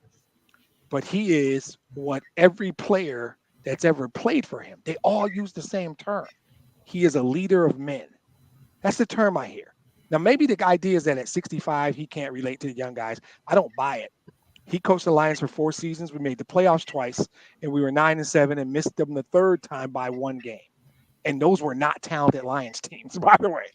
But he is what every player that's ever played for him, they all use the same term. He is a leader of men. That's the term I hear. Now, maybe the idea is that at 65, he can't relate to the young guys. I don't buy it. He coached the Lions for 4 seasons. We made the playoffs twice, and we were 9-7 and missed them the third time by 1 game. And those were not talented Lions teams, by the way.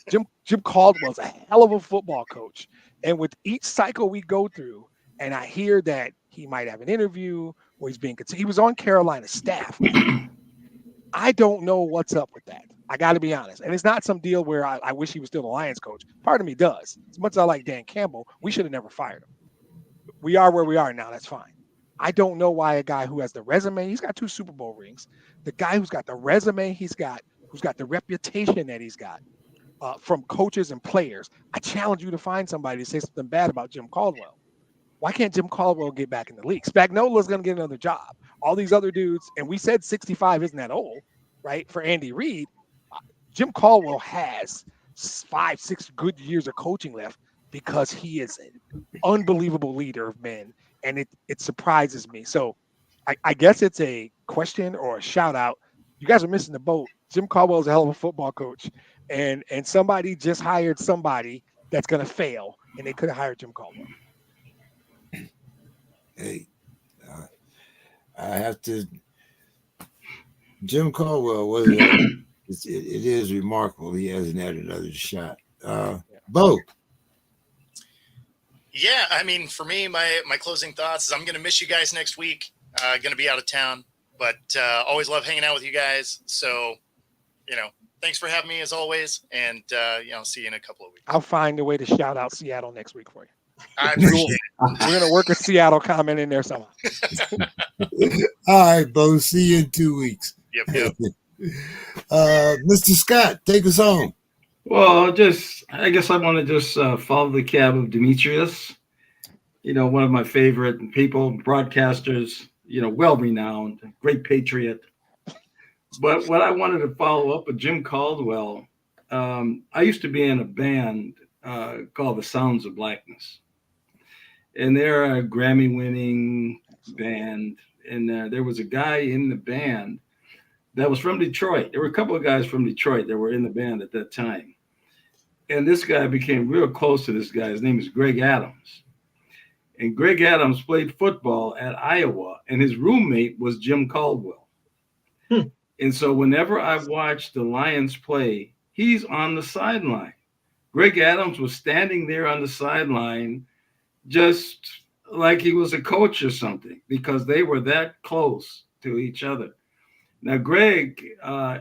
Jim Caldwell's a hell of a football coach. And with each cycle we go through, and I hear that he might have an interview or he's being considered. He was on Carolina's staff. I don't know what's up with that. I got to be honest. And it's not some deal where I wish he was still the Lions coach. Part of me does. As much as I like Dan Campbell, we should have never fired him. We are where we are now. That's fine. I don't know why a guy who has the resume, he's got 2 Super Bowl rings. The guy who's got the resume he's got, who's got the reputation that he's got from coaches and players, I challenge you to find somebody to say something bad about Jim Caldwell. Why can't Jim Caldwell get back in the league? Spagnola's going to get another job. All these other dudes, and we said 65 isn't that old, right? For Andy Reid, Jim Caldwell has 5-6 good years of coaching left because he is an unbelievable leader of men, and it surprises me. So I guess it's a question or a shout out. You guys are missing the boat. Jim Caldwell is a hell of a football coach, and somebody just hired somebody that's going to fail, and they could have hired Jim Caldwell. Hey, I have to. Jim Caldwell was. It is remarkable he hasn't had another shot. Bo. Yeah, I mean, for me, my closing thoughts is I'm going to miss you guys next week. Going to be out of town, but always love hanging out with you guys. So, thanks for having me as always. And, see you in a couple of weeks. I'll find a way to shout out Seattle next week for you. I appreciate it. We're going to work a Seattle comment in there somehow. All right, Bo. See you in 2 weeks. Yep. Mr. Scott, take us home. Well, I guess I want to just follow the cab of Demetrius. One of my favorite people, broadcasters, well-renowned, great patriot. But what I wanted to follow up with Jim Caldwell, I used to be in a band called the Sounds of Blackness. And they're a Grammy-winning band. And there was a guy in the band that was from Detroit. There were a couple of guys from Detroit that were in the band at that time. And this guy became real close to this guy. His name is Greg Adams. And Greg Adams played football at Iowa, and his roommate was Jim Caldwell. And so whenever I watched the Lions play, he's on the sideline. Greg Adams was standing there on the sideline just like he was a coach or something, because they were that close to each other. Now, Greg,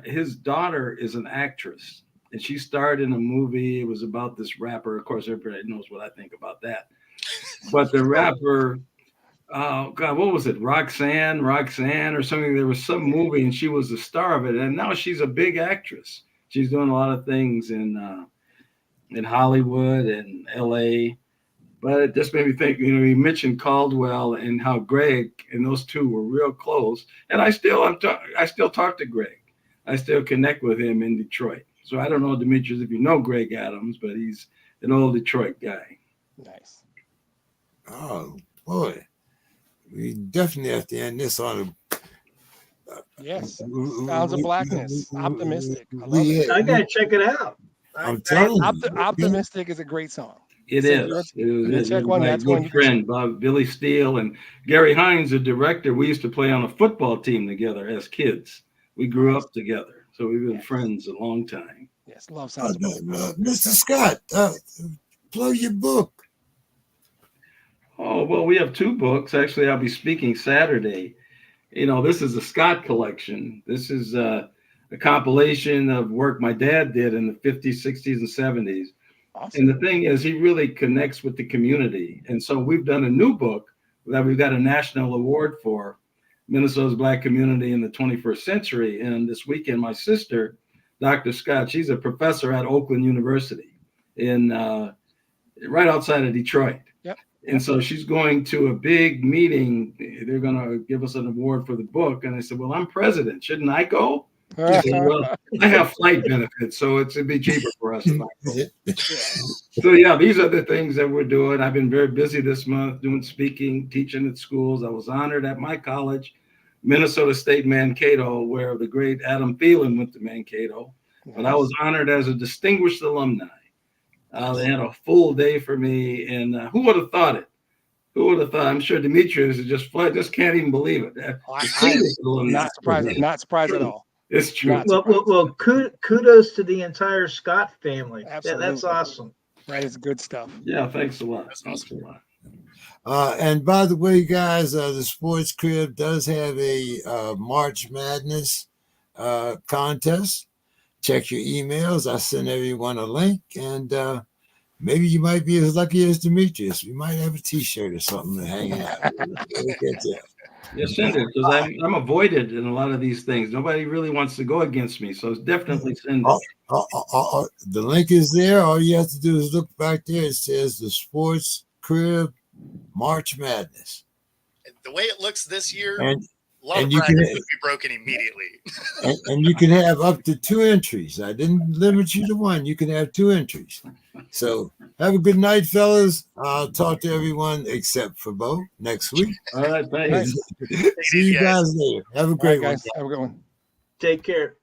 his daughter is an actress, and she starred in a movie. It was about this rapper. Of course, everybody knows what I think about that. But the rapper, oh God, what was it? Roxanne or something. There was some movie, and she was the star of it. And now she's a big actress. She's doing a lot of things in Hollywood and LA. But it just made me think, you mentioned Caldwell and how Greg and those two were real close. And I still talk to Greg. I still connect with him in Detroit. So I don't know, Demetrius, if you know Greg Adams, but he's an old Detroit guy. Nice. Oh, boy. We definitely have to end this on a... Yes. Sounds of Blackness. Optimistic. I love it. I got to check it out. I'm telling you. Optimistic is a great song. It is. Check one. My That's one. good friend, Billy Steele, and Gary Hines, the director. We used to play on a football team together as kids. We grew up together. So we've been friends a long time. Yes, love Sounds of Blackness. Mr. Scott, plug your book. Oh, well, we have two books. Actually, I'll be speaking Saturday. This is a Scott collection. This is a compilation of work my dad did in the 50s, 60s, and 70s. Awesome. And the thing is, he really connects with the community. And so we've done a new book that we've got a national award for, Minnesota's Black Community in the 21st Century. And this weekend, my sister, Dr. Scott, she's a professor at Oakland University right outside of Detroit. Yep. And so she's going to a big meeting. They're going to give us an award for the book. And I said, well, I'm president. Shouldn't I go? Said, well, I have flight benefits, so it'd be cheaper for us if I go. So, yeah, these are the things that we're doing. I've been very busy this month doing speaking, teaching at schools. I was honored at my college, Minnesota State Mankato, where the great Adam Thielen went to Mankato. But I was honored as a distinguished alumni. They had a full day for me, and who would have thought it? Who would have thought? I'm sure Demetrius is just can't even believe it. Not surprised at all. It's true. Well, kudos to the entire Scott family. Absolutely. That's awesome. That is good stuff. Yeah, thanks a lot. Thanks a lot. And by the way, guys, the Sports Crib does have a March Madness contest. Check your emails. I send everyone a link, and maybe you might be as lucky as Demetrius. We might have a T-shirt or something to hang out. Yes, send it, because I'm avoided in a lot of these things. Nobody really wants to go against me, so definitely send it. The link is there. All you have to do is look back there. It says the Sports Crib March Madness. The way it looks this year, and a lot of brackets would be broken immediately. and you can have up to 2 entries. I didn't limit you to one. You can have 2 entries. So have a good night, fellas. I'll talk to everyone except for Bo next week. All right, thanks. See you guys later. Have a great one. Guys. Have a good one. Take care.